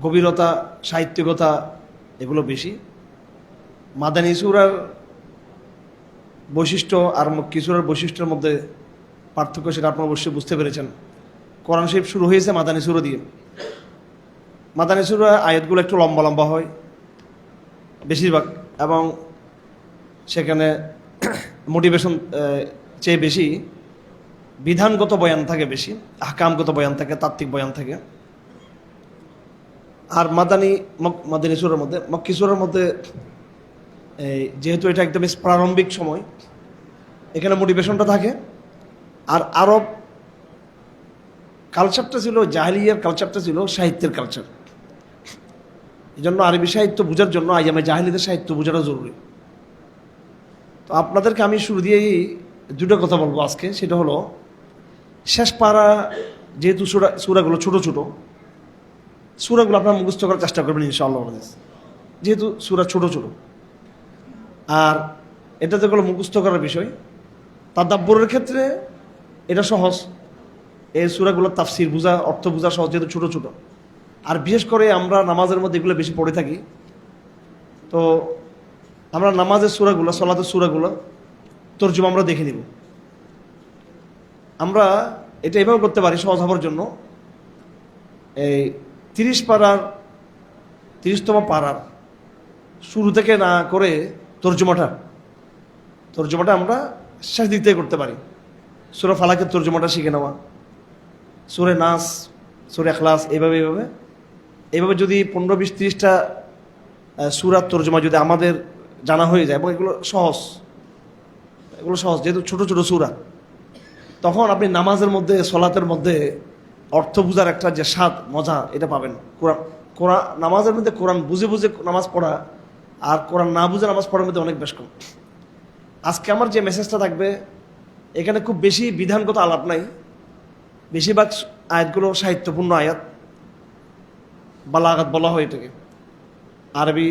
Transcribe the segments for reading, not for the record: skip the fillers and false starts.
গভীরতা, সাহিত্যিকতা এগুলো বেশি। মাদানী সূরার বৈশিষ্ট্য আর মক্কি সূরার বৈশিষ্ট্যের মধ্যে পার্থক্য সেটা আপনারা অবশ্যই বুঝতে পেরেছেন। কোরআন শরীফ শুরু হয়েছে মাদানী সূরা দিয়ে। মাদানী সূরা আয়াতগুলো একটু লম্বা লম্বা হয় বেশিরভাগ, এবং সেখানে মোটিভেশন চেয়ে বেশি বিধানগত বয়ান থাকে, বেশি আহকামগত বয়ান থাকে, তাত্ত্বিক বয়ান থাকে। আর মাদানী সূরার মধ্যে, মক্কি সূরার মধ্যে যেহেতু এটা একদম প্রারম্ভিক সময়, এখানে মোটিভেশনটা থাকে। আর আরব কালচারটা ছিল, জাহেলিয়ার কালচারটা ছিল সাহিত্যের কালচার। এই জন্য আরবি সাহিত্য বোঝার জন্য আইয়ামে জাহেলিদের সাহিত্য বোঝাটা জরুরি। তো আপনাদেরকে আমি শুরু দিয়েই দুটো কথা বলবো আজকে। সেটা হলো, শেষ পারা যেহেতু সূরাগুলো ছোট ছোট, সূরাগুলো আপনারা মুখস্থ করার চেষ্টা করবেন ইনশাআল্লাহ, যেহেতু সূরা ছোট ছোট। আর এটা যেগুলো মুখস্থ করার বিষয়, তাদাব্বুরের ক্ষেত্রে এটা সহজ। এই সূরাগুলোর তাফসির বোঝা, অর্থ বোঝা সহজ, যেহেতু ছোট ছোট। আর বিশেষ করে আমরা নামাজের মধ্যে এগুলো বেশি পড়ে থাকি। তো আমরা নামাজের সূরাগুলো, সালাতের সূরাগুলো তরজমা আমরা দেখে নিব। আমরা এটা এভাবে করতে পারি সহজ হওয়ার জন্য। এই 30তম পারার শুরু থেকে না করে তর্জমাটা আমরা শেষ দিক থেকে করতে পারি। সূরা ফালাকের তর্জমাটা শিখে নেওয়া, সূরা নাস, সূরা ইখলাস, এইভাবে যদি 15-20-30টা সূরার তর্জমা যদি আমাদের জানা হয়ে যায়, এবং এগুলো সহজ যেহেতু ছোট ছোট সূরা, তখন আপনি নামাজের মধ্যে, সলাতের মধ্যে অর্থ বুঝার একটা যে স্বাদ, মজা, এটা পাবেন। কোরআন নামাজের মধ্যে কোরআন বুঝে বুঝে নামাজ পড়া আর কোরআন না বুঝে নামাজ পড়ার মধ্যে অনেক বেশ কম। আজকে আমার যে মেসেজটা থাকবে, এখানে খুব বেশি বিধানগত আলাপ নাই। বেশিরভাগ আয়াতগুলো সাহিত্যপূর্ণ আয়াত, বালাগাত বলা হয় এটাকে। আরবি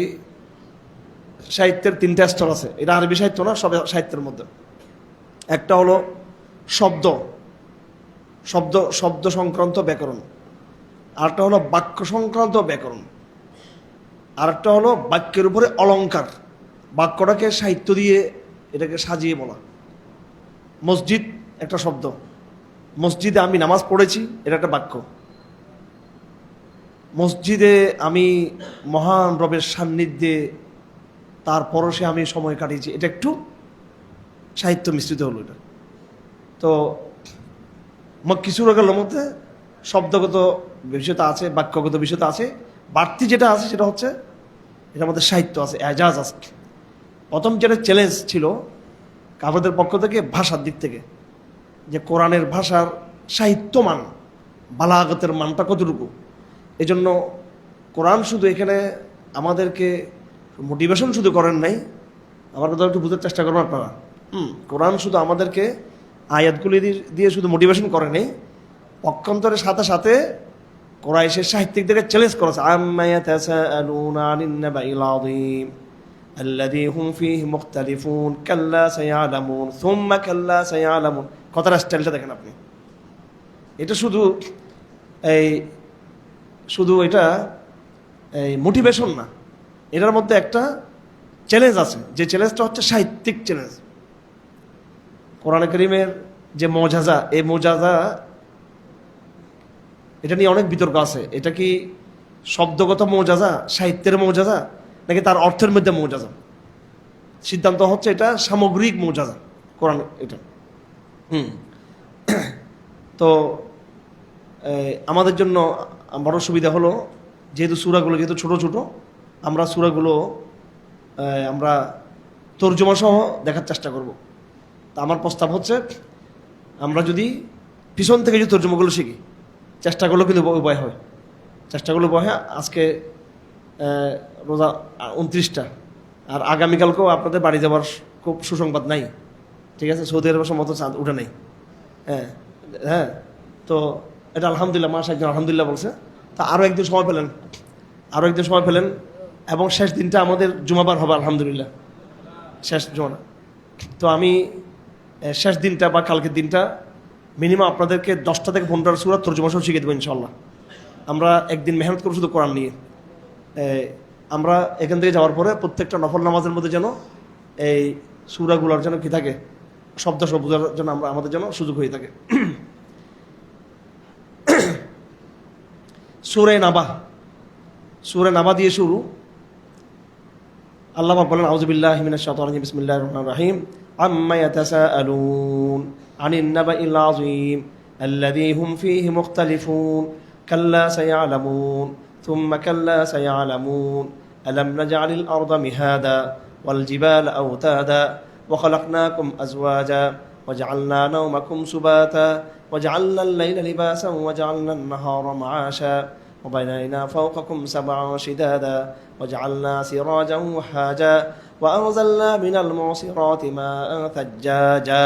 সাহিত্যের 3টা স্তর আছে। এটা আরবি সাহিত্য না, সব সাহিত্যের মধ্যে। একটা হলো শব্দ সংক্রান্ত ব্যাকরণ, আরেকটা হলো বাক্য সংক্রান্ত ব্যাকরণ, আরেকটা হলো বাক্যের উপরে অলংকার, বাক্যটাকে সাহিত্য দিয়ে এটাকে সাজিয়ে বলা। মসজিদ একটা শব্দ, মসজিদে আমি নামাজ পড়েছি, এটা একটা বাক্য। মসজিদে আমি মহান রবের সান্নিধ্যে তার পরশে আমি সময় কাটিয়েছি, এটা একটু সাহিত্য মিশ্রিত হলো এটা। তো মক্কি সূরাগুলোর মধ্যে শব্দগত বিষয়তা আছে, বাক্যগত বিষয়তা আছে। বাড়তি যেটা আছে সেটা হচ্ছে এটার মধ্যে সাহিত্য আছে, এজাজ আছে। প্রথম যেটা চ্যালেঞ্জ ছিল কাফেরদের পক্ষ থেকে, ভাষার দিক থেকে, যে কোরআনের ভাষার সাহিত্যমান, বালাগতের মানটা কতটুকু। এই জন্য কোরআন শুধু এখানে আমাদেরকে মোটিভেশন শুধু করেন নাই, আমার কথা একটু বুঝার চেষ্টা করবেন আপনারা। কোরআন শুধু আমাদেরকে আয়াতগুলি দিয়ে শুধু মোটিভেশন করে নেই, পক্ষান্তরের সাথে সাথে কোরাইশের সাহিত্যিকদেরকে চ্যালেঞ্জ করেছে। আম্মা ইয়াতাসাআলুনা আনিন নাবাইল আযীম আল্লাযী হুম ফীহি মুখতালিফুন কাল্লা সায়ালামুন সুম্মা কাল্লা সায়ালামুন। কথার স্টাইলটা দেখেন আপনি। এটা শুধু এটা মোটিভেশন না, এটার মধ্যে একটা চ্যালেঞ্জ আছে। যে চ্যালেঞ্জটা হচ্ছে সাহিত্যিক চ্যালেঞ্জ। কোরআন কারীমের যে মুআজিজা, এই মুআজিজা, এটা নিয়ে অনেক বিতর্ক আছে। এটা কি শব্দগত মুআজিজা, সাহিত্যের মুআজিজা, নাকি তার অর্থের মধ্যে মুআজিজা? সিদ্ধান্ত হচ্ছে এটা সামগ্রিক মুআজিজা কোরআন এটা। তো আমাদের জন্য বড় সুবিধা হলো, যেহেতু সূরাগুলো যেহেতু ছোট ছোট, আমরা সূরাগুলো আমরা তর্জমা সহ দেখার চেষ্টা করব। তা আমার প্রস্তাব হচ্ছে, আমরা যদি পিছন থেকে যদি তর্জমাগুলো শিখি, চেষ্টাগুলো কিন্তু উপায় হয়, চেষ্টাগুলো উপায় হয়। আজকে রোজা 29টা, আর আগামীকালকেও আপনাদের বাড়ি যাওয়ার খুব সুসংবাদ নাই, ঠিক আছে? সৌদি আরবের মতো চাঁদ উঠে নেই। হ্যাঁ, তো এটা আলহামদুলিল্লাহ, মাস একজন আলহামদুলিল্লাহ বলছে। তা আরও একদিন সময় পেলেন, এবং শেষ দিনটা আমাদের জুমাবার হবে আলহামদুলিল্লাহ, শেষ জুমা। তো আমি শেষ দিনটা বা কালকের দিনটা মিনিমাম আপনাদেরকে 10টা থেকে 15টা সূরা তর্জমা সহ শিখে দেবো ইনশাআল্লাহ। আমরা একদিন মেহনত করবো শুধু কোরআন নিয়ে। আমরা এখান থেকে যাওয়ার পরে প্রত্যেকটা নফল নামাজের মধ্যে যেন এই সূরাগুলোর যেন কি থাকে, শব্দ বোঝার জন্য আমরা আমাদের যেন সুযোগ হয়ে থাকে। সূরা নাবা দিয়ে শুরু। আল্লাহ পাক বলেন, আউযু বিল্লাহি মিনাশ শাইতানির রাজিম, বিসমিল্লাহির রহমানির রহিম। আম্মা ইয়াতাসাআলুন আনিন নাবাইল আযীম আল্লাযী হুম ফীহি মুখতালিফুন কাল্লা সায়ালামুন থুম্মা কাল্লা সায়ালামুন আলাম নাজআলিল আরদা মিহাদা ওয়াল জিবালা আওতাদা ওয়া খালাকনাকুম আজওয়াজা ওয়াজআলনা নাওমাকুম সুবাতা ওয়াজআলনা আল-লাইলা লিবাসান ওয়াজআলনা আন-নাহারা মা'আশা وبنينا فوقكم سبعا شدادا وجعلنا سراجا وحاجا وأنزلنا من المعصرات ماء ثجاجا।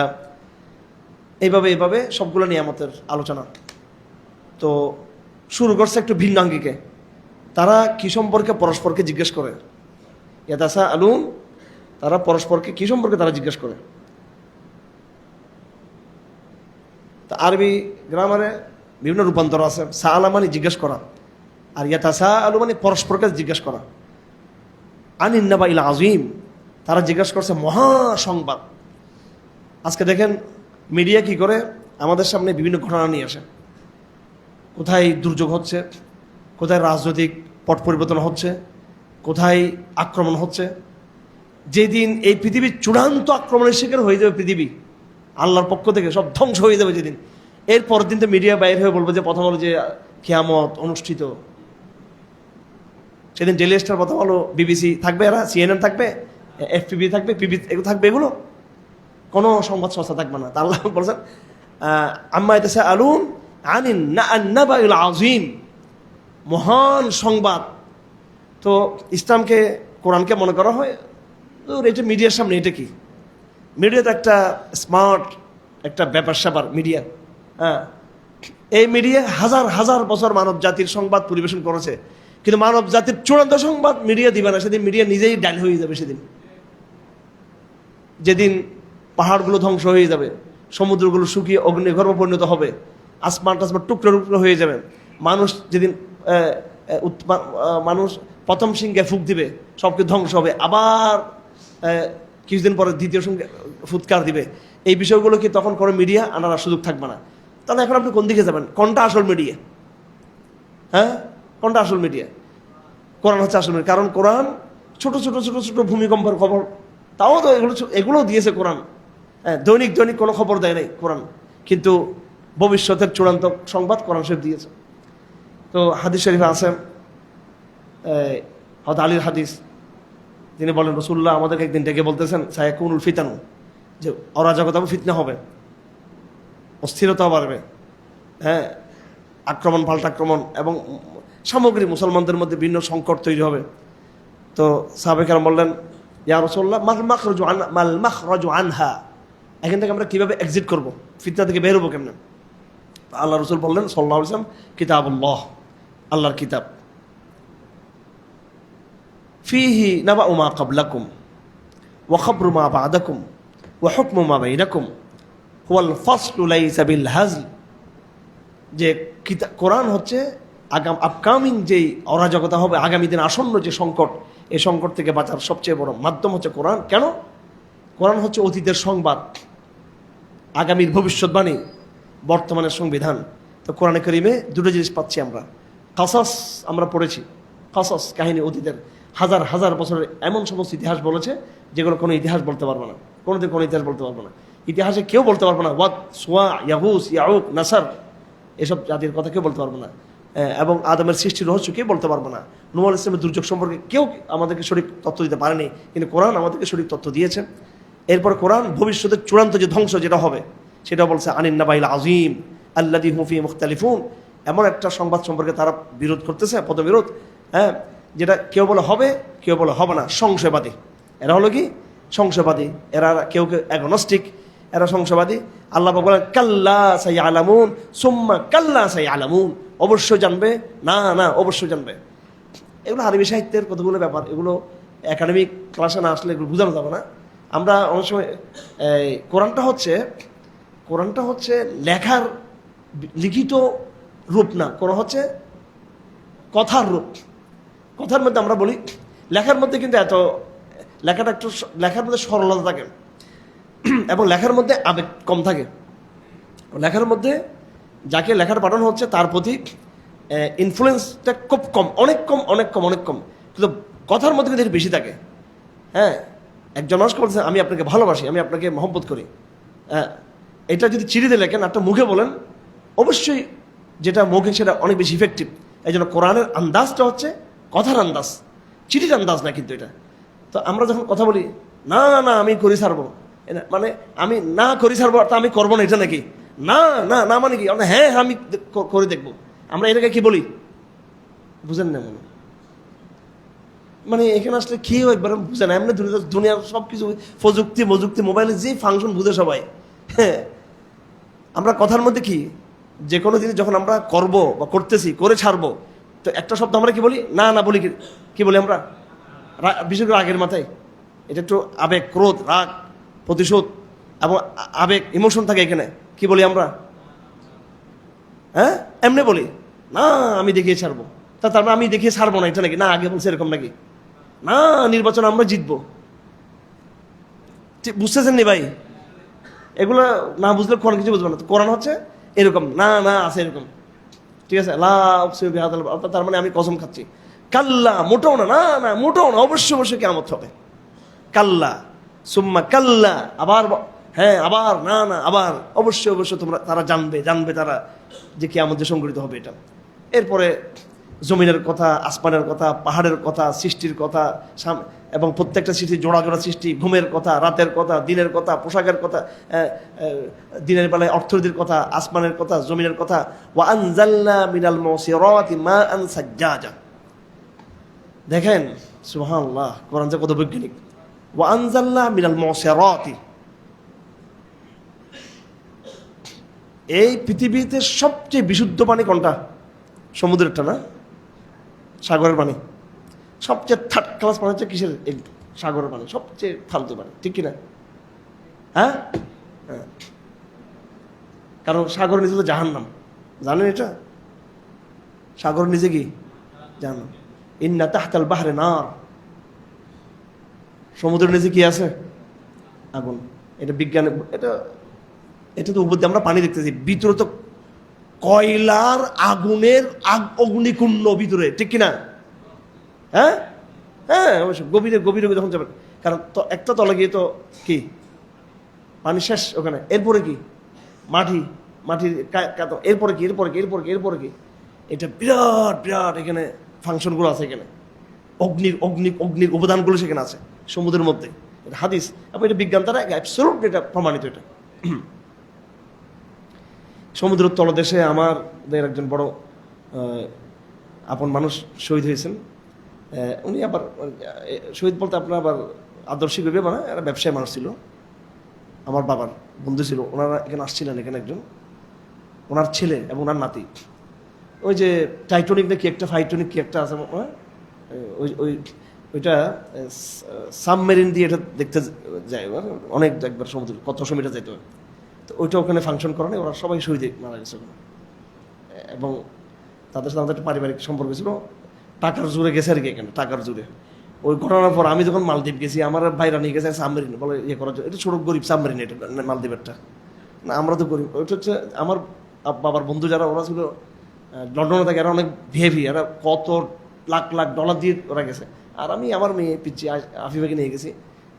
এইভাবে সবগুলো নিয়ামতের আলোচনা। তো শুরু করছে একটু ভিন্ন আঙ্গিকে। তারা কি সম্পর্কে পরস্পরকে জিজ্ঞেস করে, ইয়াতাসাআলুন, তারা পরস্পরকে কি সম্পর্কে তারা জিজ্ঞেস করে। তা আরবি গ্রামারে বিভিন্ন রূপান্তর আছে। সাআলা মানে জিজ্ঞেস করা, আর ইয়াতাসাআলু মানে পরস্পরকে জিজ্ঞেস করা। আনিন নাবাইল আযীম, তারা জিজ্ঞেস করছে মহা সংবাদ। আজকে দেখেন মিডিয়া কি করে, আমাদের সামনে বিভিন্ন ঘটনা নিয়ে আসে। কোথায় দুর্যোগ হচ্ছে, কোথায় রাজনৈতিক পট পরিবর্তন হচ্ছে, কোথায় আক্রমণ হচ্ছে। যেদিন এই পৃথিবীর চূড়ান্ত আক্রমণের শিকার হয়ে যাবে পৃথিবী, আল্লাহর পক্ষ থেকে সব ধ্বংস হয়ে যাবে যেদিন, এর পরের দিন তো মিডিয়া বাইরে হয়ে বলবে যে প্রথম হলো যে কিয়ামত অনুষ্ঠিত। সেদিন ডেইলি স্টার, প্রথম হলো বিবিসি থাকবে, এরা সিএনএন থাকবে, এফপিবি থাকবে, পিবি এগুলো থাকবে, এগুলো কোনো সংবাদ সংস্থা থাকবে না। তা আল্লাহ বলছেন আম্মা ইয়াতাসাআলুন আনিন নাবাইল আযীম, মহান সংবাদ। তো ইসলামকে, কোরআনকে মনে করা হয় এটা মিডিয়ার সামনে, এটা কি মিডিয়া তো একটা স্মার্ট একটা ব্যাপার স্যাপার মিডিয়া। হ্যাঁ, এই মিডিয়া হাজার হাজার বছর মানব জাতির সংবাদ পরিবেশন করেছে, কিন্তু মানব জাতির চূড়ান্ত সংবাদ মিডিয়া দিবে না। সেদিন মিডিয়া নিজেই ডাল হয়ে যাবে। সেদিন যেদিন পাহাড়গুলো ধ্বংস হয়ে যাবে, সমুদ্রগুলো শুকিয়ে অগ্নিগর্ভ পরিণত হবে, আসমান টাসমান টুকরো টুকরো হয়ে যাবে, মানুষ যেদিন মানুষ প্রথম সিংহে ফুঁক দিবে, সবকে ধ্বংস হবে, আবার কিছুদিন পরে দ্বিতীয় সঙ্গে ফুৎকার দিবে, এই বিষয়গুলো কি তখন কোনো মিডিয়া আনার সুযোগ থাকবে না। তাহলে এখন আপনি কোন দিকে যাবেন? কোনটা আসল মিডিয়া? হ্যাঁ, কোনটা আসল মিডিয়া? কোরআন হচ্ছে আসল মিডিয়া। কারণ কোরআন ছোট ছোট ছোট ছোট ভূমিকম্পের খবর, তাও তো এগুলো দিয়েছে কোরআন। হ্যাঁ, দৈনিক দৈনিক কোনো খবর দেয় নাই কোরআন, কিন্তু ভবিষ্যতের চূড়ান্ত সংবাদ কোরআন শরীফ দিয়েছে। তো হাদিস শরীফে আছে, হযরত আলীর হাদিস, তিনি বলেন রাসূলুল্লাহ আমাদেরকে একদিন ডেকে বলতেছেন সায়াকুনুল ফিতানু, যে অরাজকতা ফিতনা হবে, অস্থিরতা বাড়বে, হ্যাঁ, আক্রমণ পাল্টা আক্রমণ, এবং সামগ্রিক মুসলমানদের মধ্যে ভিন্ন সংকট তৈরি হবে। তো সাহাবায়ে কেরাম বললেন ইয়া রাসূলুল্লাহ মাল মাখরাজু আনহা, এখান থেকে আমরা কিভাবে এক্সিট করব, ফিতনা থেকে বের হবো কেমনে? আল্লাহ রাসূল বললেন সাল্লাল্লাহু আলাইহি ওয়াসাল্লাম, কিতাবুল্লাহ, আল্লাহর কিতাব, ফিহি নাবাউ মা ক্বাবলাকুম ওয়া খাবরু মা বা'দাকুম ওয়া হুকমু মা বাইনাকুম হুয়াল ফাসলু লাইসা বিল হাজল। যে কোরআন হচ্ছে আপকামিং যেই অরাজকতা হবে, আগামী দিন আসন্ন যে সংকট, এই সংকট থেকে বাঁচার সবচেয়ে বড় মাধ্যম হচ্ছে কোরআন। কেন? কোরআন হচ্ছে অতীতের সংবাদ, আগামীর ভবিষ্যৎবাণী, বর্তমানের সংবিধান। তো কোরআনে কারীমে দুটো জিনিস পাচ্ছি আমরা। কাসাস আমরা পড়েছি, কাসাস কাহিনী, অতীতের হাজার হাজার বছরের এমন সমস্ত ইতিহাস বলেছে যেগুলো কোনো ইতিহাস বলতে পারবে না, কোনোদিন কোনো ইতিহাস বলতে পারবে না, ইতিহাসে কেউ বলতে পারবে না। ওয়াদ, সোয়া, ইয়াগুস, ইয়াউক, নাসার, এসব জাতির কথা কেউ বলতে পারবে না। এবং আদমের সৃষ্টির রহস্য কেউ বলতে পারবে না। নূহ আলাইহিস সালামের দুর্যোগ সম্পর্কে কেউ আমাদেরকে সঠিক তথ্য দিতে পারেনি, কিন্তু কোরআন আমাদেরকে সঠিক তথ্য দিয়েছে। এরপর কোরআন ভবিষ্যতের চূড়ান্ত যে ধ্বংস যেটা হবে সেটা বলছে আনিন নাবাইল আযীম আল্লাযী হুম ফীহি মুখতালিফুন, এমন একটা সংবাদ সম্পর্কে তারা বিরোধ করতেছে, পদবিরোধ। হ্যাঁ, যেটা কেউ বলে হবে, কেউ বলে হবে না, সংশয়বাদী। এরা হলো কি? সংশয়বাদী। এরা কেউ কেউ অ্যাগনস্টিক, এরা সংশয়বাদী। আল্লাহ বলেন কাল্লা সায়ালামুন সুম্মা কাল্লা সায়ালামুন, অবশ্যই জানবে, না না অবশ্যই জানবে। এগুলো আরবি সাহিত্যের কতগুলো ব্যাপার, এগুলো একাডেমিক ক্লাসে না আসলে এগুলো বোঝানো যাবে না। আমরা অনেক সময় কোরআনটা হচ্ছে লেখার লিখিত রূপ না, কোরআন হচ্ছে কথার রূপ। কথার মধ্যে আমরা বলি, লেখার মধ্যে কিন্তু লেখাটা একটু, লেখার মধ্যে সরলতা থাকে এবং লেখার মধ্যে আবেগ কম থাকে। লেখার মধ্যে যাকে লেখার পাঠানো হচ্ছে তার প্রতি ইনফ্লুয়েন্সটা খুব কম, অনেক কম, অনেক কম, অনেক কম। কিন্তু কথার মধ্যে কিন্তু বেশি থাকে। হ্যাঁ, একজন মানুষকে বলছে আমি আপনাকে ভালোবাসি, আমি আপনাকে মহব্বত করি, এটা যদি চিঠিতে লেখেন, একটা মুখে বলেন, অবশ্যই যেটা মুখে সেটা অনেক বেশি ইফেক্টিভ। এই জন্য কোরআনের আন্দাজটা হচ্ছে কথার আন্দাজ, চিঠির আন্দাজ না কিন্তু এটা। তো আমরা যখন কথা বলি, না না আমি করি ছাড়বো, মানে আমি না করি ছাড়বো তা আমি করবো না, এটা নাকি? না না না মানে কি? আমরা হ্যাঁ আমি করে দেখবো, আমরা এটাকে কি বলি বুঝেন না? মানে এখানে আসলে কি একবার বুঝে না, এমনি দুনিয়ার সব কিছু প্রযুক্তি মজুক্তি মোবাইলে যে ফাংশন বুঝে সবাই। হ্যাঁ, আমরা কথার মধ্যে কি, যে কোনো জিনিস যখন আমরা করব বা করতেছি, করে ছাড়বো, তো একটা শব্দ আমরা কি বলি? না না বলি, কি বলি আমরা? বিশেষ করে রাগের মাথায় এটা একটু আবেগ, ক্রোধ, রাগ, প্রতিশোধ এবং আবেগ, ইমোশন থাকে এখানে, কি বলি আমরা? হ্যাঁ, এমনি বলি না আমি দেখিয়ে ছাড়বো, তারপর আমি দেখিয়ে ছাড়বো না, এটা নাকি? না আগে বলছে এরকম নাকি? না নির্বাচন আমরা জিতবো, বুঝতেছেন নি ভাই? এগুলা না বুঝলে কোরআন কিছু বুঝবে না। তো কোরআন হচ্ছে এরকম, না না আছে এরকম, ঠিক আছে? তার মানে আমি কসম খাচ্ছি, কাল্লা, মোটেও না, না না মোটেও না, অবশ্যই অবশ্যই কিয়ামত হবে, কাল্লা সুম্মা কাল্লা, আবার হ্যাঁ, আবার না না আবার, অবশ্যই অবশ্যই তারা জানবে তারা যে কিয়ামত যে সংঘটিত হবে এটা। এরপরে জমিনের কথা, আসমানের কথা, পাহাড়ের কথা, সৃষ্টির কথা, এবং প্রত্যেকটা সৃষ্টি জোড়া জোড়া সৃষ্টি, ঘুমের কথা, রাতের কথা, দিনের কথা, পোশাকের কথা, দিনের বেলায় অর্থনীতির কথা, আসমানের কথা, জমিনের কথা। ওয়া আনজালনা মিনাল মুসিরাতি মাআন সাজ্জাজা। দেখেন সুবহানাল্লাহ, কোরআন যে কত বৈজ্ঞানিক। ওয়া আনজালনা মিনাল মুসিরাতি, এই পৃথিবীতে সবচেয়ে বিশুদ্ধ পানি কোনটা? সমুদ্রেরটা না, সাগরের পানি। সবচেয়ে থার্ড ক্লাস পানি হচ্ছে কিসের? সাগরের পানি, সবচেয়ে ফালতু পানি, ঠিক কিনা? হ্যাঁ, কারণ সাগরের নিচে তো জাহান্নাম, জানেন এটা? সাগরের নিচে কি জাহান্নাম। ইন্না তাহতাল বাহরে নার, সমুদ্রের নিচে কি আছে? আগুন। এটা বিজ্ঞানে, এটা তো উপর দিয়ে আমরা পানি দেখতেছি, ভিতরে তো কয়লার আগুনের অগ্নিকুণ্ড ভিতরে, ঠিক কিনা? হ্যাঁ হ্যাঁ, অবশ্যই গভীরে গভীরে যখন যাবেন, কারণ তো একটা তলে গিয়ে তো কি পানি শেষ ওখানে, এরপরে কি মাটির এরপরে কি এরপরে কি এরপরে কি এরপরে কি, এটা বিরাট বিরাট এখানে ফাংশনগুলো আছে, এখানে অগ্নির উপাদানগুলো সেখানে আছে সমুদ্রের মধ্যে। এটা হাদিস এবং এটা বিজ্ঞান দ্বারা অ্যাবসলিউট এটা প্রমাণিত। এটা সমুদ্রের তলদেশে আমাদের একজন বড় আপন মানুষ শহীদ হয়েছেন। উনি আবার শহীদ বলতে আপনার আবার আদর্শিক ভেবে মানে একটা ব্যবসায়ী মানুষ ছিল, আমার বাবার বন্ধু ছিল। ওনারা এখানে আসছিলেন, এখানে একজন ওনার ছেলে এবং ওনার নাতি, ওই যে টাইটানিক না কি একটা, ফাইটানিক কি একটা আছে, ওইটা সাবমেরিন দিয়ে এটা দেখতে যায় অনেক, একবার সমুদ্র কত মিটার যাইতে হয়। তো ওইটা ওখানে ফাংশন করে না, ওরা সবাই শহীদ মারা গেছে ওখানে। এবং তাদের সাথে আমাদের একটা পারিবারিক সম্পর্ক ছিল, টাকার জোরে গেছে আর কি, এখানে টাকার জোরে। ওই ঘটনার পর আমি যখন মালদ্বীপ গেছি, আমার ভাইরা নিয়ে গেছে সাবমেরিন, বলে ইয়ে করার জন্য। এটা ছোট গরিব সাবমেরিন, এটা মালদ্বীপেরটা না, আমরা তো গরিব। ওইটা হচ্ছে আমার বাবার বন্ধু যারা, ওরা ছিল লন্ডনে থাকে, এরা অনেক ভিএভি, এরা কত লাখ লাখ ডলার দিয়ে ওরা গেছে। আর আমি আমার মেয়ে পিচ্ছি আফিফাকে নিয়ে গেছি,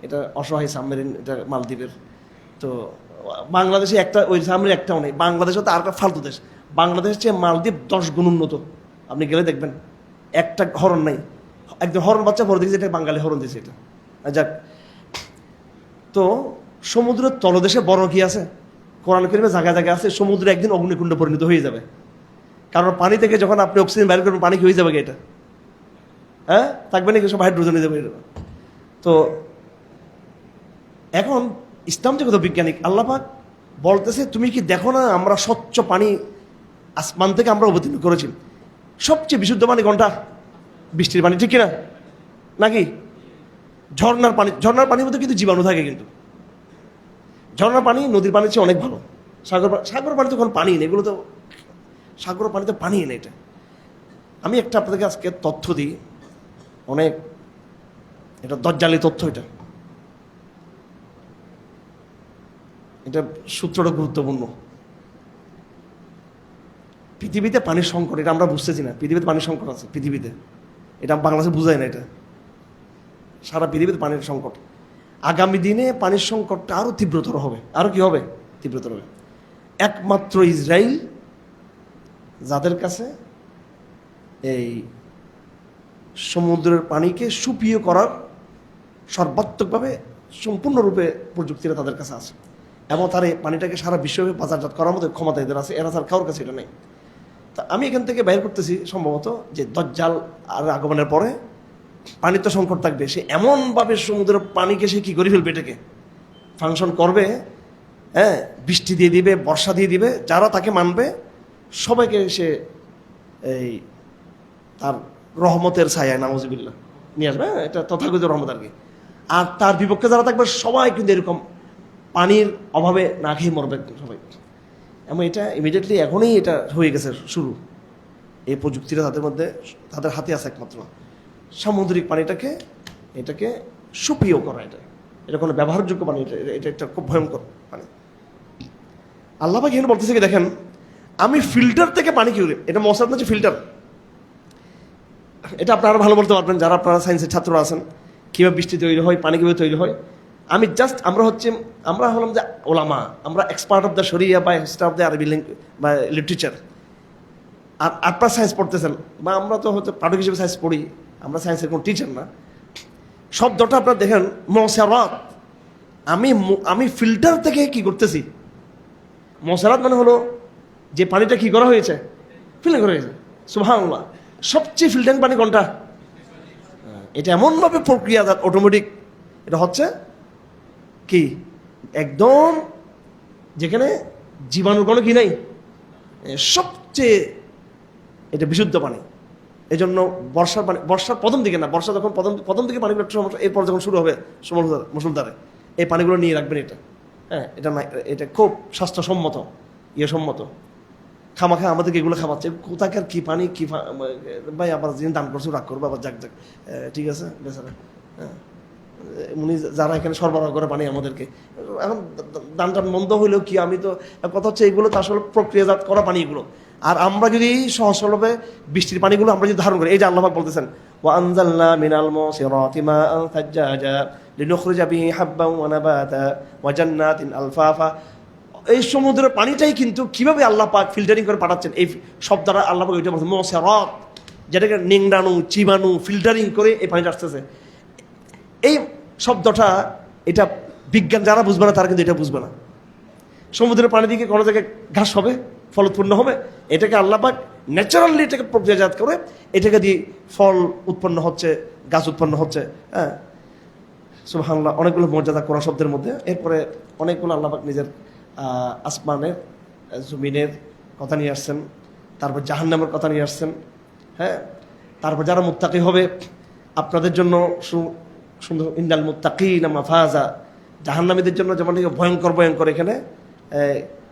এটা অসহায় সাবমেরিন, এটা মালদ্বীপের। তো বাংলাদেশে একটা ওই সাবমেরিন একটাও নেই, বাংলাদেশে তো আর একটা ফালতু দেশ। বাংলাদেশের চেয়ে মালদ্বীপ 10 গুণ উন্নত, আপনি গেলে দেখবেন। একটা হরণ নাই, একদম হরণ বাচ্চা পরে দেখেছি, এটা বাঙালি হরণ দিয়েছে এটা। যাক, তো সমুদ্রের তলদেশে বড় কি আছে? কোরআন কারিমে জায়গায় জায়গায় আছে সমুদ্র একদিন অগ্নিকুণ্ড পরিণত হয়ে যাবে। কারণ পানি থেকে যখন আপনি অক্সিজেন বাইর করবেন, পানি কি হয়ে যাবে এটা? হ্যাঁ, থাকবে নাকি সব হাইড্রোজেন হয়ে যাবে। তো এখন ইসলাম যে কত বিজ্ঞানিক, আল্লাহ পাক বলতেছে তুমি কি দেখো না আমরা স্বচ্ছ পানি আসমান থেকে আমরা অবতীর্ণ করেছি। সবচেয়ে বিশুদ্ধ পানি কোনটা? বৃষ্টির পানি, ঠিক কিনা? নাকি ঝর্ণার পানি? ঝর্ণার পানির মধ্যে কিন্তু জীবাণু থাকে, কিন্তু ঝর্ণার পানি নদীর পানির চেয়ে অনেক ভালো। সাগর পানি তো কোনো পানি নেই, এগুলো তো সাগর পানি তো পানি নেই। এটা আমি একটা আপনাদেরকে আজকে তথ্য দিই, অনেক এটা দজ্জালি তথ্য, এটা সূত্রটা গুরুত্বপূর্ণ। পৃথিবীতে পানির সংকট, এটা আমরা বুঝতেছি না, পৃথিবীতে পানির সংকট আছে পৃথিবীতে, এটা বাংলাদেশে বুঝায় না, এটা সারা পৃথিবীতে পানির সংকট। আগামী দিনে পানির সংকটটা আরো তীব্রতর হবে, আরো কি হবে, তীব্রতর হবে। একমাত্র ইসরায়েল যাদের কাছে এই সমুদ্রের পানিকে সুপিয়ে করার সর্বাত্মকভাবে সম্পূর্ণরূপে প্রযুক্তিটা তাদের কাছে আছে, এবং তার এই পানিটাকে সারা বিশ্বব্যাপী বাজারজাত করার মতো ক্ষমতা এদের আছে, এরা তার কারোর কাছে এটা নেই। তা আমি এখান থেকে বাইর করতেছি সম্ভবত যে দজ্জাল আর আগমনের পরে পানির তো সংকট থাকবে, সে এমনভাবে সমুদ্রের পানিকে সে কী করে ফেলবে, এটাকে ফাংশন করবে, হ্যাঁ, বৃষ্টি দিয়ে দিবে, বর্ষা দিয়ে দিবে, যারা তাকে মানবে সবাইকে সে এই তার রহমতের ছায়ায় নাউজুবিল্লাহ নিয়ে আসবে, এটা তথাকথিত রহমত আর কি। আর তার বিপক্ষে যারা থাকবে সবাই কিন্তু এরকম পানির অভাবে না খেয়ে মরবে সবাই। এবং এটা ইমিডিয়েটলি এখনই এটা হয়ে গেছে শুরু, এই প্রযুক্তিটা তাদের মধ্যে, তাদের হাতে আছে একমাত্র সামুদ্রিক পানিটাকে এটাকে সুপিও করা, এটা কোনো ব্যবহারযোগ্য পানি, এটা একটা খুব ভয়ঙ্কর পানি। আল্লাহ পাক এখানে বলতেছে কি দেখেন, আমি ফিল্টার থেকে পানি কি করি, এটা মশার হচ্ছে ফিল্টার, এটা আপনারা ভালো বলতে পারবেন যারা আপনারা সায়েন্সের ছাত্র আছেন, কীভাবে বৃষ্টি তৈরি হয়, পানি কীভাবে তৈরি হয়। আমি জাস্ট আমরা হলাম যে ওলামা, আমরা এক্সপার্ট অফ দ্য শরিয়া বা এক্সপার্ট অফ দ্য আরবি বা লিটারেচার। আর আপনারা সায়েন্স পড়তেছেন, বা আমরা তো হয়তো পাঠক হিসেবে সায়েন্স পড়ি, আমরা সায়েন্সের কোনো টিচার না। শব্দটা আপনারা দেখেন মশারাত, আমি ফিল্টার থেকে কি করতেছি, মশারাত মানে হলো যে পানিটা কি করা হয়েছে, ফিল্টার করা হয়েছে। সুবহানাল্লাহ, সবচেয়ে ফিল্টারিং পানি কোনটা? এটা এমনভাবে প্রক্রিয়াজাত অটোমেটিক, এটা হচ্ছে কি একদম যেখানে জীবাণুর কোনো কি নাই, সবচেয়ে এটা বিশুদ্ধ পানি। এই জন্য বর্ষার প্রথম দিকে না, বর্ষা যখন প্রথম দিকে পানিগুলো একটু সমস্যা, এরপর যখন শুরু হবে মুষলধারে, এই পানিগুলো নিয়ে রাখবেন। এটা হ্যাঁ, এটা খুব স্বাস্থ্যসম্মত, সম্মত। খামাখা আমাদেরকে এগুলো খাওয়াচ্ছে, কোথাকার কি পানি, কি ভাই আবার যিনি দান করছো রাগ করবো, আবার যাক ঠিক আছে বেচারা, হ্যাঁ, উনি যারা এখানে সরবরাহ করে পানি আমাদেরকে, এখন দান টান মন্দ হইলেও কি, আমি তো কথা হচ্ছে এগুলো তো আসলে প্রক্রিয়াজাত করা পানি এগুলো। আর আমরা যদি সহজ সরলভাবে বৃষ্টির পানিগুলো আমরা যদি ধারণ করি, এই যে আল্লাহ পাক বলতেছেন ওয়া আনজালনা মিনাল মুসিরাতি মাআন সাজ্জাজা লিনুখরিজা বিহি হাব্বান ওয়া নাবাতা ওয়া জান্নাতিন আলফাফা। এই সমুদ্রের পানিটাই কিন্তু কিভাবে আল্লাহ পাক ফিল্টারিং করে পাঠাচ্ছেন, এই সব দ্বারা আল্লাহ পাক ওইটা বলছেন মুসিরাত, যেটাকে নিংড়ানো, চিবানো, ফিল্টারিং করে এই পানিটা আসতেছে। এই শব্দটা, এটা বিজ্ঞান যারা বুঝবে না তারা কিন্তু এটা বুঝবে না। সমুদ্রের পানি দিকে কোনো জায়গায় ঘাস হবে, ফল উৎপন্ন হবে, এটাকে আল্লাহ পাক ন্যাচারালি এটাকে প্রক্রিয়াজাত করে এটাকে দিয়ে ফল উৎপন্ন হচ্ছে, গাছ উৎপন্ন হচ্ছে। হ্যাঁ, সুবহানাল্লাহ, অনেকগুলো মর্যাদা কোরআন শব্দের মধ্যে। এরপরে অনেকগুলো আল্লাহ পাক নিজের আসমানের, জমিনের কথা নিয়ে আসছেন, তারপর জাহান্নামের কথা নিয়ে আসছেন। হ্যাঁ, তারপর যারা মুত্তাকি হবে আপনাদের জন্য সুন্দর, ইন্দাল মুত্তাকিনা মাফাজা, জাহান্নামীদের জন্য যেমন ভয়ঙ্কর ভয়ঙ্কর এখানে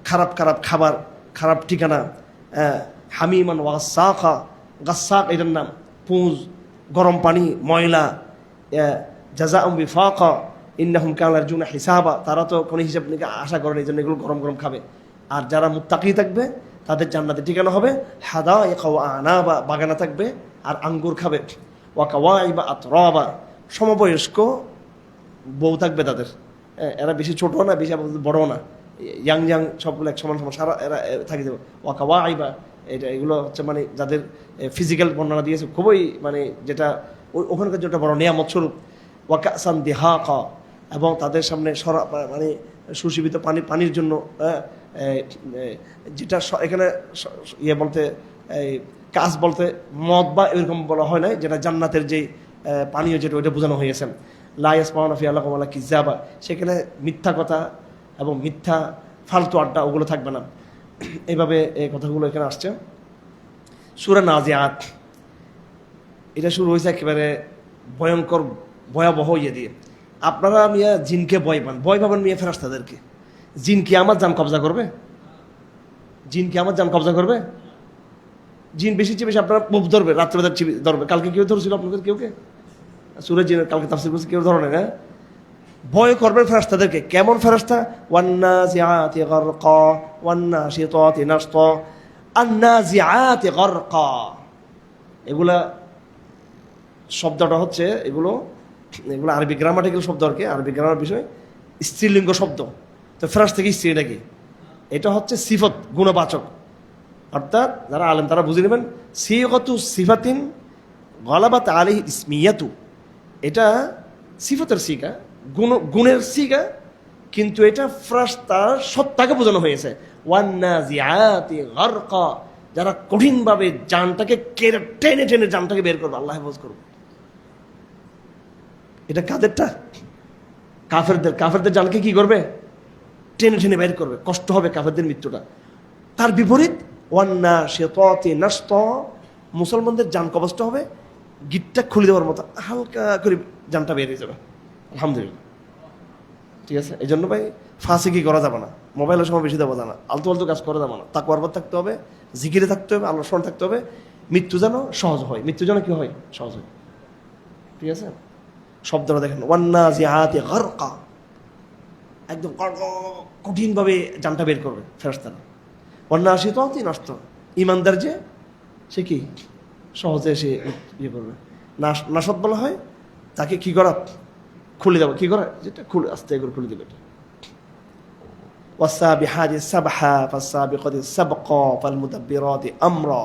খারাপ খারাপ খাবার, খারাপ ঠিকানা। হামিমান ওয়াসাখা, গাসাক এটার নাম, পুঁজ, গরম পানি, ময়লা। জাযাউম বিফাকা ইন্নাহুম কানু ইয়ারজুনা হিসাবা, তারা তো কোনো হিসাব নিকে আশা করেন, এই জন্য এগুলো গরম গরম খাবে। আর যারা মুত্তাকি থাকবে তাদের জান্নাতে ঠিকানা হবে হাদাইকা ওয়া আনাবা, বাগানা থাকবে আর আঙ্গুর খাবে। ওয়া কাওয়াইবা আতরাবা, সমবয়স্ক বউ থাকবে তাদের, এরা বেশি ছোট না, বেশি বড় না, ইয়াং সবগুলো এক সমান সমান সারা এরা থাকি দেবে। ওয়া কাওয়াইবা, এগুলো হচ্ছে মানে যাদের ফিজিক্যাল বর্ণনা দিয়েছে খুবই মানে যেটা ওখানকার যেটা বড় নিয়ামত স্বরূপ। ওয়া কাসান দিহাকা, এবং তাদের সামনে মানে সুশীবিত পানির জন্য যেটা এখানে ইয়ে বলতে কাজ বলতে মদ বা এরকম বলা হয় না, যেটা জান্নাতের যে পানীয় যেটা ওইটা বোঝানো হয়েছে। লা ইয়াসমাউনা ফিহা লাগাওয়া ওয়ালা কিযাবা, সেখানে মিথ্যা কথা এবং মিথ্যা ফালতু আড্ডা ওগুলো থাকবে না। এইভাবে এই কথাগুলো এখানে আসছে। সূরা নাজিআত, এটা শুরু হয়েছে একেবারে ভয়ঙ্কর ভয়াবহ ইয়ে দিয়ে। আপনারা মিয়া জিনকে ভয় পাবেন মিয়া ফেরেশতাদেরকে। জিন কি আমার জান কবজা করবে? জিন কি আমার জান কবজা করবে? জিন বেশি চেয়ে বেশি আপনারা মুভ ধরবে, রাত্রেবেলা ধরবে। কালকে কেউ ধরছিল আপনাদের? কেউকে সূরা জিনের কালকে তাফসীর করছে, কেউ ধরে না। হ্যাঁ, ভয় করবেন ফেরেশতাদেরকে। কেমন ফেরেশতা? ওয়ান্নাজিআতি গারকা ওয়ান্নাশিতাতি নাশতা আন্নাজিআতি গারকা। এগুলা শব্দটা হচ্ছে, এগুলো আরবি গ্রামাটিক্যাল শব্দ আর কি, আরবি গ্রামার বিষয়, স্ত্রীলিঙ্গ শব্দ। তো ফেরেশতা কি স্ত্রী নাকি? এটা হচ্ছে সিফত, গুণবাচক। অর্থাৎ যারা আলেম তারা বুঝে নেবেন, সিগতু সিফাতিন গলাবাত আলাইহি ইসমিয়াতু, এটা সিফতের সিগা, গুণের সিগা, কিন্তু এটা ফেরেশতার সত্তাকে বোঝানো হয়েছে। ওয়ান্নাজিআতি গারকা, যারা কঠিনভাবে জানটাকে টেনে টেনে জানটাকে বের করবে, আল্লাহ হেফাজত করবে। এটা কাদেরটা? কাফেরদের জানকে কি করবে? টেনে টেনে বের করবে, কষ্ট হবে কাফেরদের মৃত্যুটা। তার বিপরীত ওয়ান্নাশিতাতি নাশতা, মুসলমানদের জান কবষ্ট হবে, গিটটা খুলে দেওয়ার মতো হালকা করে জানটা বের হয়ে যাবে। আলহামদুলিল্লাহ, ঠিক আছে। এই জন্য ভাই ফাঁসিকি করা যাবে না, মোবাইলের সময় বেশি দেওয়া যাবে না, আলতু আলতু কাজ করা যাবে না। তাকওয়ার পর থাকতে হবে, জিকিরে থাকতে হবে, আল্লাহর স্মরণ থাকতে হবে। মৃত্যু যেন সহজ হয়, মৃত্যু যেন কি হয়? সহজ হয়, ঠিক আছে। শব্দটা দেখেন, ওয়ান্নাজিআতি গারকা, একদম কঠিনভাবে জানটা বের করবে ফেরেশতারা। ওয়ান্নাশিতাতি নাশতা, ইমানদার যে সে কি সহজে সে ইয়ে করবে। নাশত বলা হয় তাকে কি করা? খুলে দেবো। কি করা? যেটা খুলে আস্তে করে খুলে দেবে। ওয়াসাবিহাতি সাবহা ফাসাবিকাতি সাবকা ফালমুদাব্বিরাতি আমরা,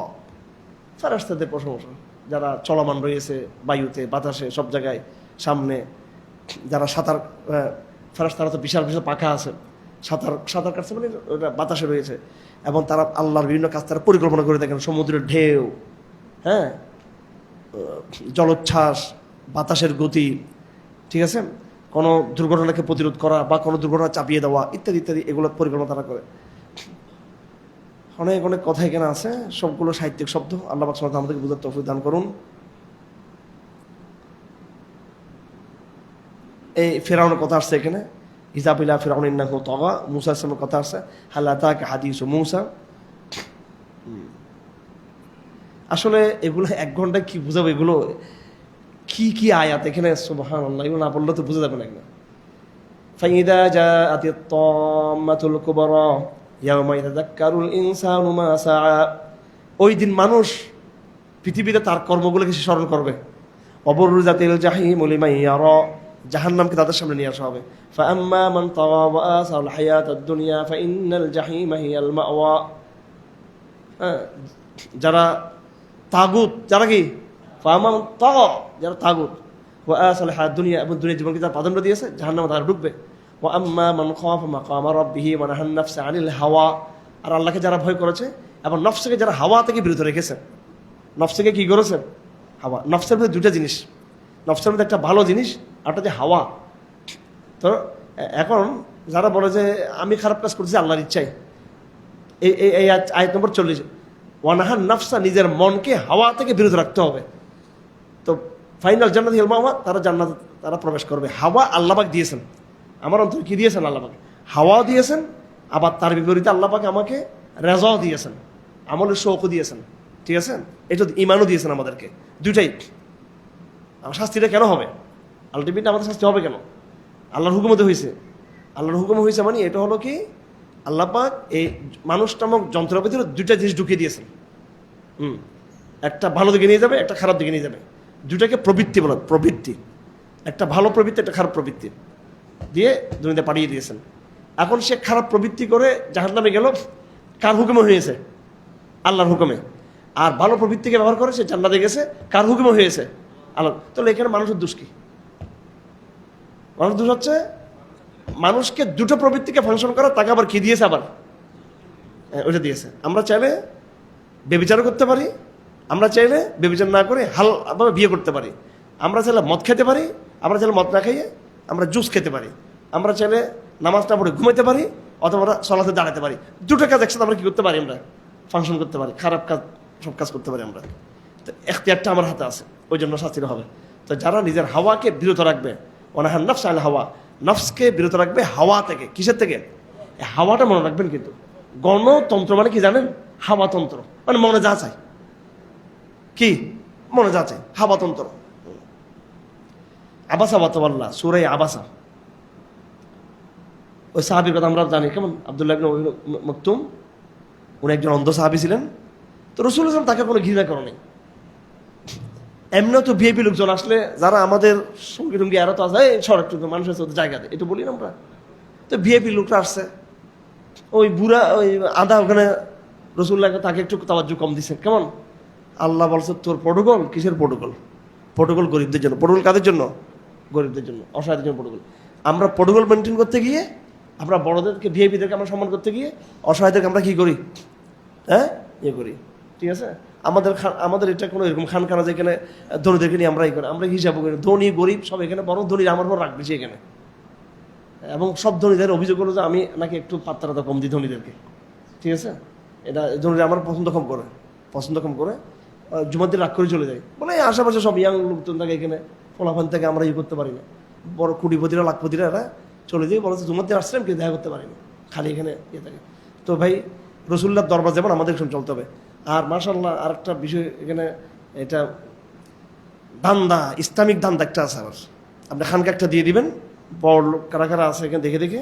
ফেরেশতাদের প্রশংসা যারা চলমান রয়েছে বায়ুতে, বাতাসে, সব জায়গায়, সামনে যারা সাঁতার, ফেরেশতারা তো বিশাল বিশাল পাখা আছে, সাঁতার কাটছে মানে ওটা বাতাসে রয়েছে, এবং তারা আল্লাহর বিভিন্ন কাজ তারা পরিকল্পনা করে দেখেন। সমুদ্রের ঢেউ, হ্যাঁ, জলোচ্ছ্বাস, বাতাসের গতি, ঠিক আছে, কোনো দুর্ঘটনাকে প্রতিরোধ করা বা কোনো দুর্ঘটনা চাপিয়ে দেওয়া, ইত্যাদি ইত্যাদি, এগুলো পরিকল্পনা তারা করে। অনেক অনেক কথা এখানে আছে, সবগুলো সাহিত্যিক শব্দ। আল্লাহ পাক সুবহানাহু ওয়া তাআলা আমাদেরকে বুঝার তৌফিক দান করুন। এই ফেরাউনের কথা আসছে এখানে, ইযাবিলা ফিরআউন ইন্নাহু তাগা, মূসা আলাইহিস সালামের কথা আসছে, হাল আতাকা হাদিসু মূসা। আসলে এগুলো 1 ঘন্টায় কি বুঝাবো? এগুলো কি কি আয়াত এখানে, সুবহানাল্লাহ, এগুলো না বললে তো বুঝে যাবে না। ফাইদা জাআতিত তাম্মাতুল কুবরা ইয়াওমা ইয়াতাযাক্কারুল ইনসানু মা সাআ, ওই দিন মানুষ পৃথিবীতে তার কর্মগুলোকে সে স্মরণ করবে। ওয়াবুরযাতিল জাহিমু লিমান ইয়ারা, জাহান্নামকে তাদের সামনে নিয়ে আসা হবে। ফাআম্মা মান তাগা ওয়া আসাল হায়াতাদ দুনিয়া ফাইন্নাল জাহিমা হিয়াল মাওয়া। যারা তাগুত, যারা কি ফামান তাগা, যারা তাগুত, ওয়া আসাল হায়াত দুনিয়া, এবং দুনিয়ার জীবনকে যারা প্রাধান্য দিয়েছে, জাহান্নামে তারা ঢুকবে। ওয়া আম্মা মান খাফা মাকামা রাব্বিহি ওয়া নাহান নাফসা আনিল হাওয়া, আর আল্লাহকে যারা ভয় করেছে এবং নফসকে যারা হাওয়া থেকে বিরত রেখেছে। নফসকে কি করেছে? হাওয়া। নফসের মধ্যে 2টা জিনিস, নফসের মধ্যে একটা ভালো জিনিস, আরটা যে হাওয়া। তো এখন যারা বলে যে আমি খারাপ কাজ করছি আল্লাহর ইচ্ছায়, এই আয়াত নম্বর 40, ওয়ানাহান নাফসা, নিজের মনকে হাওয়া থেকে বিরত রাখতে হবে। তো ফাইনাল জান্নাত হিয়াল মাওয়া, তারা জান্নাত তারা প্রবেশ করবে। হাওয়া আল্লাহ পাক দিয়েছেন, আমার অন্তরে কি দিয়েছেন? আল্লাহ পাক হাওয়াও দিয়েছেন, আবার তার বিপরীতে আল্লাহ পাক আমাকে রেজাও দিয়েছেন, আমলের শৌকও দিয়েছেন, ঠিক আছে, এটা ইমানও দিয়েছেন আমাদেরকে, 2টাই। আমার শাস্তিটা কেন হবে? আলটিমেটলি আমাদের শাস্তি হবে কেন? আল্লাহর হুকুমতে হয়েছে। আল্লাহর হুকুম হয়েছে মানে এটা হলো কি, আল্লাহ পাক এই মানুষ নামক যন্ত্রের ভিতরে 2টা জিনিস ঢুকিয়ে দিয়েছেন। একটা ভালো দিকে নিয়ে যাবে, একটা খারাপ দিকে নিয়ে যাবে। 2টাকে প্রবৃত্তি বলা, প্রবৃত্তি, একটা ভালো প্রবৃত্তি, একটা খারাপ প্রবৃত্তি দিয়ে দুনিয়াতে পাঠিয়ে দিয়েছেন। এখন সে খারাপ প্রবৃত্তি করে জাহান্নামে গেল, কার হুকুমে হয়েছে? আল্লাহর হুকুমে। আর ভালো প্রবৃত্তিকে ব্যবহার করে সে জান্নাতে গেছে, কার হুকুমে হয়েছে? আল্লাহ। তাহলে এখানে মানুষের দোষ কি? মানুষ দোষ হচ্ছে মানুষকে 2টো প্রবৃত্তিকে ফাংশন করা, তাকে আবার কি দিয়েছে? আবার ওইটা দিয়েছে। আমরা চাইলে বেবিচারও করতে পারি, আমরা চাইলে বেবিচার না করে হালভাবে বিয়ে করতে পারি, আমরা চাইলে মদ খেতে পারি, আমরা চাইলে মদ না খাইয়ে আমরা জুস খেতে পারি, আমরা চাইলে নামাজ না পড়ে ঘুমাইতে পারি, অথবা সলাতে দাঁড়াতে পারি। 2টো কাজ একসাথে আমরা কি করতে পারি? আমরা ফাংশন করতে পারি, খারাপ কাজ সব কাজ করতে পারি আমরা। তো এখতিয়ারটা আমার হাতে আছে, ওই জন্য শাস্তি হবে। তো যারা নিজের হাওয়াকে বিরত রাখবে, ওনাহান নফস আল হাওয়া, নফসকে বিরত রাখবে হাওয়া থেকে। কিসের থেকে? হাওয়াটা মনে রাখবেন, কিন্তু গণতন্ত্র মানে কি জানেন? হাওয়াতন্ত্র মানে মনে যা চায়, কি মনে যাচ্ছে হাবাতন্তর আবাসা বাতাল্লাহ সূরা আবাসা। ওই সাহাবীর কথা আমরা জানি কেমন, আব্দুল্লাহ ইবনে মাকতুম, উনি একজন অন্ধ সাহাবী ছিলেন। তো রাসূল সাল্লাল্লাহু আলাইহি ওয়াসাল্লাম তাকে কোনো ঘৃণা করেনি। এমনিও তো ভিআইপি লোকজন আসলে যারা আমাদের সঙ্গী টঙ্গী আরো তো আছে, সড়ক মানুষের সাথে জায়গা দেয়, এটা বলি না আমরা। তো ভিআইপি লোকটা আসছে, ওই বুড়া ওই আদা ওখানে রাসূলুল্লাহকে তাকে একটু তাওয়াজ্জু কম দিছে। কেমন আল্লাহ বলছে তোর প্রটোকল কিসের প্রটোকল? প্রটোকল গরিবদের জন্য। প্রটোকল কাদের জন্য? গরিবদের জন্য, অসহায়দের জন্য প্রটোকল। আমরা প্রটোকল মেনটেন করতে গিয়ে, আমরা বড়দেরকে ভিআইপিদেরকে আমরা সম্মান করতে গিয়ে অসহায়দেরকে আমরা কি করি? হ্যাঁ, ইয়ে করি। ঠিক আছে, আমাদের এটা কোনো এরকম খানখানা যেখানে ধনীদেরকে নিয়ে আমরা করি, আমরা হিসাব করি ধনী গরিব সব এখানে, বড় ধনী আমার পর রাখবে সে এখানে। এবং সব ধনীদের অভিযোগ হলো যে আমি নাকি একটু পাত্রাটা কম দিই ধনীদেরকে। ঠিক আছে, এটা ধনীরা আমার পছন্দ কম করে জুমার দিন রাগ করে চলে যায়, বলে আশেপাশে সব ইয়াং লোকজন থাকে এখানে, ফলাফল থেকে আমরা ইয়ে করতে পারি না, বড় কোটিপতিরা লাখপতিরা এরা চলে যায়, বলে জুমার দিন আসছিলাম কিন্তু দেখা করতে পারি না, খালি এখানে ইয়ে থাকে। তো ভাই রাসূলুল্লাহর দরবার যেমন আমাদের সঙ্গে চলতে হবে। আর মাশাআল্লাহ আর একটা বিষয় এখানে, এটা ধান্দা, ইসলামিক ধান্দা একটা আছে আবার। আপনি খানকা একটা দিয়ে দিবেন, বড় লোক কারা কারা আছে এখানে দেখে দেখে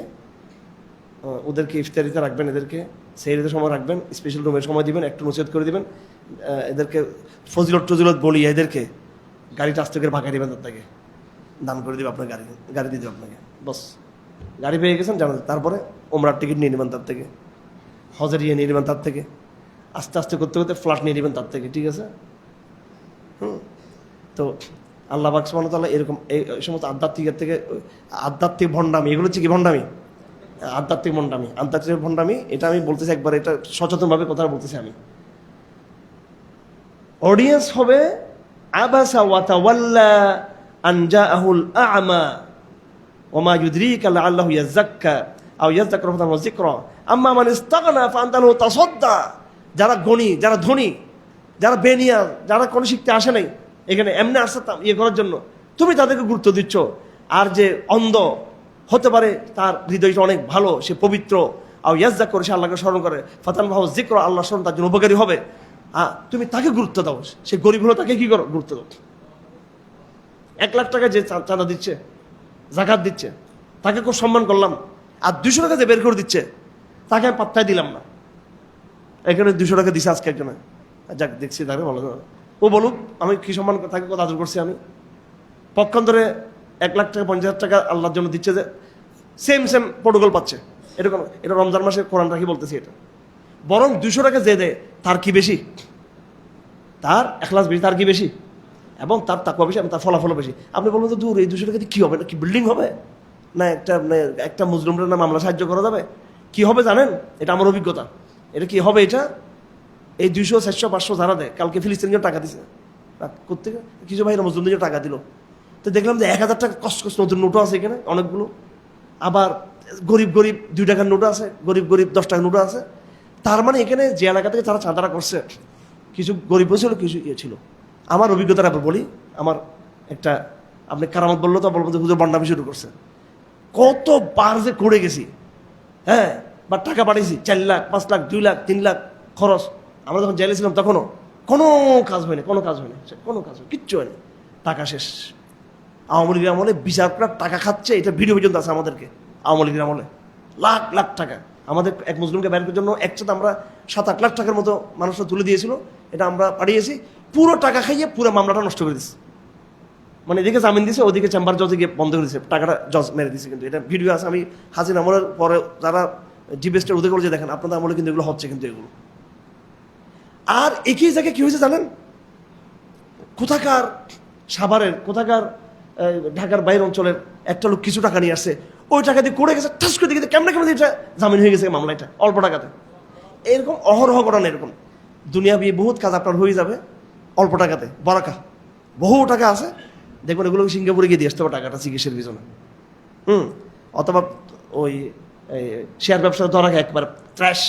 ওদেরকে ইফতারিতে রাখবেন, এদেরকে সেহরিতে সময় রাখবেন, স্পেশাল রুমের সময় দিবেন, একটু নসিহত করে দিবেন, এদেরকে ফজিলত বলি, এদেরকে গাড়িটা আস্তে করে ভাগা দিবেন, তার থেকে দান করে দিবে আপনার গাড়ি দিয়ে দেবে আপনাকে। বস গাড়ি পেয়ে গেছেন জানেন, তারপরে ওমরার টিকিট নিয়ে নেবেন তার থেকে, হজের ইয়ে নিয়ে নেবেন তার থেকে, আস্তে আস্তে করতে করতে ফ্ল্যাট নিয়ে নেবেন তার থেকে। ঠিক আছে, তো আল্লাহ পাক সুবহানাহু ওয়া তাআলা এরকম এই সমস্ত আধ্যাত্মিক ভণ্ডামি, এগুলো হচ্ছে কি ভণ্ডামি? আধ্যাত্মিক ভণ্ডামি। এটা আমি বলতেছি একবার, এটা সচেতনভাবে কথা বলতেছি আমি। অডিয়েন্স হবে আবাসা ওয়া তাওয়াল্লা আন জাআহুল আ'মা ওয়া মা ইউদরিকা লাআল্লাহু ইয়াযাক্কা আও ইয়াযাক্কারু ফাতানফা'হু যিকরা আম্মা মান ইসতাগনা ফাআনতা লাহু তাসাদ্দা। যারা গণী, যারা ধনী, যারা বেনিয়া, যারা কোনো শিখতে আসে নাই, এখানে এমনি আসছে ইয়ে করার জন্য, তুমি তাদেরকে গুরুত্ব দিচ্ছ। আর যে অন্ধ হতে পারে, তার হৃদয়টা অনেক ভালো, সে পবিত্র, আর ইয়াজ্জা করে, সে আল্লাহকে স্মরণ করে, ফাতানফা'হু যিকরা, আল্লাহ স্মরণ তার জন্য উপকারী হবে। তুমি তাকে গুরুত্ব দাও, সে গরিব হলো তাকে কি করো? গুরুত্ব দাও। 1 লাখ টাকা যে চাঁদা দিচ্ছে, যাকাত দিচ্ছে, তাকে খুব সম্মান করলাম। আর 200 টাকা যে বের করে দিচ্ছে, তাকে আমি পাত্তাই দিলাম না। এখানে 200 টাকা দিছে আজকে একজনে, যাক দেখছি তাকে ভালো, ও বলুক আমি কি সম্মান তাকে কত আদর করছি আমি। পক্ষান্তরে 1 লাখ টাকা 50,000 টাকা আল্লাহর জন্য দিচ্ছে, যে সেম প্রোটোকল পাচ্ছে। এরকম, এটা রমজান মাসে কোরআন রাখি বলতেছি এটা। বরং 200 টাকা যে দেয় তার কি বেশি, তার এখলাস বেশি, তার কি বেশি, এবং তার তাকওয়া বেশি, এবং তার ফলাফলও বেশি। আপনি বলবেন তো দূর, এই 200 টাকা দিয়ে কী হবে? না কি বিল্ডিং হবে, না একটা মুজলুমরা না মামলা সাহায্য করা যাবে? কি হবে জানেন? এটা আমার অভিজ্ঞতা। এটা কি হবে? এটা এই 200, 400, 500 যারা দেয়, কালকে ফিলিস্তিনিদের টাকা দিছে করতে, কিছু ভাইরা মুসলিমদের টাকা দিল, তো দেখলাম যে 1000 টাকা কষ্ট নতুন নোটও আছে এখানে অনেকগুলো। আবার গরিব 2 টাকার নোটও আছে, গরিব 10 টাকার নোটও আছে। তার মানে এখানে যে এলাকা থেকে তারা চাঁদারা করছে, কিছু গরিব ছিল, কিছু ইয়ে ছিল। আমার অভিজ্ঞতাটা বলি, আমার একটা, আপনি কারামত বললো তো বলবো যে হুজুর বন্ডামি শুরু করছে। কতবার যে করে গেছি, হ্যাঁ, বা টাকা পাঠিয়েছি 4 লাখ, 5 লাখ, 2 লাখ, 3 লাখ খরচ। আমরা যখন জেলে ছিলাম তখনও কোনো কাজ হয়নি, কিচ্ছু হয়নি, টাকা শেষ। আওয়ামী লীগের আমলে বিচার করার টাকা খাচ্ছে, এটা ভিডিও পর্যন্ত আছে আমাদেরকে। আওয়ামী লীগের আমলে লাখ লাখ টাকা আমাদের এক মুসলিমকে ব্যাংকের জন্য একসাথে আমরা 7-8 লাখ টাকার মতো মানুষরা তুলে দিয়েছিল, এটা আমরা পাঠিয়েছি। পুরো টাকা খাইয়ে পুরো মামলাটা নষ্ট করে দিচ্ছে। মানে এদিকে জামিন দিয়েছে, ওদিকে চেম্বার জজে গিয়ে বন্ধ করে দিয়েছে, টাকাটা জজ মেরে দিয়েছে। কিন্তু এটা ভিডিও আছে, আমি হাসিনা আমলের পরে যারা জিবেস্টের ওদের করে যে দেখেন, আপনাদের আমলে কিন্তু এগুলো হচ্ছে, কিন্তু এগুলো। আর একই জায়গায় কি হয়েছে জানেন? কোথাকার সাভারের, কোথাকার ঢাকার বাইরের অঞ্চলের একটা লোক কিছু টাকা নিয়ে আসছে, ওই টাকা দিয়ে করে গেছে, ঠাস করে দিকে কেমন এটা জামিন হয়ে গেছে মামলা, এটা অল্প টাকাতে। এরকম অহরহ ঘটনা, এরকম দুনিয়াবি বহুত কাজ আপনার হয়ে যাবে অল্প টাকাতে, বরাকা বহু টাকা আছে, দেখবেন এগুলো সিঙ্গাপুরে গিয়ে দিয়ে আসতে হবে টাকাটা চিকিৎসার পিছনে। অথবা ওই শেয়ার ব্যবসা ধরা একবার ট্র্যাশ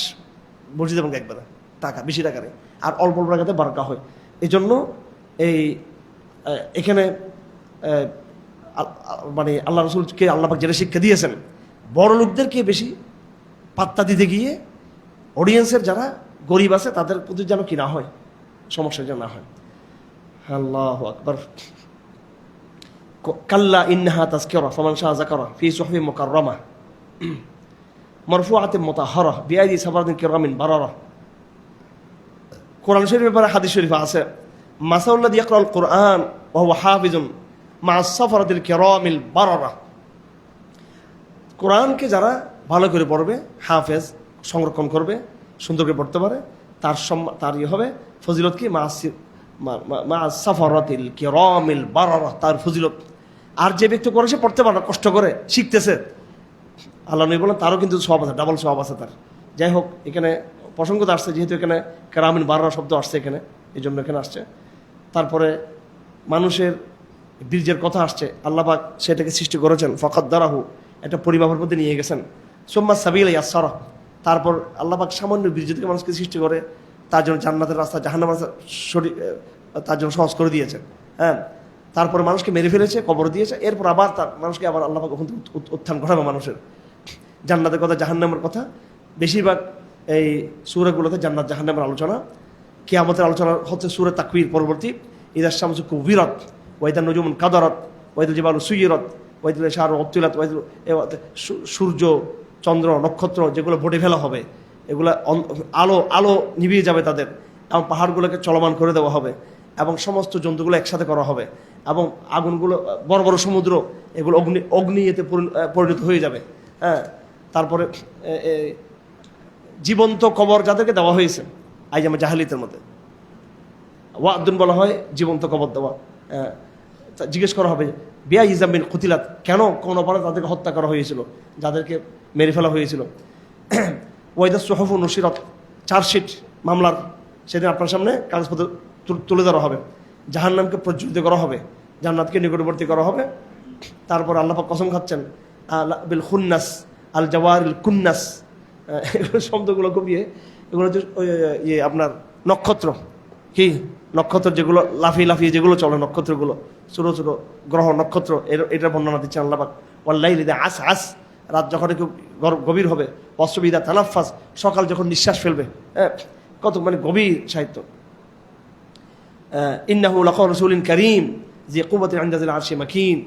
বসে দেবেন একবারে, টাকা বেশি টাকা নেই, আর অল্প অল্প টাকাতে বরাকা হয়। এই জন্য এখানে মানে আল্লাহ রসুলকে আল্লাহ পাক যেটা শিক্ষা দিয়েছেন, বড় লোকদেরকে বেশি পাত্তা দিতে গিয়ে অডিয়েন্সের যারা গরিব আছে তাদের প্রতি যেন কি না হয়, সমস্যা যেন না হয়। আল্লাহু আকবার। কাল্লা ইন্নাহা তাযকিরা ফামান শাআ যাকারা ফি সুহফিন মুকাররামা মারফুআতিন মুতাহহারা বিআইদি সাফারাতিন কিরামিন বারারা। কোরআন শরীফের ব্যাপারে হাদিস শরীফে আছে, মাসাউল্লাযী ইয়াকরাউল কুরআন ওয়া হুয়া হাফিজুন মা'আস সাফারাতিল কিরামিল বারারা। কোরআনকে যারা ভালো করে পড়বে, হাফেজ, সংরক্ষণ করবে, সুন্দর করে পড়তে পারে, তার হবে ফজিলত কি, মা'আস সাফারাতিল কিরামিল বারারা, তার ফজিলত। আর যে ব্যক্তি করে সে পড়তে পারে, কষ্ট করে শিখতেছে, আল্লাহ নবী বলেন তারও কিন্তু সওয়াব আছে, ডাবল সওয়াব আছে তার। যাই হোক, এখানে প্রসঙ্গত আসছে, যেহেতু এখানে কিরামিন বারারা শব্দ আসছে এখানে, এই জন্য এখানে আসছে। তারপরে মানুষের বীর্যের কথা আসছে, আল্লাহ পাক সেটাকে সৃষ্টি করেছেন, ফাকাদ্দারাহু, একটা পরিমাপের মধ্যে নিয়ে গেছেন। সুম্মা সাবিলা ইয়াসসারা, তারপর আল্লাহ পাক সামান্য বীর্য থেকে মানুষকে সৃষ্টি করে তার জন্য জান্নাতের রাস্তা, জাহান্নামের রাস্তা তার জন্য সহজ করে দিয়েছেন। হ্যাঁ, তারপরে মানুষকে মেরে ফেলেছে, কবর দিয়েছে, এরপর আবার তার মানুষকে আবার আল্লাহ পাক ওখান থেকে উত্থান ঘটাবে মানুষের। জান্নাতের কথা, জাহান্নামের কথা, বেশিরভাগ এই সূরাগুলোতে জান্নাত জাহান্নামের আলোচনা। কিয়ামতের আলোচনা হচ্ছে সূরা তাকবীর পরবর্তী, ইযা শামসু কুবিরাত ওয়া ইযা নুজুমুন কাদারাত ওয়া ইযা জিবালু সুয়িরাত ওয়া ইযা শারু উত্তিলাত ওয়া ইযা সূর্য, চন্দ্র, নক্ষত্র যেগুলো বটে ফেলা হবে, এগুলো আলো নিভিয়ে যাবে তাদের, এবং পাহাড়গুলোকে চলমান করে দেওয়া হবে, এবং সমস্ত জন্তুগুলো একসাথে করা হবে, এবং আগুনগুলো, বড় বড় সমুদ্র, এগুলো অগ্নি এতে পরিণত হয়ে যাবে। হ্যাঁ, তারপরে জীবন্ত কবর যাদেরকে দেওয়া হয়েছে আইজামে জাহেলিয়াতের মধ্যে, ওয়াদুন বলা হয় জীবন্ত কবর দেওয়া। জিজ্ঞেস করা হবে বিয়া ইজামিন কুতিলাত, কেন, কোন অপরাধে তাদেরকে হত্যা করা হয়েছিল, যাদেরকে মেরে ফেলা হয়েছিল। ওয়াইদা সুহুফু নুশিরাত, চার্জশিট মামলার, সেদিন আপনার সামনে কাগজপত্র তুলে ধরা হবে। জাহান্নামকে প্রজ্বলিত করা হবে, জান্নাতকে নিকটবর্তী করা হবে। তারপর আল্লাহ পাক কসম খাচ্ছেন বিল খুন্নাস আল জাওয়ারিল কুন্নাস, এগুলো শব্দগুলো কমিয়ে, এগুলো হচ্ছে আপনার নক্ষত্র, কি নক্ষত্র যেগুলো লাফিয়ে লাফিয়ে যেগুলো চলে, নক্ষত্রগুলো ছোটো ছোটো গ্রহ নক্ষত্র, এটার বর্ণনা দিচ্ছেন আল্লাহ পাক। ওয়াল্লাইলি ইযা আসআস, রাত যখন একটু গভীর হবে, ওয়াসসুবহি ইযা তানাফফাস, সকাল যখন নিঃশ্বাস ফেলবে। কত মানে গভীর সাহিত্য। ইন্নাহু লাকাওলু রাসূলিন কারীম জি কুওয়াতিন ইনদা যিল আরশি মাকিন,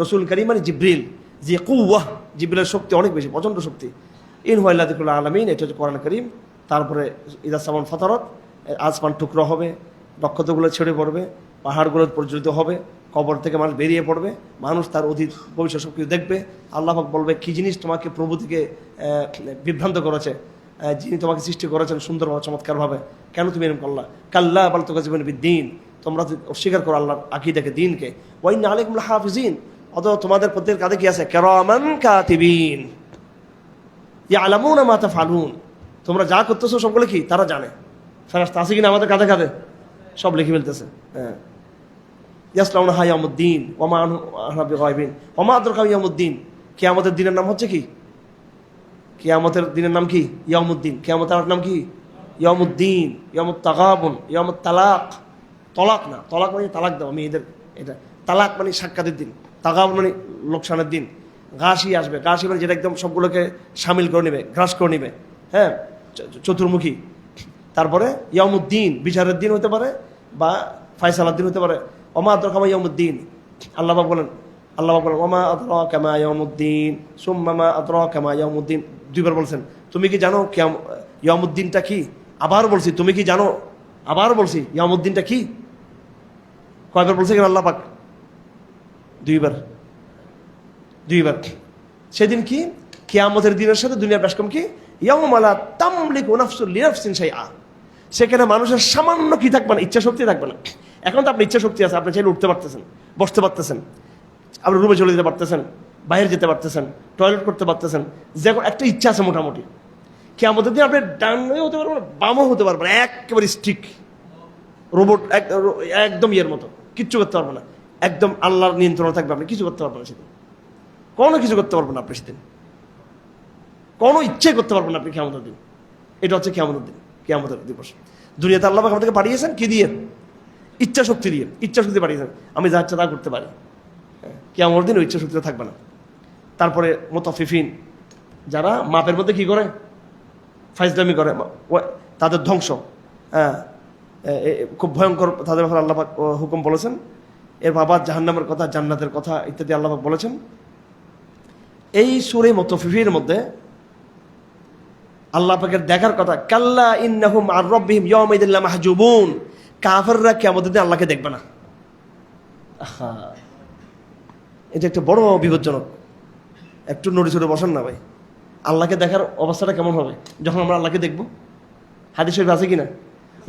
রাসূল কারীম মানে জিবরিল, জি কুওয়াহ, জিবরিলের শক্তি অনেক বেশি, প্রচণ্ড শক্তি। ইন হুয়া ইল্লা যিকরুল আলামিন, এটা হচ্ছে কোরআন কারীম। তারপরে ইযা সামান ফাতারাত, আসমান টুকরো হবে, নক্ষত্রগুলো ছেড়ে পড়বে, পাহাড়গুলো প্রজ্বলিত হবে, কবর থেকে মানুষ বেরিয়ে পড়বে, মানুষ তার অতীত ভবিষ্যৎ সব কিছু দেখবে। আল্লাহ পাক বলবে, কি জিনিস তোমাকে প্রভু থেকে বিভ্রান্ত করেছে, যিনি তোমাকে সৃষ্টি করেছেন সুন্দরভাবে, চমৎকারভাবে, কেন তুমি এরকম করলা। কাল্লা বাল তুকাযিবুনা বিদ্দীন, তোমরা অস্বীকার করো আল্লাহর আকীদাকে, দিনকে। ওয়া ইন্না আলাইকুম লাহাফিজিন, অথবা তোমাদের প্রত্যেকের কাঁধে কি আছে, কিরামান কাতিবিন ইয়ালামুনা মা তাফআলুন, তোমরা যা করতেছো সবগুলো কি তারা জানে। ফেরেশতা আছে কিনা আমাদের কাঁধে কাঁধে, সব লিখে ফেলতেছে। হ্যাঁ, ইয়াসলাউনাহা ইয়াউমুদ্দিন ওয়া মা আনহা বিগায়বিন ওয়া মা আদরাকা ইয়াউমুদ্দিন, কিয়ামতের দিনের নাম হচ্ছে কি, কিয়ামতের দিনের নাম কি, ইয়াউমুদ্দিন। কিয়ামতের নাম কি, ইয়াউমুদ্দিন, ইয়াউমুত তাগাবুন, ইয়াউমুত তালাক। তলাক না, তলাক মানে তালাক দেওয়া মেয়েদের, এটা তালাক মানে সাক্ষাতের দিন, তাগাবুন মানে লোকসানের দিন। ঘাসি আসবে, ঘাসি মানে যেটা একদম সবগুলোকে সামিল করে নেবে, গ্রাস করে নেবে। হ্যাঁ, চতুর্মুখী। তারপরে ইয়াউমুদ্দিন, বিচারের দিন হতে পারে, বা ফায়সালার দিন হতে পারে। ওমা আদরাকা মা ইয়াউমুদ্দিন, আল্লাহ পাক বলেন ওমা আদরাকা মা ইয়াউমুদ্দিন সুম্মা মা আদরাকা মা ইয়াউমুদ্দিন, দুইবার বলছেন। তুমি কি জানো ইয়াউমুদ্দিনটা কি? আবার বলছি, তুমি কি জানো? আবার বলছি, ইয়াউমুদ্দিনটা কি? কয়বার বলছে কেন আল্লাহ পাক? দুইবার। সেদিন কি, কিয়ামতের দিনের সাথে দুনিয়ার ব্যাসকম কি, ইয়াউমা লা তামলিকু নাফসুন লিনাফসিন শাইআ, সেখানে মানুষের সামান্য কি থাকবে না, ইচ্ছা শক্তি থাকবে না। এখন তো আপনার ইচ্ছা শক্তি আছে, আপনি চাইলে উঠতে পারতেছেন, বসতে পারতেছেন, আপনি রুমে চলে যেতে পারতেছেন, বাইরে যেতে পারতেছেন, টয়লেট করতে পারতেছেন, যে একটা ইচ্ছা আছে মোটামুটি। কিয়ামতের দিন আপনি ডানও হতে পারবেন, বামও হতে পারবেন, একেবারে স্ট্রিক রোবট, একদম ইয়ের মতো, কিচ্ছু করতে পারবেন না, একদম আল্লাহর নিয়ন্ত্রণে থাকবে, আপনি কিছু করতে পারবেন না সেদিন, কোনো কিছু করতে পারবেন না আপনি সেদিন, কোনো ইচ্ছাই করতে পারবেন না আপনি কিয়ামতের দিন। এটা হচ্ছে কিয়ামতের দিন, কিয়ামতের দিবস। দুনিয়াতে আল্লাহ পাক আমাদেরকে পাঠিয়েছেন কি দিয়ে? ইচ্ছা শক্তি দিয়ে, ইচ্ছা শক্তি পাঠিয়েছেন, আমি যা ইচ্ছা তা করতে পারি। কিয়ামতের দিন ওই ইচ্ছা শক্তিটা থাকবে না। তারপরে মুতাফফিফিন, যারা মাপের মধ্যে কি করে, ফাইজলামি করে, তাদের ধ্বংস। হ্যাঁ, খুব ভয়ঙ্কর তাদের ব্যাপারে আল্লাহ পাক হুকুম বলেছেন। এর বাবা জাহান্নামের কথা, জান্নাতের কথা ইত্যাদি আল্লাহ পাক বলেছেন। এই সূরা মুতাফফিফির মধ্যে আল্লাহ পাকের দেখার কথা, কাল্লা ইন্নাহুম আর রাব্বিহিম ইয়াওমাইদিন লামাহজুবুন, কাফেররা কিয়ামতের দিন আল্লাহকে দেখবে না। এটা একটা বড় বিপজ্জনক। একটু নড়ে চড়ে বসেন না ভাই, আল্লাহকে দেখার অবস্থাটা কেমন হবে যখন আমরা আল্লাহকে দেখব? হাদিস শরীফ আছে কিনা,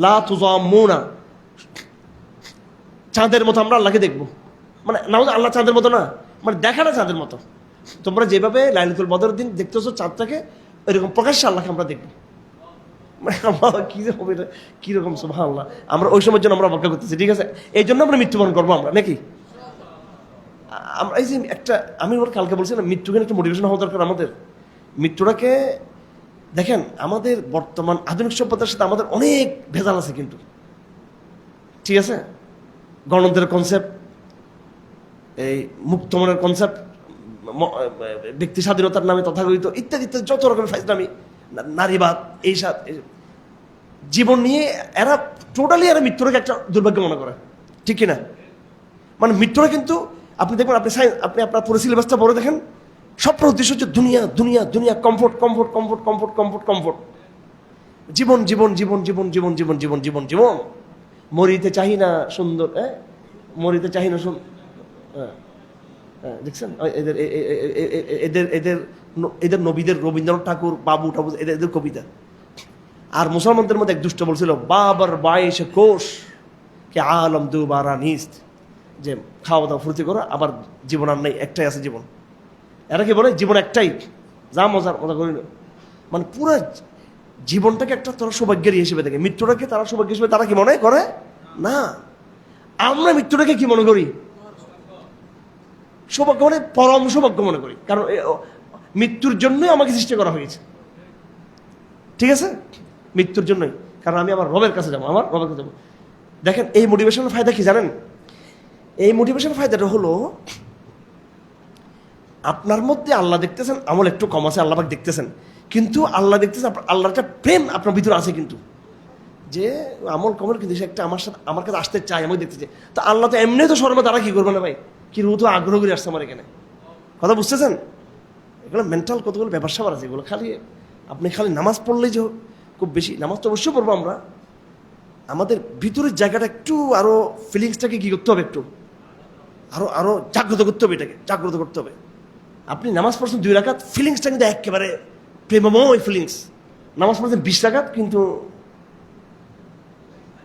লা তুযাম্মুনা, চাঁদের মতো আমরা আল্লাহকে দেখব। মানে না, আল্লাহ চাঁদের মতো না, মানে দেখাটা চাঁদের মতো। তোমরা যেভাবে লাইলাতুল বদরের দিন দেখতেছো চাঁদটাকে, এরকম প্রকাশ্যে আল্লাহকে আমরা দেখব। মানে আমরা কি যে হবে, এটা কিরকম সুবহানাল্লাহ। আমরা ওই সময়ের জন্য আমরা অপেক্ষা করতেছি, ঠিক আছে? এই জন্য আমরা মৃত্যুবরণ করবো আমরা, নাকি? আমরা এই যে একটা, আমি ওর কালকে বলছি না, মৃত্যুকে একটা মোটিভেশন হওয়া দরকার আমাদের। মৃত্যুটাকে দেখেন, আমাদের বর্তমান আধুনিক সভ্যতার সাথে আমাদের অনেক ভেজাল আছে কিন্তু, ঠিক আছে? গণতন্ত্রের কনসেপ্ট, এই মুক্তমনের কনসেপ্ট, ব্যক্তি স্বাধীনতার নামে তথাকথিত ইত্যাদি ইত্যাদি যত রকমের ফাইজলামি, নারীবাদ, এই জীবন নিয়ে এরা টোটালি এরা মৃত্যুটাকে একটা দুর্ভাগ্য মনে করে, ঠিক কিনা? মানে মৃত্যুটা কিন্তু আপনি দেখবেন, আপনি আপনার পুরো সিলেবাসটা পড়ে দেখেন, সব উদ্দেশ্য হচ্ছে দুনিয়া দুনিয়া দুনিয়া, comfort comfort comfort comfort comfort comfort, জীবন জীবন জীবন জীবন জীবন জীবন জীবন জীবন জীবন, মরিতে চাহি না সুন্দর, মরিতে চাহি না সুন্দর। দেখছেন এদের এদের এদের এদের নবীদের, রবীন্দ্রনাথ ঠাকুর, বাবু ঠাকুর, এদের কবিতা। আর মুসলমানদের মধ্যে এক দুষ্ট বলছিল, বাবার 22 কোষ কে আলম দুবারা নিস্ত, যে খাওয়া দাওয়া ফুর্তি করো, আবার জীবন আর নেই, একটাই আছে জীবন। এরা কি বলে, জীবন একটাই, যা মজা করি না। মানে পুরো জীবনটাকে একটা তারা সৌভাগ্যের হিসেবে দেখে, মৃত্যুটাকে তারা সৌভাগ্য হিসেবে তারা কি মনে করে না। আমরা মৃত্যুটাকে কি মনে করি? সৌভাগ্য, মানে পরম সৌভাগ্য মনে করি, কারণ মৃত্যুর জন্যই আমাকে সৃষ্টি করা হয়েছে, ঠিক আছে? মৃত্যুর জন্যই, কারণ আমি আমার রবের কাছে যাবো, আমার রবের কাছে যাবো। দেখেন এই মোটিভেশনের ফায়দা কি জানেন? এই মোটিভেশনের ফায়দাটা হলো, আপনার মধ্যে আল্লাহ দেখতেছেন, আমল একটু কম আছে, আল্লাহ পাক দেখতেছেন, কিন্তু আল্লাহ দেখতেছেন, আল্লাহর একটা প্রেম আপনার ভিতরে আছে কিন্তু, যে আমল কমের কিন্তু সে একটা আমার সাথে, আমার কাছে আসতে চায়, আমাকে দেখতে চায়। তো আল্লাহ তো এমনি তো সর্বদা তারা কি করবে না ভাই, কি রু তো আগ্রহ করে আসছে আমার এখানে, কথা বুঝতেছেন? এগুলো মেন্টাল কতগুলো ব্যাপার স্যাপার আছে, এগুলো খালি আপনি খালি নামাজ পড়লেই যে খুব বেশি, নামাজ তো অবশ্যই পড়বো আমরা, আমাদের ভিতরের জায়গাটা একটু আরো ফিলিংসটাকে কি করতে হবে, একটু আরো আরো জাগ্রত করতে হবে, এটাকে জাগ্রত করতে হবে। আপনি নামাজ পড়ছেন 2 রাকাত, ফিলিংসটা কিন্তু একেবারে প্রেমময় ফিলিংস। নামাজ পড়ছেন 20 রাকাত, কিন্তু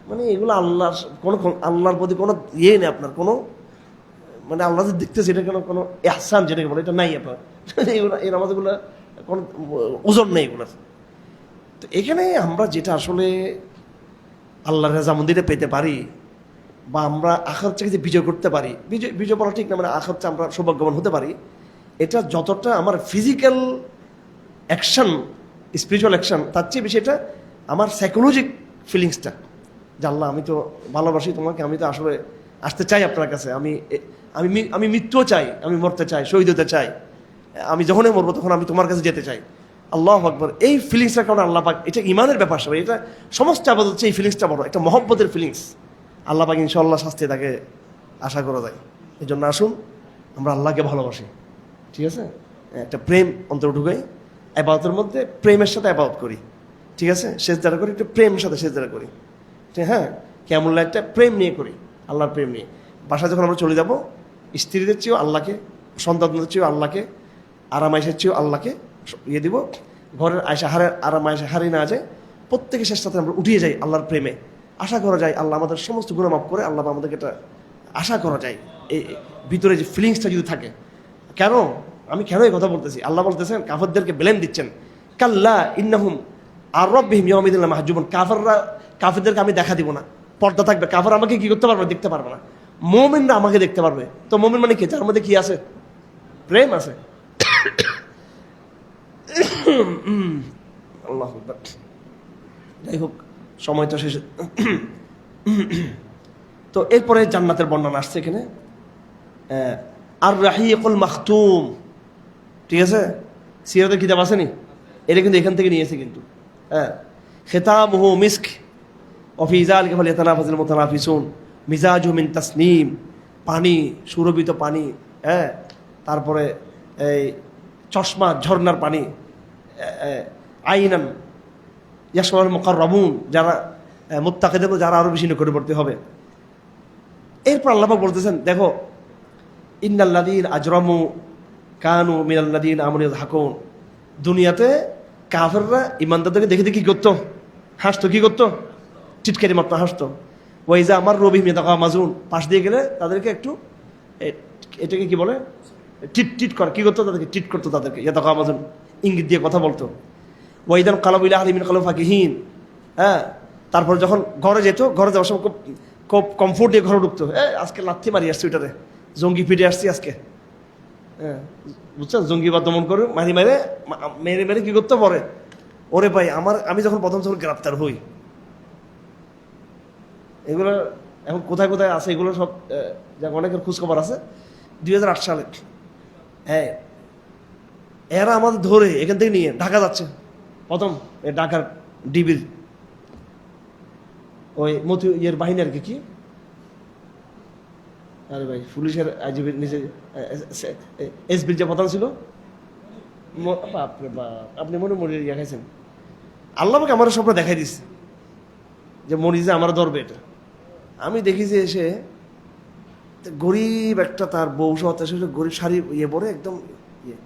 মানে এগুলো আল্লাহর কোনো, আল্লাহর প্রতি কোনো ইয়ে নেই আপনার, কোনো মানে আল্লাহ যে দেখতেছে এটা কোনো ইহসান যেটাকে বলে, এটা নাই আপনার। এগুলো এই নামাজগুলো কোনো ওজন নেই এগুলোর। তো এখানে আমরা যেটা আসলে আল্লাহর রাজামন্দিরে পেতে পারি, বা আমরা আখিরাত থেকে যে বিজয় করতে পারি, বিজয় বলা ঠিক না, মানে আখিরাতে আমরা সৌভাগ্যবান হতে পারি, এটা যতটা আমার ফিজিক্যাল অ্যাকশন, স্পিরিচুয়াল অ্যাকশন, তার চেয়ে বেশি এটা আমার সাইকোলজিক ফিলিংসটা, যে আল্লাহ আমি তো ভালোবাসি তোমাকে, আমি তো আসলে আসতে চাই আপনার কাছে, আমি আমি আমি মৃত্যুও চাই, আমি মরতে চাই, শহীদ হতে চাই, আমি যখনই মরবো তখন আমি তোমার কাছে যেতে চাই। আল্লাহু আকবার। এই ফিলিংসটার কারণে আল্লাহ পাক, এটা ইমানের ব্যাপার সবাই, এটা সমস্ত আবাদত হচ্ছে এই ফিলিংসটা বড়, একটা মহব্বতের ফিলিংস। আল্লাহ পাক ইনশাআল্লাহ শাস্তি তাকে আশা করা যায়। এই জন্য আসুন আমরা আল্লাহকে ভালোবাসি, ঠিক আছে? একটা প্রেম অন্তর ঢুকাই, ইবাদতের মধ্যে প্রেমের সাথে ইবাদত করি, ঠিক আছে? সেজদা করি, একটু প্রেমের সাথে সেজদা করি, ঠিক? হ্যাঁ, কেমন একটা প্রেম নিয়ে করি, আল্লাহর প্রেম নিয়ে। বাসায় যখন আমরা চলে যাব, স্ত্রীদের চেয়েও আল্লাহকে, সন্তানদের চেয়েও আল্লাহকে, আরামাইশের চেয়েও আল্লাহকে ইয়ে দিব। ঘরের আরামাইশে হারিয়ে না যায়, প্রত্যেকের শেষ সাথে আমরা উঠিয়ে যাই আল্লাহর প্রেমে। আশা করা যায় আল্লাহ আমাদের সমস্ত গুনাহ মাফ করে, আল্লাহ আমাদেরকে এটা আশা করা যায়, এই ভিতরে যে ফিলিংসটা যদি থাকে। কেন আমি কেন এই কথা বলতেছি? আল্লাহ বলতেছেন, কাফেরদেরকে ব্লেম দিচ্ছেন, কাল্লা ইন্নাহুম আর রাব্বিহিম ইয়াওমাইদিন লামাহজুবুন, কাফেরদেরকে আমি দেখা দিব না, পর্দা থাকবে। কাফের আমাকে কি করতে পারবে? দেখতে পারবে না। মুমিনরা আমাকে দেখতে পারবে। তো মুমিন মানে কি? যার মধ্যে কি আছে? প্রেম আছে। আল্লাহু আকবার। যাই হোক, সময়টা শেষে। তো এরপরে জান্নাতের বর্ণনা আসছে এখানে, আর রাহিকুল মাখতুম, ঠিক আছে? সিরাতের কিতাব আসেনি, এটা কিন্তু এখান থেকে নিয়েছে কিন্তু। হ্যাঁ, খেতামুহু মিস্ক, ওফি যালিকা ফালিয়াতানাফাসিল মুতানাফিসুন মিজাজুহু মিন তাসনিম, পানি, সুরভিত পানি, হ্যাঁ, তারপরে এই চশমা, ঝর্ণার পানি, আইনান ইয়াশরাবুল মুকাররাবুন, যারা মুত্তাকিদের, যারা আরো বেশি নিকটবর্তী হবে। এরপর আল্লাহ পাক বলতেছেন, দেখো ইন্নাল্লাযীনা আজরামু কানু মিনাল্লাযীনা আমানু ইয়াযহাকুন, দুনিয়াতে কাফেররা ইমানদারদেরকে দেখে দেখে কি করতো? হাসতো। কি করতো? টিটকারি মাত্র হাসতো। ওয়াইজা আমার রবি মেদাকা মাজুন, পাশ দিয়ে গেলে তাদেরকে একটু এটাকে কি বলে, টিট টিট করে, কি করতো? তাদেরকে টিট করতো, তাদেরকে ইয়াদাকা মাজুন, ইঙ্গিত দিয়ে কথা বলতো। ওয়াইদান কালাবু ইলা আহলিহিম কালাবু ফাকিহিন, হ্যাঁ। তারপর যখন ঘরে যেত, ঘরে যাওয়ার সময় খুব কমফোর্ট দিয়ে ঘরে ঢুকতো, আজকে লাথি মারি আসছি ওইটারে, জঙ্গি ফিরে আসছি আজকে, হ্যাঁ, বুঝছেন, জঙ্গিবাদ দমন করে মেরে মেরে কি করতে পারে। ওরে ভাই, আমি যখন প্রথম গ্রেপ্তার হই, এগুলো এখন কোথায় কোথায় আছে, এগুলো সব অনেকের খোঁজখবর আছে। 2008 সালে, হ্যাঁ, এরা আমাদের ধরে এখান থেকে নিয়ে ঢাকা যাচ্ছে, প্রথম ঢাকার ডিবির ওই ইয়ের বাহিনী আর কি, আরে ভাই, পুলিশের আইজিবির নিচে এসবির যে প্রধান ছিল, বাপরে বাপ, আপনি মনে ইয়া খাইছেন। আল্লাহ আমাকে আমার স্বপ্ন দেখাই দিচ্ছে যে মরিজে আমার ধরবে এটা। আমি দেখি যে এসে গরিব একটা, তার বউ সহ গরিব শাড়ি ইয়ে পরে একদম ইয়ে,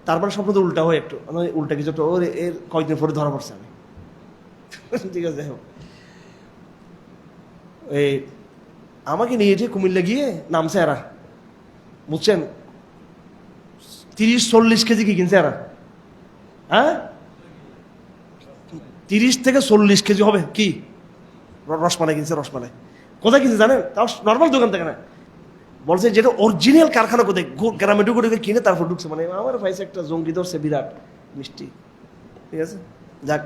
তারপরে স্বপ্ন তো উল্টা হয় একটু, উল্টা কিছু একটা, ওর এর কয়েকদিন পরে ধরা পড়ছে আমি। ঠিক আছে, এই আমাকে নিয়ে যে কুমিল্লা গিয়ে নামছে এরা, বুঝছেন, 30-40 কেজি কি কিনছে এরা, হ্যাঁ, 30 থেকে 40 কেজি হবে কি রসমালাই কিনছে। রসমালাই কোথায় কিনছে জানেন? তাও নর্মাল দোকান থেকে না, বলছে যেটা অরিজিনাল কারখানা কোথায়, গ্রামে ঢুকে কিনে তারপর ঢুকছে। মানে আমার পাইছে একটা জঙ্গি ধরছে, বিরাট মিষ্টি। ঠিক আছে, যাক,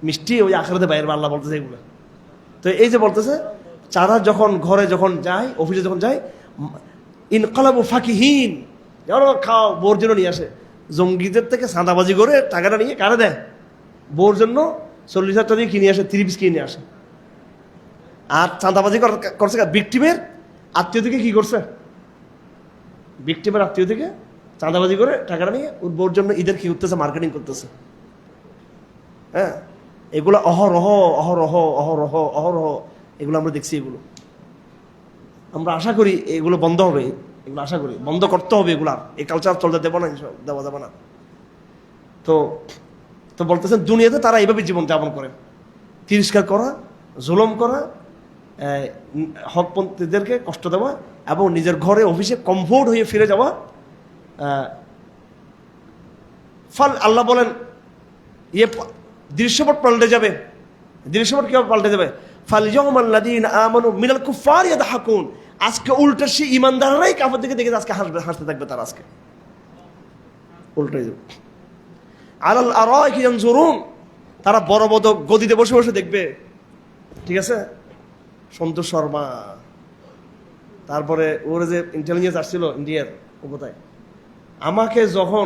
মিষ্টি ওই আখেরাতে বাইরের আল্লাহ বলতেছে এগুলো। তো এই যে বলতেছে, যারা যখন ঘরে যখন যায়, অফিসে যখন যায়, ইনকালাবু ফাকিহিন, যারা খাও, বোর জন্য নিয়ে আসে। জঙ্গিদের থেকে চাঁদাবাজি করে টাকাটা নিয়ে কারে দেয়? বোর জন্য 40,000 টাকা দিয়ে কিনে আসে, 3 পিস কিনে আসে। আর চাঁদাবাজি করছে ভিকটিমের আত্মীয় থেকে, কি করছে? ভিকটিমের আত্মীয় থেকে চাঁদাবাজি করে টাকাটা নিয়ে ওর বোর জন্য ঈদের কি করতেছে? মার্কেটিং করতেছে। হ্যাঁ, এগুলো অহরহ অহরহ অহরহ অহরহ এগুলো আমরা দেখছি। এগুলো আমরা আশা করি এগুলো বন্ধ হবে, এগুলো আশা করি বন্ধ করতে হবে। এগুলো এই কালচার চলতে দেবো না, দেওয়া যাবে না। তো তো বলতেছেন দুনিয়াতে তারা এইভাবে জীবন যাপন করে, তিরস্কার করা, জুলুম করা, হকপন্থীদেরকে কষ্ট দেওয়া, এবং নিজের ঘরে অফিসে কমফোর্ট হয়ে ফিরে যাওয়া। ফল আল্লাহ বলেন ইয়ে দৃশ্যপট পাল্টে যাবে। দৃশ্যপট কিভাবে পাল্টে যাবে? ফালিয়াউমাল্লাযীনা আমানু মিনাল কুফফারি ইয়াদহাকুন, আজকে উল্টা সে ইমানদাররাই কাফের দিকে দেখে আজকে হাসতে থাকবে। তারা আজকে উল্টাই যাবে। আলাল আরাইকি ইয়ানজুরুন, তারা বড় বড় গদিতে বসে বসে দেখবে। ঠিক আছে, সন্তোষ শর্মা, তারপরে ওর যে ইন্টেলিজেন্স আসছিল ইন্ডিয়ার, ও কোথায়? আমাকে যখন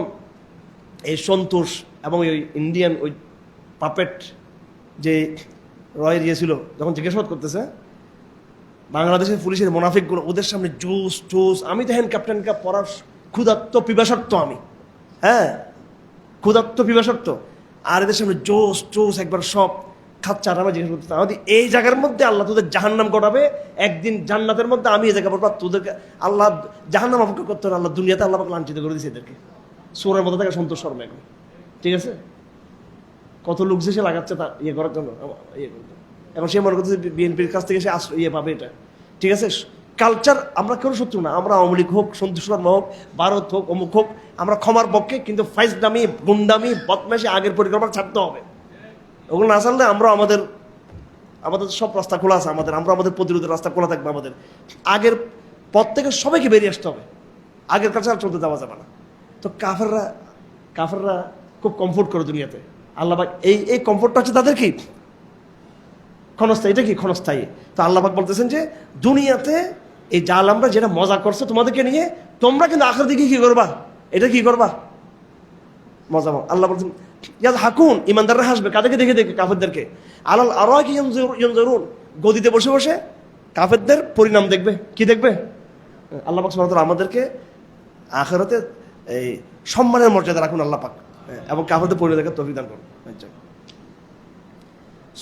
এই সন্তোষ এবং ওই ইন্ডিয়ান ওই পাপেট যে রয়ের ইয়ে ছিল, যখন জিজ্ঞাসাবাদ করতেছে বাংলাদেশের পুলিশের মোনাফিকগুলো, ওদের সামনে জোস টোস, আমি দেখেন ক্যাপ্টেন কাপ পড়ার ক্ষুধার্ত পিপাসার্থ আমি, হ্যাঁ, ক্ষুধার্ত পিপাসার্থ, আর এদের সামনে জোস টোস একবার সব খাচ্ছে। আর আমি জিজ্ঞেস করতে, আমাদের এই জায়গার মধ্যে আল্লাহ তোদের জাহান্নাম ঘটাবে, একদিন জান্নাতের মধ্যে আমি এই জায়গা পড়বো, তোদেরকে আল্লাহ জাহান্নাম অপেক্ষা করতে হবে। আল্লাহ দুনিয়াতে আল্লাহ লাঞ্ছিত করে দিয়েছে এদেরকে, সোরের মধ্যে থাকে সন্তোষ শর্মা এখন। ঠিক আছে, কত লোক যে সে লাগাচ্ছে তা ইয়ে করার জন্য, ইয়ে করতে। এখন সে মনে করতেছে বিএনপির কাছ থেকে সে ইয়ে পাবে এটা। ঠিক আছে, কালচার আমরা কেউ শত্রু না, আমরা আওয়ামী লীগ হোক, সন্তোষ শর্মা হোক, ভারত হোক, অমুক হোক, আমরা ক্ষমার পক্ষে, কিন্তু ফাইজদামি, গুন্ডামি, বদমাশি আগের পরিকল্পনা ছাড়তে হবে। ওগুলো না ছাড়লে আমরা আমাদের সব রাস্তা খোলা আছে আমাদের, আমরা আমাদের প্রতিরোধের রাস্তা খোলা থাকবে আমাদের। আগের পথ থেকে সবাইকে বেরিয়ে আসতে হবে, আগের কালচার চলতে দেওয়া যাবে না। তো কাফেররা খুব কমফোর্ট করে দুনিয়াতে। আল্লাহ পাক এই কমফোর্টটা হচ্ছে তাদের কি ক্ষণস্থায়ী, এটা কি ক্ষণস্থায়ী। তো আল্লাহ পাক বলতেছেন যে দুনিয়াতে এই জালেমরা যেটা মজা করছে তোমাদেরকে নিয়ে, তোমরা কিন্তু আখিরাতে দিকে কি করবা? এটা কি করবা? মজা। আল্লাহ বলছেন ইয়াযহাকুন, ইমানদাররা হাসবে কাদেরকে দেখে দেখে? কাফেরদেরকে। আলাল আরাইকি ইয়ানজুরুন, গদিতে বসে বসে কাফেরদের পরিণাম দেখবে। কি দেখবে? আল্লাহ পাক সুবহানাহু ওয়া তাআলা আমাদেরকে আখিরাতে এই সম্মানের মর্যাদা রাখুন আল্লাহ পাক, এবং কাফেরদের পরিণাম দেখার তৌফিক দান করুন।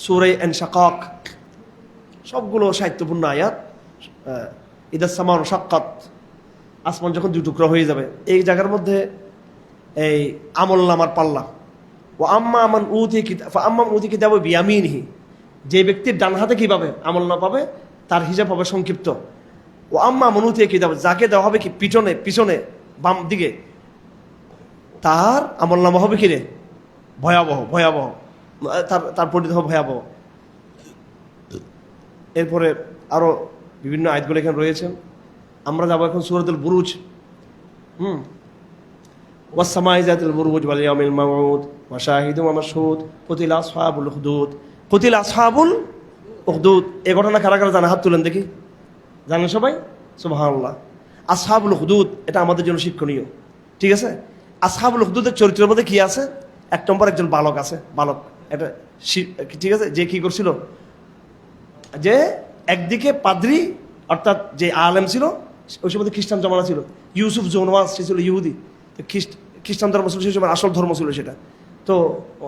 সূরা ইনশিকাক, সবগুলো সাহিত্যপূর্ণ আয়াত। ইদাস সামাউ শাক্কাত, আসমান যখন দুই টুকরা হয়ে যাবে, এই জায়গার মধ্যে এই আমলনামার পাল্লা। ও আম্মা মান উতি কিতাব বিয়ামিনহি, যে ব্যক্তির ডান হাতে কি পাবে? আমলনামা পাবে, তার হিসাব হবে সংক্ষিপ্ত। ও আম্মা মান উতি কিতাব, যাকে দেওয়া হবে কি পিছনে বাম দিকে, তার আমলনামা হবে কি রে? ভয়াবহ ভয়াবহ, তার পরিণতি হবে ভয়াবহ। এরপরে আরো বিভিন্ন আয়াতগুলো এখানে রয়েছে। আমরা যাবো এখন সূরাতুল বুরুজ। ওয়াস-সামাই যাতিল বুরুজ ওয়াল ইয়াউমিল মাউউদ ওয়া শাহিদুন ওয়া মাশহুদ কুতিলা আসহাবুল উখদুদ। কুতিলা আসহাবুল উখদুদ, এই ঘটনা কারা কারা জানে? হাত তুলেন দেখি। জানেন সবাই? সুবহানাল্লাহ। আসহাবুল উখদুদ, এটা আমাদের জন্য শিক্ষণীয়। ঠিক আছে? আসহাবুল উখদুদের চরিত্রের মধ্যে কি আছে? এক নম্বর একজন বালক আছে, বালক। এটা ঠিক আছে, যে কি করছিল, যে একদিকে পাদ্রী অর্থাৎ যে আলেম ছিল, ওই সময় খ্রিস্টান জমানা ছিল, ইউসুফ জোনওয়াজ, সে ছিল ইহুদি। খ্রিস্টান ধর্ম ছিল সেই সময়, আসল ধর্ম ছিল সেটা, তো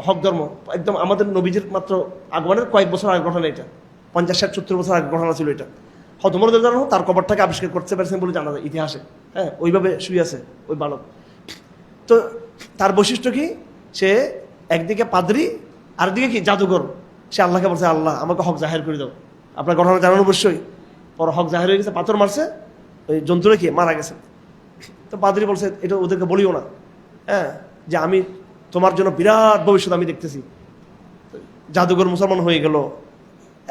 হক ধর্ম একদম। আমাদের নবীজির মাত্র আগমনের কয়েক বছর আগের ঘটনা এটা, 50-60-70 বছর আগের ঘটনা ছিল এটা। হয়তো মনে জানো তার কবরটাকে আবিষ্কার করতে পারছেন বলে জানা যায় ইতিহাসে। হ্যাঁ, ওইভাবে শুয়ে আছে ওই বালক। তো তার বৈশিষ্ট্য কি? সে একদিকে পাদ্রী, আরেকদিকে কি জাদুঘর। সে আল্লাহকে বলছে, আল্লাহ আমাকে হক জাহের করে দাও। আপনার ঘটনা জানানো অবশ্যই। পর হক জাহের হয়ে গেছে, পাথর মারছে, ওই জন্তুরে কি মারা গেছে। তো পাদ্রী বলছে, এটা ওদেরকে বলিও না, হ্যাঁ, যে আমি তোমার জন্য বিরাট ভবিষ্যৎ আমি দেখতেছি। জাদুঘর মুসলমান হয়ে গেল,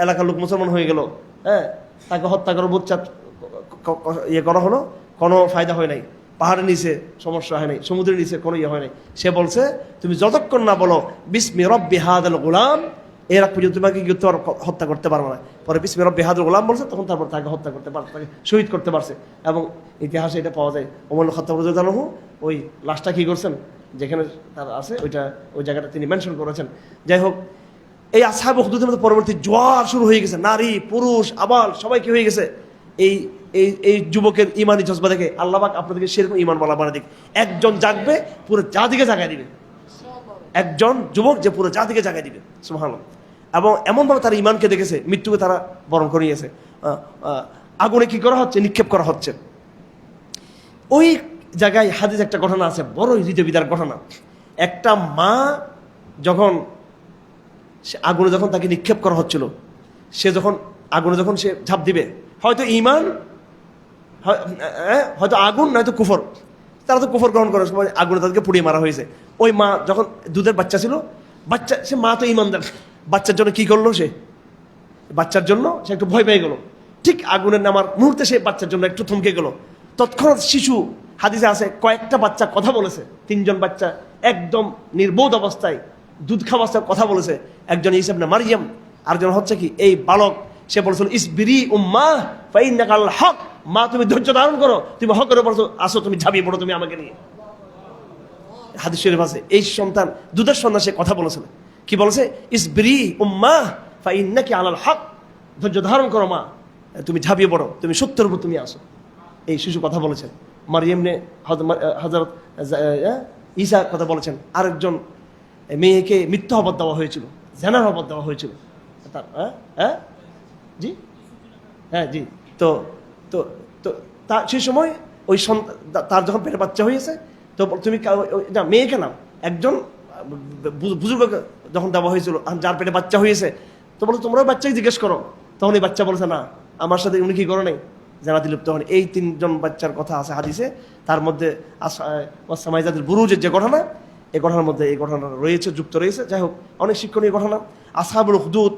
এলাকার লোক মুসলমান হয়ে গেল, হ্যাঁ, তাকে হত্যা করে বুচ্চাত ইয়ে করা হলো, কোনো ফায়দা হয় নাই। পাহাড়ের নিচে সমস্যা হয় নাই, সমুদ্রের নিচে কোনো ইয়ে হয় নাই। সে বলছে, তুমি যতক্ষণ না বলো বিসমি রব্বি হাযাল গোলাম, এর আগ পর্যন্ত তোমাকে হত্যা করতে পারবো না। পরে বিসমি রব্বি হাযাল গোলাম বলছে, তখন তারপর তাকে হত্যা করতে পারছে, তাকে শহীদ করতে পারছে। এবং ইতিহাসে এটা পাওয়া যায়, ওমর খাত্তাব রাদিয়াল্লাহু আনহু ওই লাশটা কি করছেন, যেখানে তার আছে ওই জায়গাটা তিনি মেনশন করেছেন। যাই হোক, এই আসহাবে উখদুদের মধ্যে পরবর্তী জোয়ার শুরু হয়ে গেছে, নারী পুরুষ আবাল সবাই কি হয়ে গেছে। এই এই এই যুবকের ইমানি জজবা দেখে আল্লাহ পাক আপনাদেরকে সেরকম ইমান বলা বানা দিক। একজন জাগবে, পুরো জাতিকে জাগায় দিবে। একজন যুবক যে পুরো জাতিকে জাগায় দিবে, সুবহানাল্লাহ। এবং এমনভাবে তারা ইমানকে দেখেছে, মৃত্যুকে তারা বরণ করে নিয়েছে। আগুনে কি করা হচ্ছে? নিক্ষেপ করা হচ্ছে। ওই জায়গায় হাদিস একটা ঘটনা আছে, বড় হৃদয় বিদার ঘটনা। একটা মা যখন আগুনে যখন তাকে নিক্ষেপ করা হচ্ছিল, সে যখন আগুনে যখন সে ঝাঁপ দিবে, হয়তো ইমান, হয়তো আগুন, নয়তো কুফর। তারা তো কুফর গ্রহণ করে, সময় আগুনে তাদেরকে পুড়িয়ে মারা হয়েছে। ওই মা যখন দুধের বাচ্চা ছিল, সে মা তো ইমানদার, বাচ্চার জন্য কি করলো? সে বাচ্চার জন্য সে একটু ভয় পেয়ে গেল। ঠিক আগুনের নামার মুহূর্তে সে বাচ্চার জন্য একটু থমকে গেল। তৎক্ষণাৎ শিশু, হাদিসে আছে কয়েকটা বাচ্চা কথা বলেছে, 3জন বাচ্চা একদম নির্বোধ অবস্থায় দুধ খাওয়া অবস্থায় কথা বলেছে। একজন ঈসা ইবনে মারইয়াম, আরেকজন হচ্ছে কি এই বালক। সে বলছিল, ইসবিরি উম্মা ফাইন্নাকা আল হক, মা তুমি ধৈর্য ধারণ করো, তুমি হকের উপর আসো, তুমি ঝাঁপিয়ে পড়ো, তুমি আমাকে নিয়ে। হাদিস শরীফ আছে, এই সন্তান, দুধের সন্তান, সে কথা বলেছিল। কি বলেছে? ইসবিরি উম্মা ফাইন্নাকি আলাল হক, ধৈর্য ধারণ করো মা, তুমি ঝাঁপিয়ে পড়ো, তুমি সত্যের উপর তুমি আসো। এই শিশু কথা বলেছেন। মারিয়াম নে হযরত ঈসা কথা বলেছেন। আরেকজন মেয়েকে মিথ্যা অপবাদ দেওয়া হয়েছিল, জেনার অপবাদ দেওয়া হয়েছিল তার। জি, হ্যাঁ জি। তো তো তো সেই সময় ওই তার যখন পেটে বাচ্চা হয়েছে, তো তুমি মেয়েকে নাও, একজন বুজুর্গ যখন দেওয়া হয়েছিল, যার পেটে বাচ্চা হয়েছে, তো বলো তোমরাও বাচ্চাকে জিজ্ঞেস করো। তখন এই বাচ্চা বলছে, না, আমার সাথে উনি কি করো নাই, জানাতে লিপ্ত হন। এই 3জন বাচ্চার কথা আছে হাদিসে। তার মধ্যে ওয়াস-সামাই যাতিল বুরুজের যে ঘটনা, এই ঘটনার মধ্যে এই ঘটনা রয়েছে, যুক্ত রয়েছে। যাই হোক, অনেক শিক্ষণীয় ঘটনা। আসহাবুল উখদুদ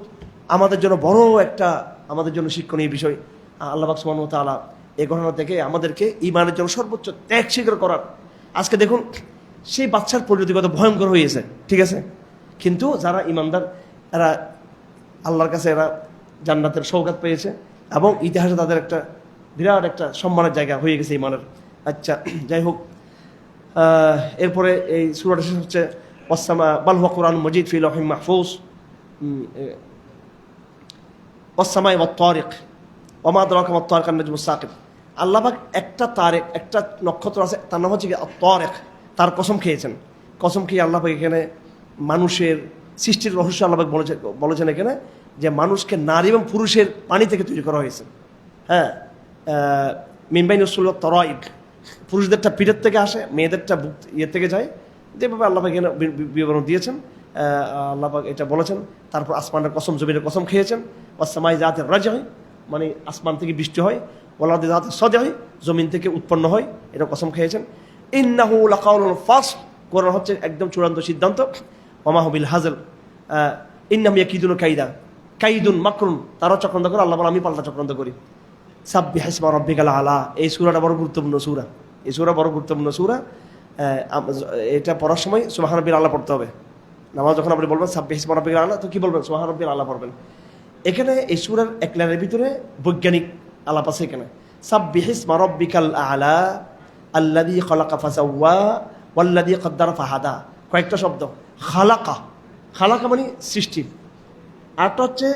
আমাদের জন্য বড় একটা, আমাদের জন্য শিক্ষণীয় বিষয়। আল্লাহ পাক সুবহানাহু ওয়া তাআলা এই ঘটনা থেকে আমাদেরকে ঈমানের জন্য সর্বোচ্চ ত্যাগ স্বীকার করার। আজকে দেখুন, সেই বাচ্চার পরিণতি কত ভয়ঙ্কর হয়েছে, ঠিক আছে, কিন্তু যারা ঈমানদার, এরা আল্লাহর কাছে এরা জান্নাতের সওগাত পেয়েছে, এবং ইতিহাসে তাদের একটা বিরাট একটা সম্মানের জায়গা হয়ে গেছে ঈমানের। আচ্ছা, যাই হোক, এরপরে এই সূরাটা শেষ হচ্ছে ওয়াসসামা বাল হুয়া কুরআনুম মাজিদ ফি লাওহিম মাহফুজ, ওয়াসসামাই ওয়াত তারিক ওয়া মা আদরাকা মাত তারিক আন-নাজমুস সাকিব। আল্লাহ পাক একটা তারিক, একটা নক্ষত্র আছে, তার নাম হচ্ছে তারিক, তার কসম খেয়েছেন। কসম খেয়ে আল্লাহ পাক এখানে মানুষের সৃষ্টির রহস্য আল্লাহ পাক বলেছেন এখানে যে মানুষকে নারী এবং পুরুষের পানি থেকে তৈরি করা হয়েছে। হ্যাঁ, মিনবাইন উসুল তরাইব, পুরুষদেরটা পিঠের থেকে আসে, মেয়েদেরটা বুক ইয়ে থেকে যায়, যেভাবে আল্লাহ পাক এখানে বিবরণ দিয়েছেন। আল্লাহ পাক এটা বলেছেন। তারপর আসমানের কসম, জমিনের কসম খেয়েছেন। ওয়াসসামাই যাতির রাজঈ, মানে আসমান থেকে বৃষ্টি হয়। ওয়ালাদি যাতির সাদঈ, জমিন থেকে উৎপন্ন হয়, এটা কসম খেয়েছেন। ইন্নাহু লাকাউলুল ফাসল, কোরআন হচ্ছে একদম চূড়ান্ত সিদ্ধান্ত। ওয়া মা হুয়া বিল হাজল, ইন্নাহুম ইয়াকিদুনা কাইদা, কাইদুন মাকরুন, তারা চক্রান্ত করে, আল্লাহ বলে আমি পাল্টা চক্রান্ত করি। সাব্বিহ ইসমা রাব্বিকাল আলা, এই সূরাটা বড় গুরুত্বপূর্ণ সূরা, এই সূরা বড় গুরুত্বপূর্ণ সূরা। এটা পড়ার সময় সুবহান রাব্বিল আলা পড়তে হবে। নামাজ যখন আপনি বলবেন সাব্বিহ ইসমা রাব্বিকাল আলা, তো কি বলবেন? সুবহান রাব্বিল আলা পড়বেন। এখানে এই সূরার এক লাইনের ভিতরে বৈজ্ঞানিক আলাপ আছে। এখানে সাব্বিহ ইসমা রাব্বিকাল আলা আল্লাযী খালাকা ফাসাওয়া ওয়াল্লাযী কদ্দারা ফাহাদা, কয়েকটা শব্দ। খালাকা, খালাকা মানে সৃষ্টি, আরটা হচ্ছে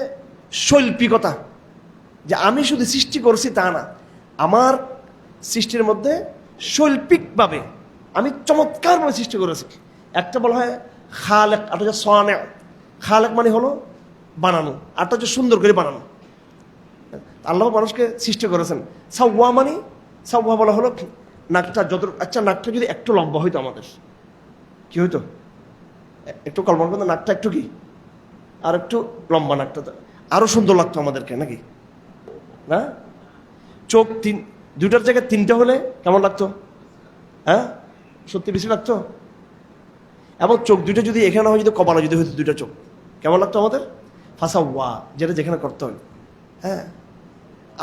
শৈল্পিকতা, যে আমি শুধু সৃষ্টি করছি তা না, আমার সৃষ্টির মধ্যে শৈল্পিকভাবে আমি চমৎকারভাবে সৃষ্টি করেছি। একটা বলা হয় খালেক, আরটা হচ্ছে সানে। খালেক মানে হলো বানানো, আরটা হচ্ছে সুন্দর করে বানানো। আল্লাহ মানুষকে সৃষ্টি করেছেন। সাওয়া মানে, সাওয়া বলা হলো নাকটা যত, আচ্ছা নাকটা যদি একটু লম্বা হইতো আমাদের কি হইতো? একটু কল্পনা করতো নাকটা একটু কি আর একটু লম্বা, নাকটা আরো সুন্দর লাগতো আমাদেরকে, নাকি না? চোখ দুইটার জায়গায় তিনটা হলে কেমন লাগতো? হ্যাঁ, সত্যি বেশি লাগতো। এবং চোখ দুইটা যদি এখানে হয়, যদি কপালে যদি হইতো দুইটা চোখ, কেমন লাগতো আমাদের? ফাসাওয়া, যেটা যেখানে করতে হয়। হ্যাঁ,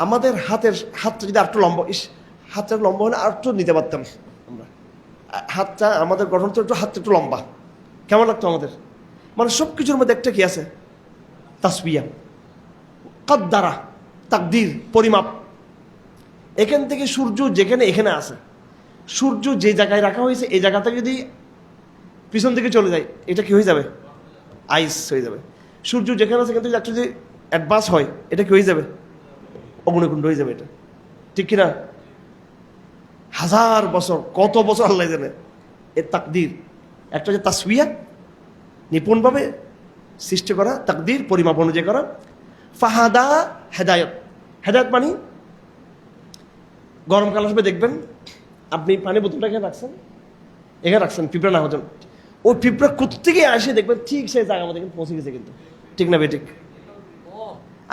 আমাদের হাতটা যদি আর একটু লম্বা, হাতটা লম্বা হলে আর একটু নিতে পারতাম আমরা। হাতটা আমাদের গঠন তো একটু, হাতটা একটু লম্বা, কেমন লাগতো আমাদের? মানে সব কিছুর মধ্যে একটা কি আছে? তাসবিয়া, কদ্দারা, তাকদির, পরিমাপ। এখান থেকে সূর্য যেখানে এখানে আছে, সূর্য যে জায়গায় রাখা হয়েছে এই জায়গা থেকে যদি পিছন থেকে চলে যায়, এটা কি হয়ে যাবে? আইস হয়ে যাবে। সূর্য যেখানে আছে সেখান থেকে একটু যদি অ্যাডভান্স হয়, এটা কি হয়ে যাবে? অগ্নিকুণ্ড হয়ে যাবে। এটা ঠিক কিনা? হাজার বছর, কত বছর আল্লাহ জানে। এর তাকদির একটা হচ্ছে তাসবিয়া, নিপুণভাবে সৃষ্টি করা, তাকদির পরিমাপ অনুযায়ী করা। ফাহাদা, হেদায়ত। হেদায়ত মানে গরমকাল আসবে, দেখবেন আপনি পানি বোতলটা এখানে রাখছেন পিঁপড়া না হতেন, ওই পিঁপড়া কোত্থেকে আসে দেখবেন ঠিক সেই জায়গা আমাদের পৌঁছে গেছে কিন্তু, ঠিক না বেঠিক?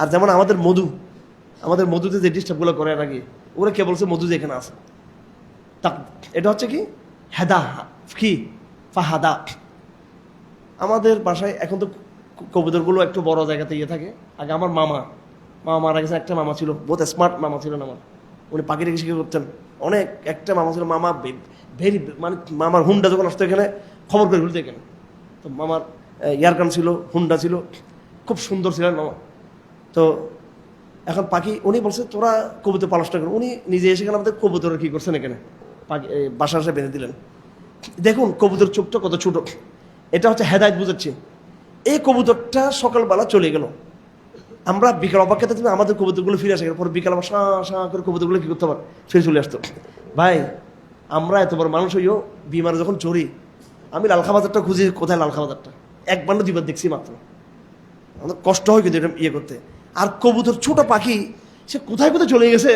আর যেমন আমাদের মধুতে যে ডিস্টার্বগুলো করে নাকি, ওরা কে বলছে মধু যে এখানে আছে, এটা হচ্ছে কি হেদা, কি ফাহাদা। আমাদের বাসায় এখন তো কবুতরগুলো একটু বড় জায়গাতে ইয়ে থাকে। আগে আমার মামা মারা গেছে, একটা মামা ছিল, বহুত স্মার্ট মামা ছিলেন আমার, উনি পাখিটাকে শিখে করতেন অনেক। একটা মামা ছিল, মামা ভেরি, মানে মামার হুন্ডা যখন আসতো এখানে খবর করে ফেলতো এখানে। তো মামার ইয়ারকান ছিল, হুন্ডা ছিল, খুব সুন্দর ছিলেন মামা। তো এখন পাখি, উনি বলছে তোরা কবুতর পালসটা করেন। উনি নিজে এসে গেলে আমাদের কবুতরের কী করছেন এখানে, পাখি বাসা আসে বেঁধে দিলেন। দেখুন কবুতর চোখটা কত ছোট, এটা হচ্ছে হেদায়েত বুঝাচ্ছি। এই কবুতরটা সকালবেলা চলে গেল, আমরা বিকাল অপেক্ষাতে তুমি আমাদের কবুতরগুলো ফিরে আসে, পরে বিকাল আবার শাঁ করে কবুতরগুলো কী করতে পার, ফিরে চলে আসতো। ভাই আমরা এত বড় মানুষ হইও বিমানে যখন চড়ি, আমি লালখা বাজারটা খুঁজি, কোথায় লালখা বাজারটা, একবার না দুইবার দেখছি মাত্র। আমাদের কষ্ট হয় কিন্তু এটা ইয়ে করতে। আর কবুতর ছোট পাখি, সে কোথায় কোথায় চলে গেছে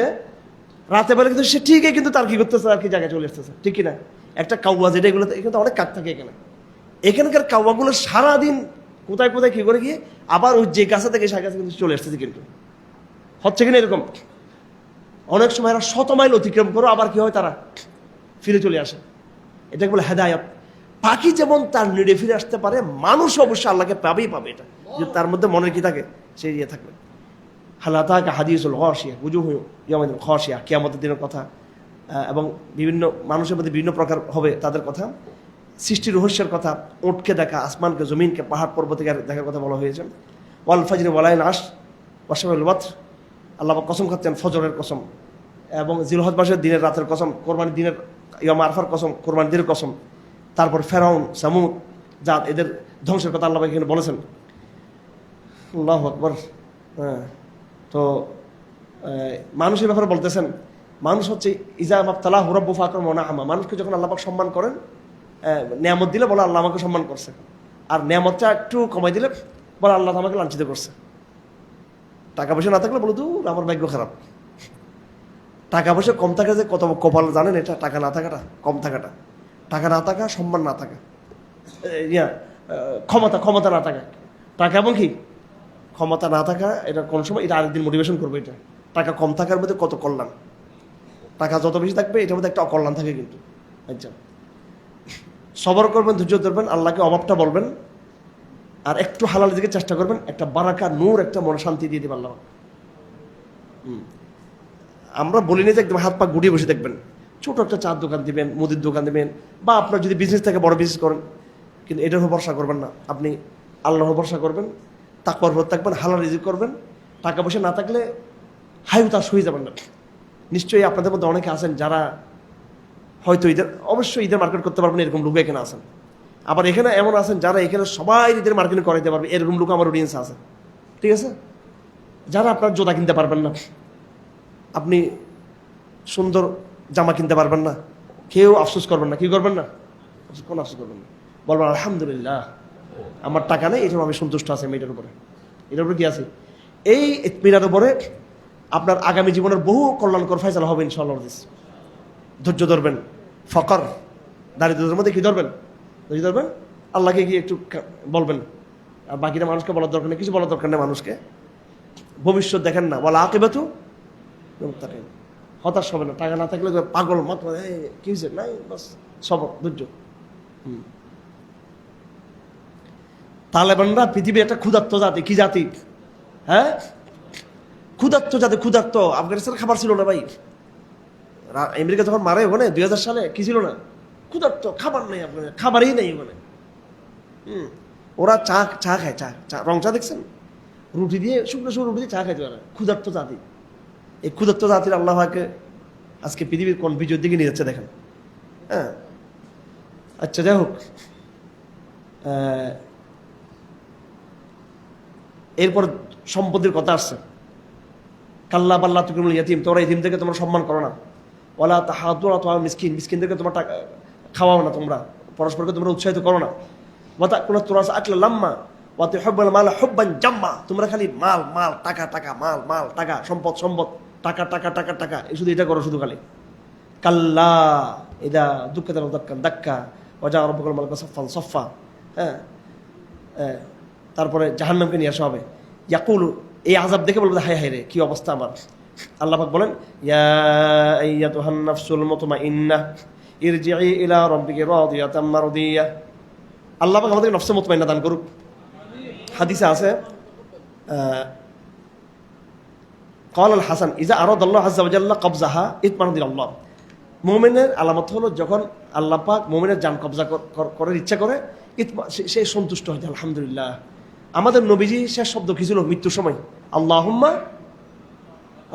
রাতে বেলা, কিন্তু সে ঠিকই কিন্তু তার কি করতেছে, আর কি জায়গায় চলে আসতেছে, ঠিক কিনা? একটা কাউয়া যেটা, এগুলো এখানে অনেক কাক থাকে এখানে, এখানকার কাউয়াগুলো সারাদিন কোথায় কোথায় কী করে গিয়ে আবার ওই যে গাছে থেকে সে গাছে কিন্তু চলে আসতেছে। কিন্তু হচ্ছে কিনা এরকম? অনেক সময় এরা 100 মাইল অতিক্রম করে আবার কি হয়, তারা ফিরে চলে আসে। এটাকে বলে হেদায়ত। পাখি যেমন তার নিড়ে ফিরে আসতে পারে, মানুষ অবশ্যই আল্লাহকে পাবেই পাবে, এটা যে তার মধ্যে মনের কি থাকে, সেই ইয়ে থাকবে। হালাতাকা হাদিসুল গাশিয়া ওজুহু ইয়াউমাইদিন খাশিয়া, কিয়ামতের দিনের কথা, এবং বিভিন্ন মানুষের মধ্যে বিভিন্ন প্রকার হবে তাদের কথা, সৃষ্টির রহস্যের কথা, ওটকে দেখা, আসমানকে, জমিনকে, পাহাড় পর্বতকে দেখার কথা বলা হয়েছে। ওয়াল ফাজরি ওয়ালাইল আশ ওয়াশাবিল ওয়াতর, আল্লাহ কসম খাচ্ছেন ফজরের কসম, এবং জিলহজ মাসের দিনের রাতের কসম, কোরবানির দিনের ইয়াম আরফার কসম, কোরবানির দিনের কসম। তারপর ফেরাউন, সামুদ, জাত, এদের ধ্বংসের কথা আল্লাহ এখানে বলেছেন। আল্লাহু আকবার। হ্যাঁ, তো মানুষের ব্যাপারে বলতেছেন, মানুষ হচ্ছে ইজা মাবতালা হুরাব্বু ফাকরামাহু নাআমা, মানুষকে যখন আল্লাহ পাক সম্মান করেন, নিয়ামত দিলে বলে আল্লাহ আমাকে সম্মান করছে, আর নিয়ামতটা একটু কমাই দিলে বলে আল্লাহ আমাকে লাঞ্ছিত করছে। টাকা পয়সা না থাকলে বলে দূর আমার ভাগ্য খারাপ। টাকা পয়সা কম থাকা যে কত কপাল জানেন, এটা টাকা না থাকাটা, কম থাকাটা, টাকা না থাকা, সম্মান না থাকা, ক্ষমতা না থাকা, টাকা এবং কি ক্ষমতা না থাকা, এটা কোন সময় এটা আরেকদিন মোটিভেশন করবে। এটা টাকা কম থাকার মধ্যে কত কল্যাণ, টাকা যত বেশি থাকবে এটার মধ্যে একটা অকল্যাণ থাকে কিন্তু। আচ্ছা, সবর করবেন, ধৈর্য ধরবেন, আল্লাহকে অভাবটা বলবেন, আর একটু হালাল দিকে চেষ্টা করবেন, একটা বারাকা নূর, একটা মনে শান্তি দিয়ে দিবেন আল্লাহ। আমরা বলিনি যে একদম হাত পা গুটিয়ে বসে দেখবেন, ছোট একটা চার দোকান দিবেন, মুদির দোকান দিবেন, বা আপনার যদি বিজনেস থাকে বড় বিজনেস করেন, কিন্তু এটার উপর ভরসা করবেন না। আপনি আল্লাহর ভরসা করবেন, তাকওয়ার উপর থাকবেন, হালাল রিজিক করবেন। টাকা পয়সা না থাকলে হাইউতাস হয়ে যাবেন না। নিশ্চয়ই আপনাদের মধ্যে অনেকে আছেন যারা হয়তো অবশ্যই ঈদের মার্কেট করতে পারবেন, এরকম লোক এখানে আছেন। আবার এখানে এমন আছেন যারা এখানে সবাই ঈদের মার্কেটিং করাইতে পারবে, এরকম লোক আমার অডিয়েন্স আছে। ঠিক আছে, যারা আপনার জোতা কিনতে পারবেন না, আপনি সুন্দর জামা কিনতে পারবেন না, কেউ আফসোস করবেন না। কি করবেন না? কোন আফসোস করবেন না, বলবেন আলহামদুলিল্লাহ আমার টাকা নেই, এই জন্য আমি সন্তুষ্ট আছি। আমি এটার উপরে, এটার উপরে কি আছে? এই ইতমিনার উপরে আপনার আগামী জীবনের বহু কল্যাণকর ফয়সালা হবে ইনশাআল্লাহ। ধৈর্য ধরবেন, ফকর দারিদ্রের মধ্যে কি ধরবেন? ধৈর্য ধরবেন, আল্লাহকে গিয়ে একটু বলবেন, আর বাকিটা মানুষকে বলার দরকার নেই, কিছু বলার দরকার নেই মানুষকে। ভবিষ্যৎ দেখেন না, বলা আকিবাতু মুত্তাকিন, হতাশ হবে না। টাকা না থাকলে পাগল মাত্র কি হয়েছে নাই, বাস সবর ধৈর্য। তালেবানরা পৃথিবীর একটা ক্ষুধার্ত জাতি। কি জাতি? হ্যাঁ, ক্ষুধার্ত জাতি, ক্ষুধার্ত। আফগানিস্তানের খাবার ছিল না ভাই। আমেরিকা যখন মারে ওখানে 2000 সালে, কি ছিল না? ক্ষুধার্ত, খাবার নেই, আপনার খাবারই নেই ওখানে। ওরা চা খায়, চা রং চা দেখছেন, রুটি দিয়ে, শুকনো শুকনো রুটি দিয়ে চা খাইতে পারে। ক্ষুধার্ত জাতি। এই ক্ষুধার্ত জাতির আল্লাহকে আজকে পৃথিবীর কোন বিজয়ের দিকে নিয়ে যাচ্ছে দেখেন। হ্যাঁ, আচ্ছা, যাই হোক, এরপর সম্পত্তির কথা আসছে। কাল্লা বাল্লা তুকিমুল ইয়াতিম, তোমরা ইতিমদেরকে তোমরা সম্মান করো না। ওয়ালা তাহাদুনা তোমরা মিসকিন, মিসকিনদেরকে তোমরা টাকা খাওয়াও না, তোমরা পরস্পরকে তোমরা উৎসাহিত করো না। ওয়াতা কোনা তুরাস আকলা লাম্মা ওয়াতি হুব্বাল মাল হুব্বান জাম্মা, তোমরা খালি মাল মাল, টাকা টাকা, মাল মাল, টাকা, সম্পদ সম্পদ, টাকা টাকা টাকা টাকা, এই শুধু এটা করো শুধু খালি। কাল্লা ইদা দুক্কাতাল দাক্কান দাক্কা ওয়া জা রাব্বুকাল মালাকা সাফফান সাফফা। হ্যাঁ, তারপরে জাহান্নামকে নিয়ে আসা হবে। ইয়াকুলু, এই আযাব দেখে বলবে হায় হায় রে, কি অবস্থা আমার। আল্লাহ পাক বলেন, ইয়া আইয়াতুহান নাফসুল মুতমাইন্নাহ ইরজিই ইলা রাব্বিকি রাদিয়াতাম মারদিয়া। আল্লাহ পাক আমাদেরকে নফসে মুতমাইন্না দান করুক। হাদিসে আছে, ক্বাল আল হাসান ইজা আরাদাল্লাহু আযজা ওয়া জাল্লা কবজাহা ইতমানাদিল্লাহ। মুমিনের আলামত হলো যখন আল্লাহ পাক মুমিনের জান কবজা করার ইচ্ছা করে, সে সন্তুষ্ট হয়, আলহামদুলিল্লাহ। আমাদের নবীজি শেষ শব্দ কি ছিল মৃত্যুর সময়? আল্লাহুম্মা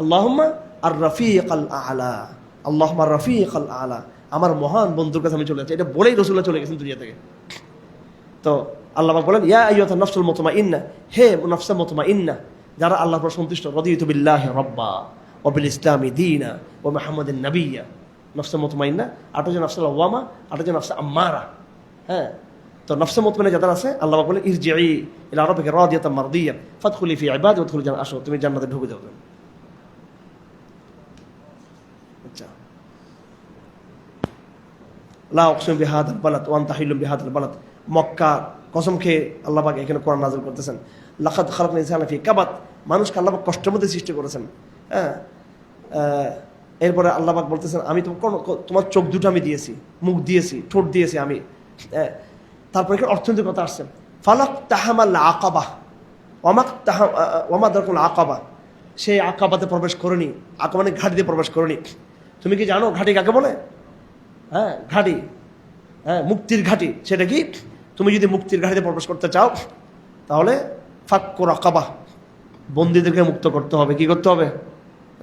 আল্লাহুম্মা আর রফিক আল আলা, আল্লাহুম্মা রফিক আল আলা, আমার মহান বন্ধুর কাছে আমি চলে যাচ্ছি। এটা বলেই রাসূলুল্লাহ চলে গেছেন দুনিয়া থেকে। তো আল্লাহ পাক বলেন, ইয়া আইয়ুহান নাফসুল মুতমাইন্না, হে নফসে মুতমাইন্না, যারা আল্লাহর উপর সন্তুষ্ট, রাদিতু বিল্লাহি রাব্বা ওয়া বিল ইসলামি দীনা ওয়া মুহাম্মাদিন নাবিয়্যা। নফসে মুতমাইন্না, আট হচ্ছে নফসে লাওয়ামা, আট হচ্ছে নফসে আম্মারা। হ্যাঁ, তো নফসে মুতমাইন্না যাদের আছে, আল্লাহ পাক বলেন, ইরজিই ইলা রাব্বিকা রাদিয়াতাম মারদিয়্যা ফাদখুলি ফি ইবাদি ওয়াদখুলি জান্নাত, আসো তুমি জান্নাতে ঢুকে যাও। আচ্ছা, লা উকসিমু বিহাদাল বালাদ ওয়া আনতা হিল্লুম বিহাদাল বালাদ। মক্কা কসম খেয়ে আল্লাহ পাক এখানে কোরআন নাযিল করতেছেন, লাকাদ খালাকনাল ইনসানা ফি কাবাদ, মানুষকে আল্লাহ পাক কষ্টের মধ্যে সৃষ্টি করেছেন। হ্যাঁ, এরপরে আল্লাহ পাক বলতেছেন, আমি তোমার চোখ দুটো আমি দিয়েছি, মুখ দিয়েছি, ঠোঁট দিয়েছি আমি। তারপরে এখানে অর্থনৈতিক কথা আসছে, ফালাক তাহামাল আকাবা ওয়ামা দারকুল আকাবা, সেই আকাবাতে প্রবেশ করেনি। আকাবা মানে ঘাটিতে প্রবেশ করেনি। তুমি কি জানো ঘাটি কাকে বলে? হ্যাঁ, ঘাটি, হ্যাঁ, মুক্তির ঘাটি। সেটা কি? তুমি যদি মুক্তির ঘাটিতে প্রবেশ করতে চাও, তাহলে ফাক্কু রাকাবা, বন্দীদেরকে মুক্ত করতে হবে। কি করতে হবে?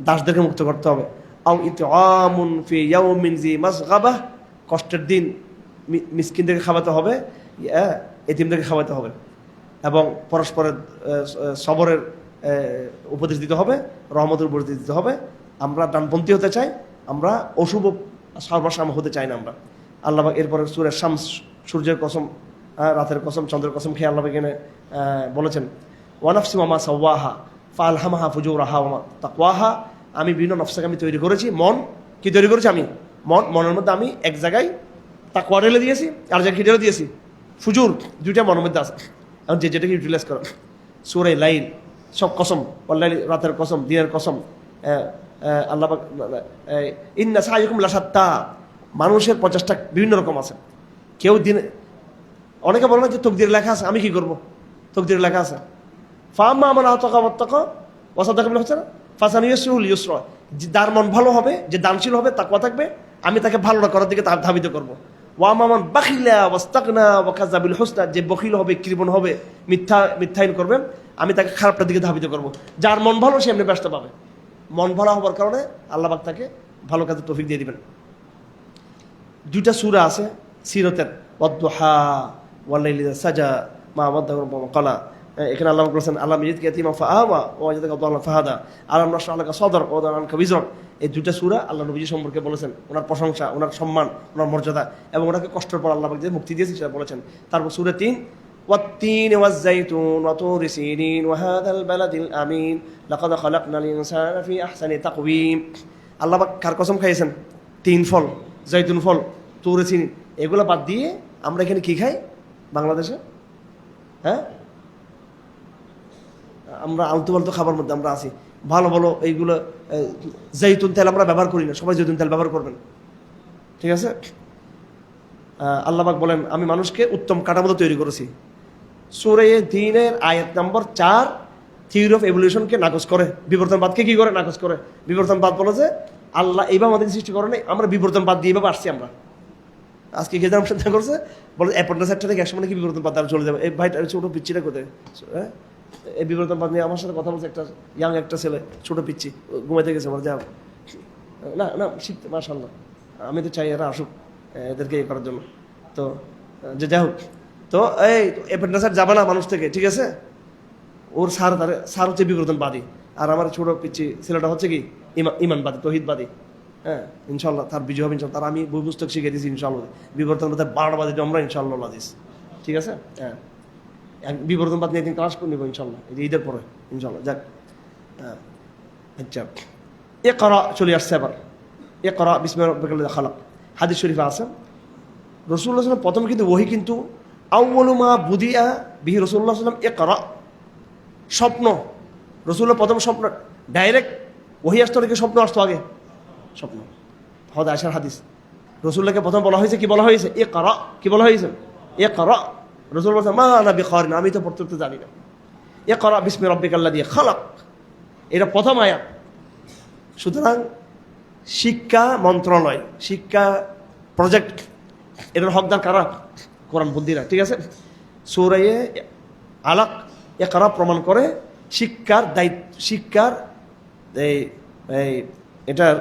দাসদেরকে মুক্ত করতে হবে। আও ইতআমুন ফি ইয়াউমিন জি মাসগাবা, কষ্টের দিন মিসকিনদেরকে খাওয়াতে হবে। এতিমদেরকে খাওয়াতে হবে এবং পরস্পরের সবরের উপদেশ দিতে হবে, রহমতের উপদেশ দিতে হবে। আমরা ডানপন্থী হতে চাই, আমরা অশুভ সর্বসাম হতে চাই না আমরা। আল্লাহ এরপরে সূরা শামস, সূর্যের কসম, রাতের কসম, চন্দ্রের কসম খেয়ে আল্লাহ এখানে বলেছেন ওয়ানাফসি ওয়া মা সাওয়াহা ফাআলহামাহা ফুজুরাহা ওয়া তাকওয়াহা। আমি বিভিন্ন নফসকে আমি তৈরি করেছি। মন কি তৈরি করেছি আমি? মনের মধ্যে আমি এক জায়গায় তাকওয়া ঢেলে দিয়েছি, আর জায়গায় কি ঢেলে দিয়েছি? ফুজুর। দুইটা মনের মধ্যে আছে, এখন যে যেটাকে ইউটিলাইজ করো। সূরা লাইল, সব কসম, ওয়াল্লাইল, রাতের কসম, দিনের কসম। আল্লাহ ইন্না সাইয়াকুম লাশাত্তা। মানুষের 50টা বিভিন্ন রকম আছে। কেউ দিনে, অনেকে বলে না যে তকদিরে লেখা আছে, আমি কি করবো? তকদিরে লেখা আছে ফাম্মা মান আতাকা ওয়াত্তাকা ওয়া সাদাকা বিল হুসনা ফাসানুয়াসিরুল ইউসরা। যার মন ভালো হবে, যে দানশীল হবে, তাকওয়া থাকবে, আমি তাকে ভালোটা করার দিকে ধাবিত করবো। ওয়া আম্মা মান বাখিলা ওয়াস্তাগনা ওয়া কাযাবা বিল হুসনা, যে বখিল হবে, কৃপণ হবে, মিথ্যায়ন করবে, আমি তাকে খারাপটার দিকে ধাবিত করবো। যার মন ভালো সে এমনি ব্যস্ত পাবে। মন ভালো হওয়ার কারণে আল্লাহ পাক তাকে ভালো কাজের তৌফিক দিয়ে দিবেন। দুইটা সূরা আছে সিরতের, ওয়াদ-দুহা ওয়াল-লাইলি ইযা সাজা মা ওয়াদ্দাকা রাব্বুকা ওয়া ক্বালা। এখানে আল্লাহ বলেছেন আল্লাহ ইয়াজিদকা ইয়াতীমান ফাআওয়া ওয়া ওয়াজাদাকা দাল্লান ফাহাদা, আলাম নাশরাহ লাকা সাদরাক ওয়া ওয়াদা'না আনকা বিজরাক। এই দুইটা সূরা আল্লাহ নবীজি সম্পর্কে বলেছেন, ওনার প্রশংসা, ওনার সম্মান, ওনার মর্যাদা, এবং ওনাকে কষ্টের পর আল্লাহ পাক যে মুক্তি দিয়েছেন সেটা বলেছেন। তারপর সূরা 3 ওয়াত-তিনি ওয়াজ-যাইতুন ওয়া তুরি সিনিন ওয়া হাযাল বালাদিল আমিন লাকাদ খালাকনাল ইনসানা ফি আহসানি তাকওয়িম। আল্লাহ পাক কার কসম খাইয়েছেন? 3 ফল, জৈতুন ফল, তুরে সিনিন। এগুলো বাদ দিয়ে আমরা এখানে কি খাই বাংলাদেশে? হ্যাঁ, আমরা আলতু ফালতু খাবার মধ্যে আমরা আছি। ভালো ভালো এইগুলো জৈতুন তেল আমরা ব্যবহার করি না, সবাই জৈতুন তেল ব্যবহার করবেন, ঠিক আছে? আল্লাহ পাক বলেন আমি মানুষকে উত্তম কাঠামো তৈরি করেছি। সূরা দ্বীনের আয়াত নম্বর 4 থিওরি অফ এভলিউশনকে নাকচ করে, বিবর্তনবাদকে কি করে নাকচ করে। বিবর্তনবাদ বলে যে আল্লাহ এইভাবে আমাদের সৃষ্টি করে নাই, আমরা বিবর্তনবাদ দিয়ে এইভাবে আসছি। আমরা আজকে কে যেমন চিন্তা করছে, বলে অ্যাপয়েন্টমেন্ট সেক্টর থেকে একসময় কি বিবর্তনবাদ দ্বারা চলে যাবে। এই ভাইটা ছোটো পিচ্ছিটা কোথায়? হ্যাঁ, এই বিবর্তনবাদ নিয়ে আমার সাথে কথা বলছে একটা ইয়াং একটা ছেলে, ছোটো পিচ্ছি, ঘুমাইতে গেছে। আমার যা না না শিখতে, মাশাআল্লাহ, আমি তো চাই এরা আসুক, এদেরকে ইয়ে করার জন্য। তো যে যাই হোক, তো এই অ্যাপয়েন্টমেন্ট যাবে না মানুষ থেকে, ঠিক আছে? ওর স্যার হচ্ছে বিবর্তনবাদী, আর আমার ছোটো পিচ্ছি ছেলেটা হচ্ছে কি ইমানবাদী, তৌহিদবাদী। হ্যাঁ, ইনশাল্লাহ তার বিজয় হবে ইনশাল্লাহ। তার আমি বই পুস্তক শিখিয়ে দিয়েছি ইনশাল্লাহ। বিবর্তনবাদের 12টা বাদী আমরা ইনশাল্লাহ হাদিস, ঠিক আছে? হ্যাঁ, বিবর্তনবাদ নিয়ে একদিন ক্লাস করে নেবো ইনশাল্লাহ, এই যে ঈদের পরে ইনশাল্লাহ। যাক, হ্যাঁ, আচ্ছা, ইকরা চলে আসছে এবার। ইকরা বিসমি রাব্বিকাল লাযী খালাক, হাদিস শরীফে আছে রাসূলুল্লাহ সাল্লাল্লাহু আলাইহি ওয়াসাল্লাম প্রথম কিন্তু ওহী কিন্তু আউয়ালু মা বুদিআ বিহি রাসূলুল্লাহ সাল্লাল্লাহু আলাইহি ওয়াসাল্লাম ইকরা, স্বপ্ন। রাসূলুল্লাহ প্রথম স্বপ্ন, ডাইরেক্ট ওহী আসতো নাকি স্বপ্ন আসতো আগে? স্বপ্ন। হযরত আয়েশার হাদিস, রাসূলুল্লাহকে প্রথম বলা হয়েছে কি বলা হয়েছে? ইকরা। কি বলা হয়েছে? ইকরা। রাসূল বলেন মা আনা বিকারিন, আমি তো পড়তে জানি না। ইকরা বিসমি রাব্বিকাল লাযী খালাক, এটা প্রথম আয়াত। সুতরাং শিক্ষা মন্ত্রণালয়, শিক্ষা প্রজেক্ট, এটার হকদার কারা? কোরআনপন্থীরা, ঠিক আছে? সূরা আলাক ইকরা প্রমাণ করে শিক্ষার দায়িত্ব, শিক্ষার এটার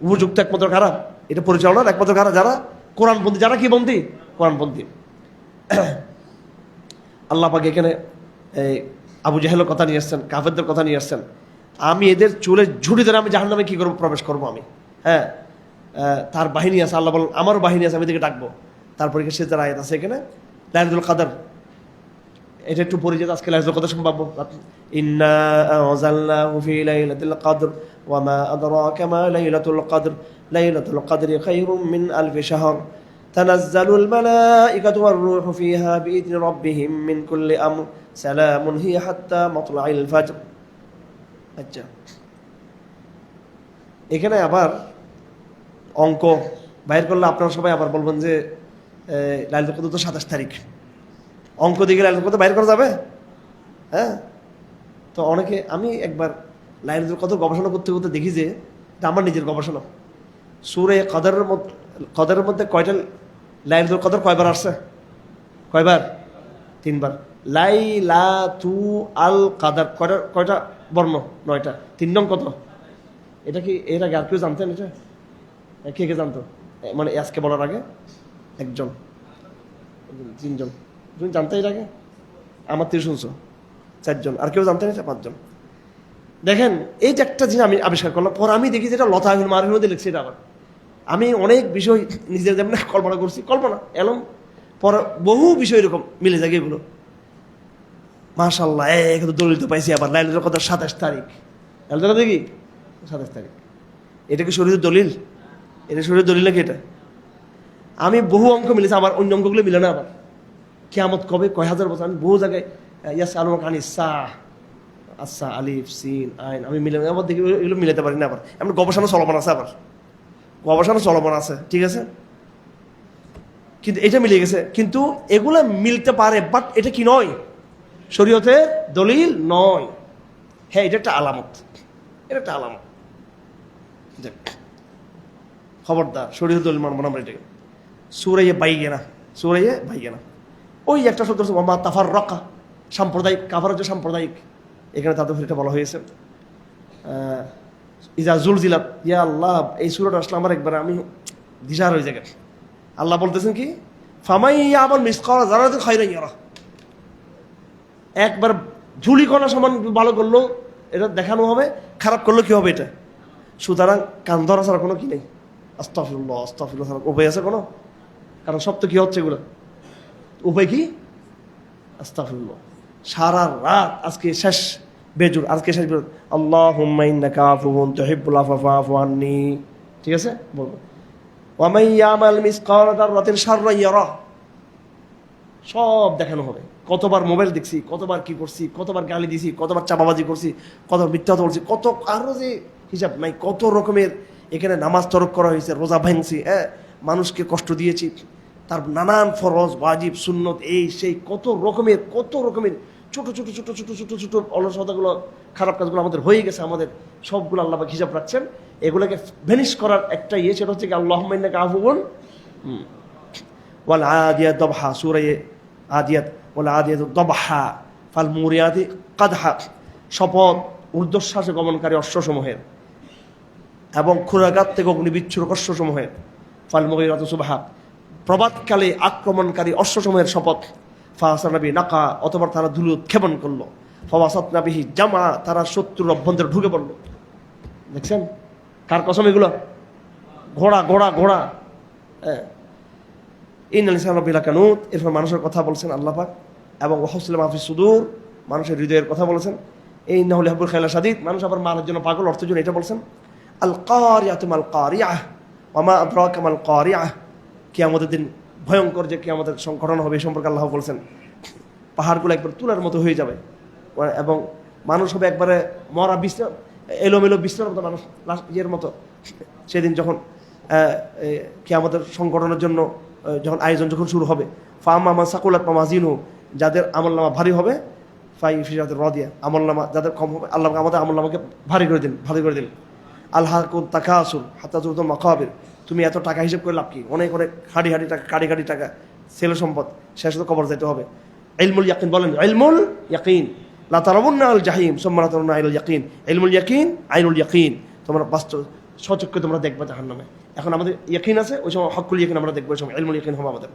উপযুক্ত একমাত্র কারা? এটা পরিচালনার একমাত্র কারা? যারা কোরআনপন্থী। যারা কি বন্ধী? কোরআনপন্থী। আল্লাহ পাক এখানে আবু জাহেলের কথা নিয়ে আসছেন, কাফেরদের কথা নিয়ে আসছেন। আমি এদের চুলে ঝুড়ি ধরে আমি জাহান্নামে কি করবো? প্রবেশ করবো আমি। হ্যাঁ, তার বাহিনী আছে, আল্লাহ বলেন আমারও বাহিনী আছে, আমি এদিকে ডাকবো। তারপরে সে যারা আয়াত আছে এখানে লাইলাতুল কদর, এটা একটু পরিচিত। আজকে লাইলাতুল কদর সম্ভব, ইন্না আনজালনাহু ফি লাইলাতুল কদর ওয়া মা আদরাকা মা লাইলাতুল কদর লাইলাতুল কদরি খায়রুম মিন আলফি শাহর তানাজ্জালুল মালাইকাতু ওয়ার রূহু ফিহা বিইذনি রাব্বিহিম মিন কুল্লি আমর সালামুন হিয়া হাত্তা মাতলাইল ফাজর। আচ্ছা, এখানে আবার অঙ্ক বাইর করলে আপনারা সবাই আবার বলবেন যে লাইলাতুল কদর তো 27 তারিখ, অঙ্ক দিকে লাইলাতুল কদর বাইর করা যাবে? হ্যাঁ, তো অনেকে, আমি একবার লাইলাতুল কদর গবেষণা করতে করতে দেখি যে এটা আমার নিজের গবেষণা, সূরা কদরের মধ্যে কয়টা লাইলাতুল কদর কয়বার আসছে? কয়বার? 3 বার। লাইলাতু আল কদর কয়টা বর্ণ? 9টা। 3 নং কত? এটা কি এর আগে আর কেউ জানতেন? এটা কে কে জানতো? মানে আজকে বলার আগে একজন, তিনজন। তুমি জানতে এর আগে? আমার থেকে শুনছো 4 জন, আর কেউ জানতে না? 5 জন। দেখেন এই যে একটা জিনিস আমি আবিষ্কার করলাম, পর আমি দেখি যেটা লতাহুল মারুফের মধ্যে লিখছে। এটা আবার আমি অনেক বিষয় নিজের যেমন কল্পনা করছি, কল্পনা এলম পর বহু বিষয় এরকম মিলে যায় এগুলো। মাশাআল্লাহ, দলিল তো পাইছি। আবার লাইলাতুল কদর 27 তারিখ, লাইলাতুল দেখি 27 তারিখ। এটা কি শরীরের দলিল? এটা শরীরের দলিল নাকি? এটা আমি বহু অঙ্ক মিলেছি, আমার অন্য অঙ্কগুলো মিলে না। আবার কিয়ামত কবে, কয় হাজার বছর, আমি বহু জায়গায় ইয়াসআলুনাকা আনিস সাআহ, আচ্ছা আলিফ সিন আইন আমি মিলে আবার দেখি এগুলো মিলাতে পারি না। আবার এমন গবেষণা চলমান আছে, আবার গবেষণা চলমান আছে, ঠিক আছে, কিন্তু এটা মিলে গেছে। কিন্তু এগুলো মিলতে পারে, বাট এটা কি নয়, শরীয়তের দলিল নয়। হ্যাঁ, এটা একটা আলামত, এটা একটা আলামত। খবরদার, শরীয়তের দলিল মানব না আমরা এটাকে। সূরা বাইয়িনা, সূরা বাইয়িনা ওই একটা শব্দ ওমা তাফাররাকা, সাম্প্রদায়িক কাফার হচ্ছে সাম্প্রদায়িক। এখানে তাদের এটা বলা হয়েছে ইজা জুলজিলাত। ইয়া আল্লাহ, এই সূরাটা আসলে আমার একবার আমি দিশার হয়ে যায়। আল্লাহ বলতেছেন কি, ফামাই ইয়ামাল মিসকাল যারাতিন খায়রান ইয়ারা, একবার ধুলি কণা সমান ভালো করলো এটা দেখানো হবে, খারাপ করলো কি হবে এটা। সুতরাং কান ধরা ছাড়া কোনো কি নেই। আস্তাগফিরুল্লাহ, আস্তাগফিরুল্লাহ ছাড়া উপায় আছে কোনো? কারণ সব তো কি হচ্ছে এগুলো, উপায় কি? আস্তাগফিরুল্লাহ। সারা রাত আজকে শেষ বেজুর, আজকে শেষ বেজুর, আল্লাহুম্মা ইন্নাকা আফুউন তুহিব্বুল আফওয়া ফাআফু আন্নি। ঠিক আছে, বলবো ওয়া মান ইয়ামাল মিসকাল যাররাতিন শাররান ইয়ারা, সব দেখানো হবে। কতবার মোবাইল দেখছি, কতবার কি করছি, কতবার গালি দিছি, কতবার চাপাবাজি করছি, কতবার মিথ্যা কথা বলছি, কত আরো যে হিসাব নাই, কত রকমের এখানে নামাজ তরক করা হয়েছে, রোজা ভাঙছি, মানুষকে কষ্ট দিয়েছি, তার নানান ফরজ ওয়াজিব সুন্নত এই সেই কত রকমের ছোট ছোট ছোট ছোট ছোট ছোট অলসতাগুলো, খারাপ কাজগুলো আমাদের হয়ে গেছে, আমাদের সবগুলো আল্লাহ পাক হিসাব রাখছেন। এগুলোকে ভ্যানিশ করার একটা সেটা হচ্ছে কি আল্লাহুম্মা ইন্নাকা আফুউন ওয়াল আদিয়াত দবহা, সূরা আদিয়াত, ওয়াল আদিয়াত দবহা ফাল মুরিয়াতি কাদহা, শপথ ঊর্ধ্বশ্বাসে গমনকারী অশ্বসমূহের এবং ক্ষুরাঘাত থেকে অগ্নিবিচ্ছুরক অশ্বসমূহের, ফাল মুগীরাতি সুবহা প্রভাতকালে আক্রমণকারী অশ্বসমূহের শপথ, ফাসানাবি নাকা অথবা তারা ধুলো উৎক্ষেপণ করলো, ফাওয়াসাতনাবিহি জামা তারা শত্রুর অভ্যন্তরে ঢুকে পড়লো। দেখছেন কার কসম এগুলো? ঘোড়া ঘোড়া ঘোড়া। ইন্নাল ইনসানা লাফি কানুত, এরপর মানুষের কথা বলছেন আল্লাহ পাক, এবং ওয়াহসিল মাফি সুদূর, মানুষের হৃদয়ের কথা বলেছেন। এই ইন্নাহু লিহুব্বিল খায়লা শাদীদ, মানুষ আবার মালের জন্য পাগল, অর্থের জন্য এটা বলছেন। আল কারিয়াতু মাল কারিয়াহ ওয়া মা আদরাকা মাল কারিয়াহ, কিয়ামতের দিন ভয়ঙ্কর যে কিয়ামতের ঘটনা হবে এই সম্পর্কে আল্লাহ বলছেন। পাহাড়গুলো একবার তুলার মতো হয়ে যাবে এবং মানুষ হবে একবারে মরা বিছনা, এলোমেলো বিছনার মতো মানুষ, ইয়ের মতো। সেদিন যখন কিয়ামতের সংগঠনের জন্য যখন আয়োজন যখন শুরু হবে, ফাম্মা মান সাকুলাত মাওয়াজিনু, যাদের আমলনামা ভারী হবে, ফাই ফি জাতির রাদিয়া, আমলনামা যাদের কম হবে আল্লাহ আমাদের আমলনামাকে ভারী করে দিন, ভারী করে দিন। আলহাকুম তাকাসুর হাত্তা যুরতুম মাকাবির, তুমি এত টাকা হিসেব করে লাভ কি, অনেক অনেক হাড়ি হাড়ি টাকা, কাড়ি কাড়ি টাকা, ছেলে সম্পদ, শেষ তো কবর যেতে হবে। ইলমুল ইয়াকিন বলেন, ইলমুল ইয়াকিন লা তারাবুন্না আল জাহিম সুম্মা লা তারাবুন্না আইনুল ইয়াকিন, ইলমুল ইয়াকিন আইনুল ইয়াকিন, তোমরা বাস্তব সচক্ষে তোমরা দেখবে জাহান্নামে। এখন আমাদের ইয়াকিন আছে, ওই সময় হকুল ইয়াকিন আমরা দেখবো, ওই সময় ইলমুল ইয়াকিন হবে আমাদের।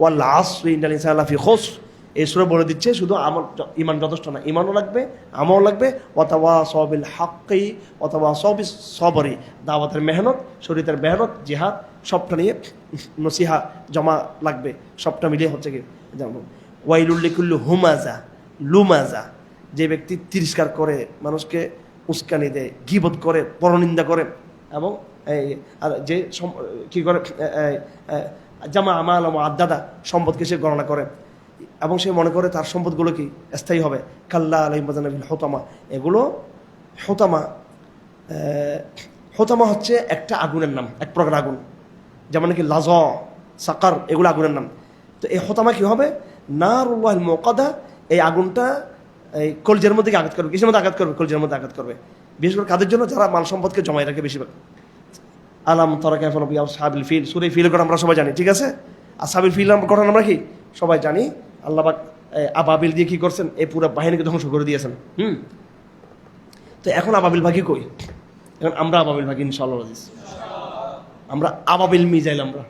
ওয়াল আসরি ইন্নাল ইনসানা লাফি খুসর, এই সূরা বলে দিচ্ছে শুধু আমল ঈমান যথেষ্ট না, ঈমানও লাগবে, আমলও লাগবে। ওয়া তাওয়াসাউ বিল হাক্কি ওয়া তাওয়াসাউ বিস সবরি, দাওয়াতের মেহনত, শরীয়তের মেহনত, জিহাদ, সবটা নিয়ে নসিহা জমা লাগবে, সবটা মিলিয়ে হচ্ছে কি যেমন ওয়াইলুল লিকুল্লি হুমাজা লুমাজা, যে ব্যক্তি তিরস্কার করে, মানুষকে উস্কানি দেয়, গীবত করে, পরনিন্দা করে, এবং যে কি করে জামা আমাল আদাদা, সম্পদকে সে গণনা করে এবং সে মনে করে তার সম্পদগুলো কি স্থায়ী হবে। কাল্লা আলাইহিল হোতামা, এগুলো হোতামা, হোতামা হচ্ছে একটা আগুনের নাম, এক প্রকার আগুন, যেমন কি লাজ সাকার, এগুলো আগুনের নাম। তো এই হোতামা কি হবে? নারুল্লাহিল মুকাদা, এই আগুনটা এই কলজের মধ্যে আঘাত করবে, কিসের মধ্যে আঘাত করবে? কলজের মধ্যে আঘাত করবে। বিশেষ করে কাদের জন্য? যারা মাল সম্পদকে জমায় রাখে বেশিরভাগ। আলাম তারা কাইফা নবী আসহাবিল ফিল, সূরা ফিলের কথা আমরা সবাই জানি, ঠিক আছে? আসহাবিল ফিল কথা আমরা কি সবাই জানি। আল্লাহ পাক আবাবিল দিয়ে কি করছেন? এই পুরো বাহিনীকে ধ্বংস করে দিয়েছেন। তো এখন আবাবিল ভাগি কই? এখন আমরা আবাবিল ভাগি ইনশাআল্লাহ, আমরা আবাবিল মিজাইল, আমরা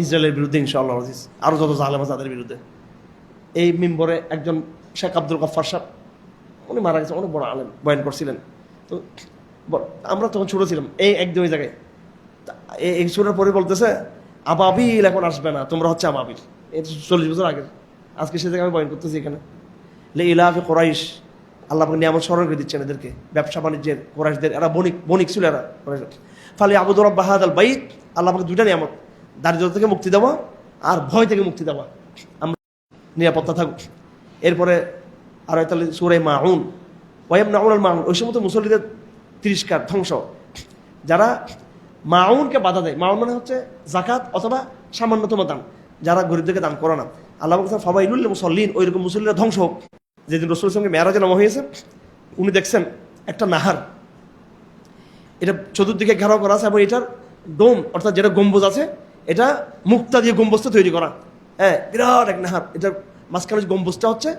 ইসরায়েলের বিরুদ্ধে ইনশাআল্লাহ আজিজ, আরও যত জালেম আছে তাদের বিরুদ্ধে। এই মিম্বরে একজন শেখ আব্দুল গফফার সাহেব, উনি মারা গেছেন, অনেক বড় আলেম, বয়ান করছিলেন। তো আমরা তখন ছোটো ছিলাম, এই একদম ওই জায়গায় এই সুরের পরে বলতেছে আবাবিল এখন আসবে না, তোমরা হচ্ছে আবাবিল। এই 40 বছর আগে, আজকে সে জায়গায় আমি বয়ান করতেছি এখানে। লে ইলাফে কোরাইশ, আল্লাহ নিয়ামত স্মরণ করে দিচ্ছেন এদেরকে, ব্যবসা বাণিজ্যের কোরাইশদের, এরা বণিক ছিল এরা। ফালে আবুদুর রাব্বা হাযাল বাইত, আল্লাহ দুইটা নিয়ামত, দারিদ্র থেকে মুক্তি দেওয়া আর ভয় থেকে মুক্তি দেওয়া, আমরা নিরাপত্তা থাকুক। এরপরে আর তাহলে সূরা মাউন, ওয়ায়ামনাউন আল মাউন, ওই সময় তো মুসল্লিদের তিরস্কার, ধ্বংস, যারা মাউনকে বাধা দেয়। মাউন মানে হচ্ছে যাকাত অথবা সামান্যতম দান, যারা গরিবদেরকে দান করে না। আল্লাহ বলছেন ফাওয়াইলুল মুসাল্লিন, ওইরকম মুসল্লিরা ধ্বংস হোক। যেদিন রাসূলের সঙ্গে মেরাজে নামা হয়েছে, উনি দেখছেন একটা নাহার, এটা চতুর্দিকে ঘেরাও করা আছে এবং এটার ডোম অর্থাৎ যেটা গম্বুজ আছে, এটা মুক্তা দিয়ে গম্বুজটা তৈরি করা। হ্যাঁ, বিরাট এক নাহার, এটার মাঝখানে গম্বুজটা হচ্ছে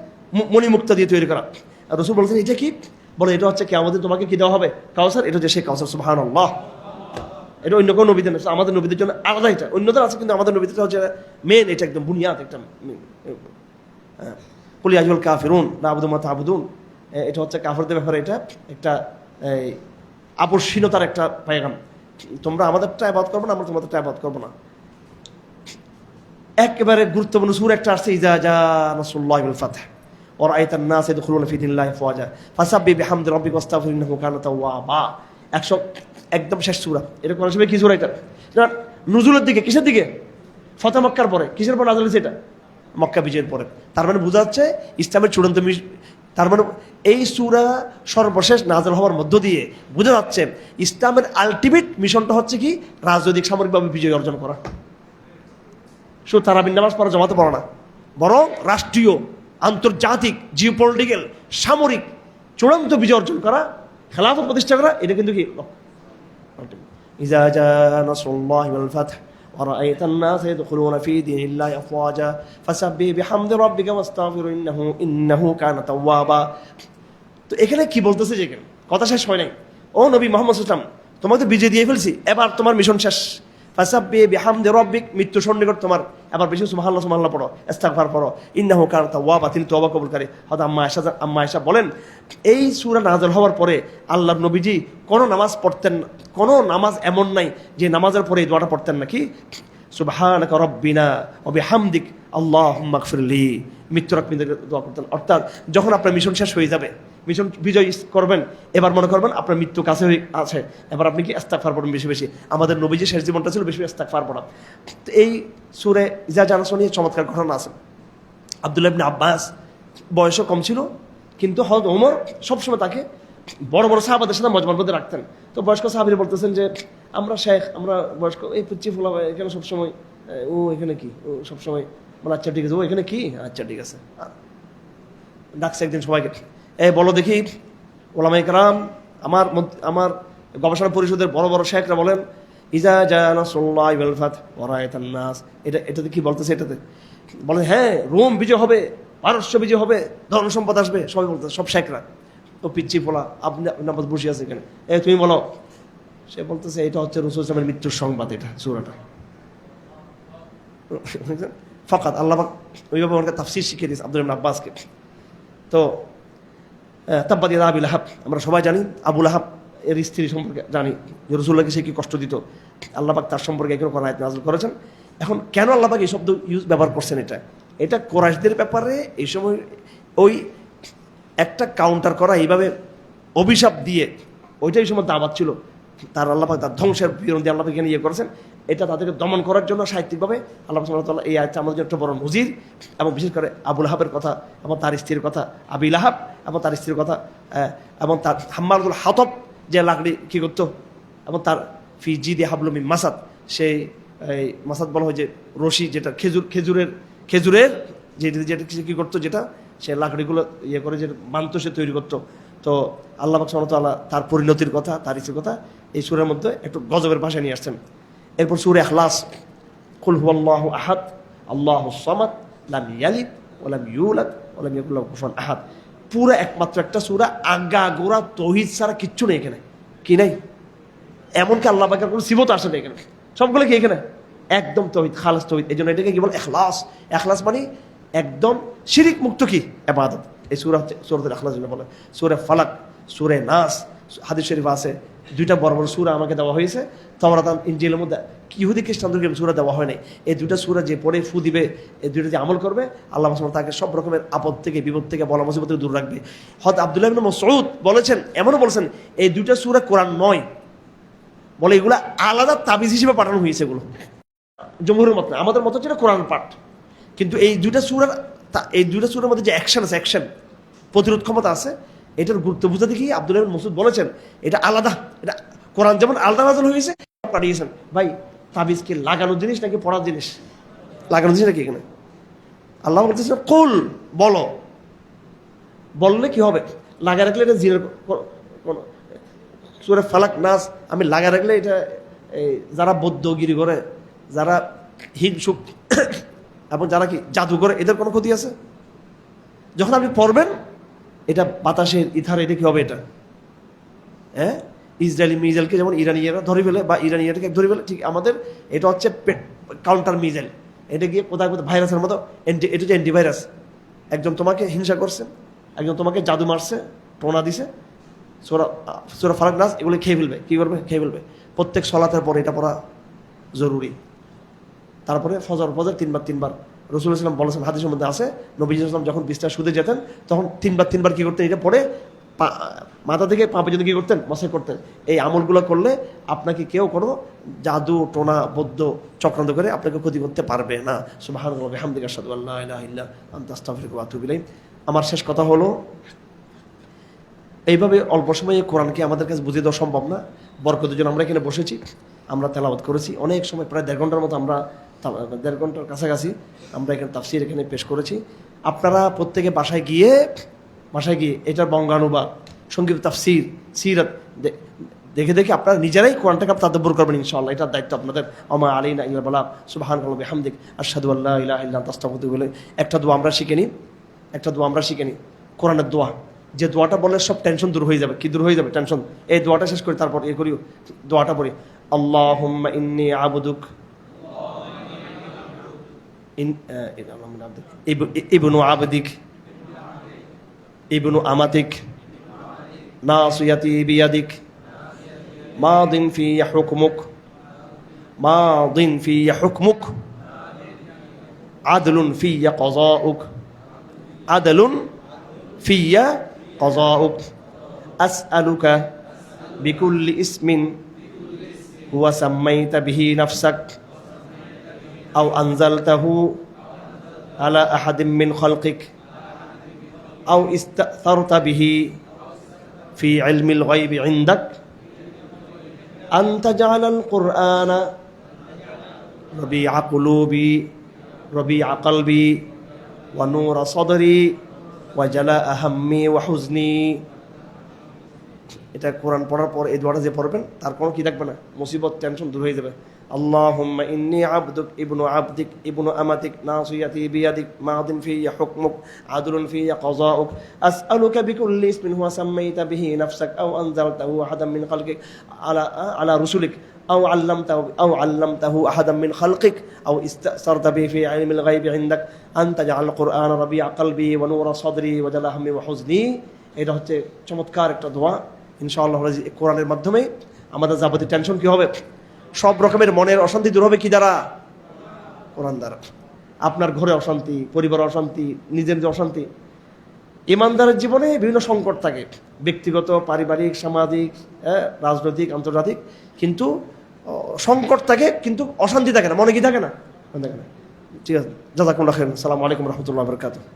মণিমুক্তা দিয়ে তৈরি করা। আর রাসূল বলছেন এটা কি? বলে এটা হচ্ছে কিয়ামতে তোমাকে কি দেওয়া হবে? কাউসার। এটা যে সেই কাউসার, সুবহানাল্লাহ। এটা অন্য কোনো নবীদের না, আমাদের নবীদের জন্য আলাদা। এটা অন্যদের আছে, কিন্তু আমাদের নবীদের হচ্ছে মেন, এটা একদম বুনিয়াদ, একটা কুল ইয়া আইয়ুহাল কাফিরুন লা আ'বুদু মা তা'বুদুন। এটা হচ্ছে কাফেরদের ব্যাপারে এটা একটা আপসহীনতার একটা পায়গাম। তোমরা আমাদেরটা ইবাদত করবে না, আমরা তোমাদেরটা ইবাদত করবো না। একেবারে গুরুত্বপূর্ণ সূরা একটা আসছে, ইযা জা নাসরুল্লাহি ওয়াল ফাতহ ওয়া রাআইতান নাস ইয়াদখুলুনা ফি দীনিল্লাহি আফওয়াজা ফাসাব্বিহ বিহামদি রাব্বিকা ওয়াস্তাগফির ইন্নাহু কানা তাওয়াবা। 100 একদম শেষ সূরা। এটা কোন সময় কি সূরা? এটা নুজুলের দিকে, কিসের দিকে? ফতহ মক্কার পরে। কিসের পর নাযিল হয়েছে এটা? মক্কা বিজয়ের পরে। তার মানে বোঝা যাচ্ছে ইসলামের চূড়ান্ত, তার মানে এই সূরা সর্বশেষ নাযিল হওয়ার মধ্য দিয়ে বোঝা যাচ্ছে ইসলামের আলটিমেট মিশনটা হচ্ছে কি? রাজনৈতিক সামরিকভাবে বিজয় অর্জন করা। শুধু তারাবির নামাজ পড়া, জমাতে পড়া না, বরং রাষ্ট্রীয়, আন্তর্জাতিক, জিওপলিটিক্যাল, সামরিক চূড়ান্ত বিজয় অর্জন করা, খেলাফত প্রতিষ্ঠা করা। এটা কিন্তু কি? ইযা জা নাসরুল্লাহি ওয়াল ফাতহ ওয়া রাআইতান নাস ইয়াদখুলুনা ফি দীনিল্লাহি আফওয়াজা ফাসাব্বিহ বিহামদি রাব্বিকা ওয়াস্তাগফির ইন্নাহু কানা তাওয়াবা। তো এখানে কি বলতেছে? যে কথা শেষ হয় নাই। ও নবী মুহাম্মদ সাল্লাল্লাহু আলাইহি ওয়াসাল্লাম, তোমাকে তো বিজয় দিয়ে ফেলছি, এবার তোমার মিশন শেষ। ফাসাব্বিহ বিহামদি রাব্বিক, মৃত্যু সন্নিকট তোমার, এবার বেশি সুবহানাল্লাহ সুবহানাল্লাহ পড়ো, ইস্তিগফার পড়ো। ইন্নাহু কানা তাওয়াবা, তিনি তওবা কবুলকারী। হযরত আম্মা আয়েশা বলেন, এই সূরা নাযিল হওয়ার পরে আল্লাহর নবীজি কোনো নামাজ পড়তেন না, কোনো নামাজ এমন নাই যে নামাজের পরে এই দোয়াটা পড়তেন না, কি? সুবহানাকা রাব্বিনা ওয়া বিহামদিক আল্লাহুম্মা গফিরলি। মৃত্যুর আগ পর্যন্ত দোয়া করতেন। অর্থাৎ যখন আপনার মিশন শেষ হয়ে যাবে, মিশন বিজয় করবেন, এবার মনে করবেন আপনার মৃত্যু কাছে আছে, এবার আপনি কি ইস্তিগফার পড়বেন বেশি বেশি। আমাদের নবীজি শেষ জীবনটা ছিল বেশি ইস্তিগফার পড়া। তো এই সূরা ইযা জা নাসরুল্লাহি নিয়ে চমৎকার ঘটনা আছে। আব্দুল্লাহ ইবনে আব্বাস বয়সও কম ছিল, কিন্তু হযরত ওমর সবসময় তাকে বড় বড় সাহাবাদের সাথে মজমার মধ্যে রাখতেন। তো বয়স্ক সাহাবীরা বলতেছেন যে আমরা শেখ, আমরা বয়স্ক, এই পুচ্ছি ফোলা এখানে সবসময়, ও এখানে কি, ও সবসময় বলে আচ্ছা ঠিক আছে, ও এখানে কি, আচ্ছা ঠিক আছে। ডাকছে একদিন সবাইকে, বলো দেখি ওলামায়ে কেরাম, আমার গবেষণা পরিষদের বড় বড় শেখরা বলেন ইযা জা নাসরুল্লাহি ওয়াল ফাতহ ওয়া রাআইতান নাস, এটাতে কি বলতেছে? এটাতে বলে হ্যাঁ, রোম বিজয় হবে, পারস্য বিজয় হবে, ধন সম্পদ আসবে। সবাই বলতেছে, সব শেখরা। ও পিচ্ছি ফোলা, আপনি নামাজ বসে আছে এখানে, তুমি বলো। সে বলতেছে এটা হচ্ছে রাসূল সাল্লাল্লাহু আলাইহি ওয়াসাল্লামের মৃত্যুর সংবাদ, এটা সূরাটা। ফাকাত আল্লাহ ওইভাবে আমাকে তাফসীর শিখিয়ে দিয়েছে আব্দুল্লাহ ইবনে আব্বাসকে। তো তাব্বাত ইয়াদা আবি লাহাব, আমরা সবাই জানি আবু লাহাব এর স্ত্রী সম্পর্কে জানি যে রাসূলুল্লাহকে সে কি কষ্ট দিত। আল্লাহ পাক তার সম্পর্কে একজন কোরআন আয়াত নাযিল করেছেন। এখন কেন আল্লাহ পাক এই শব্দ ব্যবহার করছেন? এটা কুরাইশদের ব্যাপারে এই সময় ওই একটা কাউন্টার করা, এইভাবে অভিশাপ দিয়ে, ওইটাই সময় দাওয়াত ছিল তার। আল্লাহ পাক তার ধ্বংসের বিরোধী আল্লাহ পাক এখানে করেছেন। এটা তাদেরকে দমন করার জন্য সাহিত্যিকভাবে আল্লাহ সুবহানাহু ওয়া তাআলা এই আয়াতটা আমাদের একটা বড় নজির। এবং বিশেষ করে আবু লাহাবের কথা এবং তার স্ত্রীর কথা, আবি লাহাব এবং তার স্ত্রীর কথা, এবং তার হাম্মালুল হাতব যে লাকড়ি কী করতো, এবং তার ফি জিদি হাবলুম মিন মাসাদ, সেই মাসাদ বলা হয় যে রশি, যেটা খেজুরের যেটা কী করতো, যেটা সে লাকড়িগুলো করে যে মানত, সে তৈরি করতো। তো আল্লাহ পাক সুবহানাহু ওয়া তাআলা তার পরিণতির কথা, তার ইচ্ছের কথা এই সূরার মধ্যে একটু গজবের ভাষায় নিয়ে আসছেন। এরপর সূরা ইখলাস, কুল হুয়াল্লাহু আহাদ আল্লাহুস সামাদ লাম ইয়ালিদ ওয়া লাম ইউলাদ ওয়া লাম ইয়াকুল লাহু কুফুয়ান আহাদ। পুরো একমাত্র একটা সূরা, আগাগোড়া তাওহীদ ছাড়া কিচ্ছু নেই এখানে। কি নাই? এমনকি আল্লাহ পাকের কোনো সিফত আসে না এখানে, সবগুলো কি এখানে একদম তৌহিদ, খালাস তৌহিদ। এই জন্য এটাকে কি বলে? ইখলাস। ইখলাস মানে একদম শিরিক মুক্ত কি ইবাদত। এই সূরা হচ্ছে সূরাতুল ইখলাস যেটা বলে। সূরা ফালাক, সূরা নাস, হাদিস শরীফ আছে দুইটা বড় বড় সূরা আমাকে দেওয়া হয়েছে। তাওরাত ইনজিলের মধ্যে ইহুদি খ্রিস্টানদেরকে সূরা দেওয়া হয় নাই। এই দুইটা সূরা যে পড়ে ফু দিবে, এই দুইটা যে আমল করবে, আল্লাহ সুবহানাহু তাকে সব রকমের আপদ থেকে, বিপদ থেকে, বলা মুসিবত থেকে দূর রাখবে। হযরত আব্দুল্লাহ ইবনে মাসউদ বলেছেন, এমনও বলেছেন এই দুইটা সূরা কোরআন নয়, বলে এগুলা আলাদা তাবিজ হিসেবে পাঠানো হয়েছে। এগুলো জমহুরের মত না, আমাদের মত হচ্ছে কোরআন পাঠ। কিন্তু এই দুইটা সূরার মধ্যে যে অ্যাকশন আছে, অ্যাকশন প্রতিরোধ ক্ষমতা আছে, এটার গুরুত্ব বুঝাতে কি আব্দুল্লাহ ইবনে মাসউদ বলেছেন এটা আলাদা। এটা কোরআন যেমন আলাদা নাযিল হয়েছে পাঠিয়েছেন। ভাই তাবিজ কি লাগানোর জিনিস নাকি পড়ার জিনিস? লাগানোর জিনিস নাকি? এখানে আল্লাহ বলতেছে কুল, বলো। বললে কি হবে? লাগা রাখলে এটা জিনের সূরা ফালাক নাস আমি লাগা রাখলে এটা যারা বৌদ্ধগিরি করে, যারা হিংসুক এবং যারা কি জাদু করে, এদের কোনো ক্ষতি আছে? যখন আপনি পড়বেন এটা বাতাসের ইথার, এটা কি হবে? এটা হ্যাঁ ইসরায়েলি মিসাইলকে যেমন ইরানিয়ারা ধরে ফেলে বা ইরানিয়াটাকে ধরে ফেলে, ঠিক আমাদের এটা হচ্ছে কাউন্টার মিসাইল। এটা গিয়ে কোথায় কোথায় ভাইরাসের মতো, এটা হচ্ছে অ্যান্টিভাইরাস। একজন তোমাকে হিংসা করছে, একজন তোমাকে জাদু মারছে, টোনা দিছে, সূরা ফালাক নাস এগুলো খেয়ে ফেলবে। কি করবে? খেয়ে ফেলবে। প্রত্যেক সলাতের পরে এটা পড়া জরুরি। তারপরে ফজর তিনবার রাসূলুল্লাহ সাল্লাল্লাহু আলাইহি ওয়াসাল্লাম বলেছেন, হাদিসের মধ্যে আছে, নবী সাল্লাল্লাহু আলাইহি ওয়াসাল্লাম যখন বিছানায় শুতে যেতেন তখন তিনবার কি করতেন? এটা পড়ে মাথা থেকে পা পর্যন্ত কি করতেন? মসাই করতেন। এই আমলগুলো করলে আপনাকে কেউ কোনো জাদু টোনা বৌদ্ধ চক্রান্ত করে আপনাকে ক্ষতি করতে পারবে না। সুবহানাল্লাহি ওয়া বিহামদিহি আশহাদু আল্লা ইলাহা ইল্লা আনতা আস্তাগফিরুকা ওয়া আতুবু ইলাইক। আমার শেষ কথা হলো, এইভাবে অল্প সময়ে কোরআনকে আমাদের কাছে বুঝিয়ে দেওয়া সম্ভব না। বরকতের জন্য আমরা এখানে বসেছি, আমরা তেলাওয়াত করেছি অনেক সময়, প্রায় 1.5 ঘন্টার মতো, আমরা 1.5 ঘন্টার কাছাকাছি আমরা এখানে তাফসীর এখানে পেশ করেছি। আপনারা প্রত্যেকে বাসায় গিয়ে এটার বঙ্গানুবাদ, সংক্ষিপ্ত তাফসীর, সিরাত দেখে দেখে আপনারা নিজেরাই কোরআনটাকে তাদাব্বুর করবেন ইনশাআল্লাহ। এটার দায়িত্ব আপনাদের। ওমা আলাইনা ইল্লাল বালাগ। সুবহানাল্লাহি ওয়া বিহামদিহি আশহাদু আল্লা ইলাহা ইল্লা আনতা আস্তাগফিরুকা ওয়া আতুবু ইলাইক। একটা দোয়া আমরা শিখে নিই, কোরআনের দোয়া। যে দোয়াটা বললে সব টেনশন দূর হয়ে যাবে। কি দূর হয়ে যাবে? টেনশন। এই দোয়াটা শেষ করি, তারপর করি দোয়াটা পড়ি। আল্লাহুম্মা ইন্নী আবুদুক ইবনু আবদিক ইবনু আমাতিক নাসিয়াতি বিয়াদিক মাদিন ফিয়া হুকমুক আদলুন ফিয়া قضاؤك أسألك بكل اسم هو سميت به نفسك أو أنزلته على أحد من خلقك أو استأثرت به في علم الغيب عندك أن تجعل القرآن ربيع قلوبي ربيع قلبي ونور صدري ওয়াজালা আহাম্মি ওয়া হুজনি। এটা কোরআন পড়ার পর এই দোয়াটা যে পড়বেন তার কোনো কি থাকবে না, মুসিবত টেনশন দূর হয়ে যাবে। আল্লাহুম্মা ইন্নী আবদুক ইবনু আবদিক ইবনু আমাতিক নাসিয়াতি বিয়াদিক মাদিন ফিয়া হুকমুক আদলুন ফিয়া কাযাউক আসআলুকা বিকুল্লি ইসমিন হুয়া সাম্মাইতা বিহি নাফসাক আও আনজালতাহু আহাদাম মিন খালকিক আলা রুসুলিক أو علمته أحدا من خلقك أو استأثرت به في علم الغيب عندك أن تجعل القرآن ربيع قلبي ونور صدري وجلاء همي وحزني। এটা হচ্ছে চমৎকার একটা দোয়া। ইনশাআল্লাহ কোরআনের মাধ্যমে আমাদের যাবতীয় টেনশন কি হবে, সব রকমের মনের অশান্তি দূর হবে কি দ্বারা? কোরআন দ্বারা। আপনার ঘরে অশান্তি, পরিবারে অশান্তি, নিজের যে অশান্তি। ইমানদারের জীবনে বিভিন্ন সংকট থাকে, ব্যক্তিগত, পারিবারিক, সামাজিক, রাজনৈতিক, আন্তর্জাতিক, কিন্তু সংকট থাকে কিন্তু অশান্তি থাকে না। মনে কি থাকে না? ঠিক আছে। জাযাকুমুল্লাহু খাইরান। আসসালামু আলাইকুম ওয়া রাহমাতুল্লাহি ওয়া বারাকাতুহু।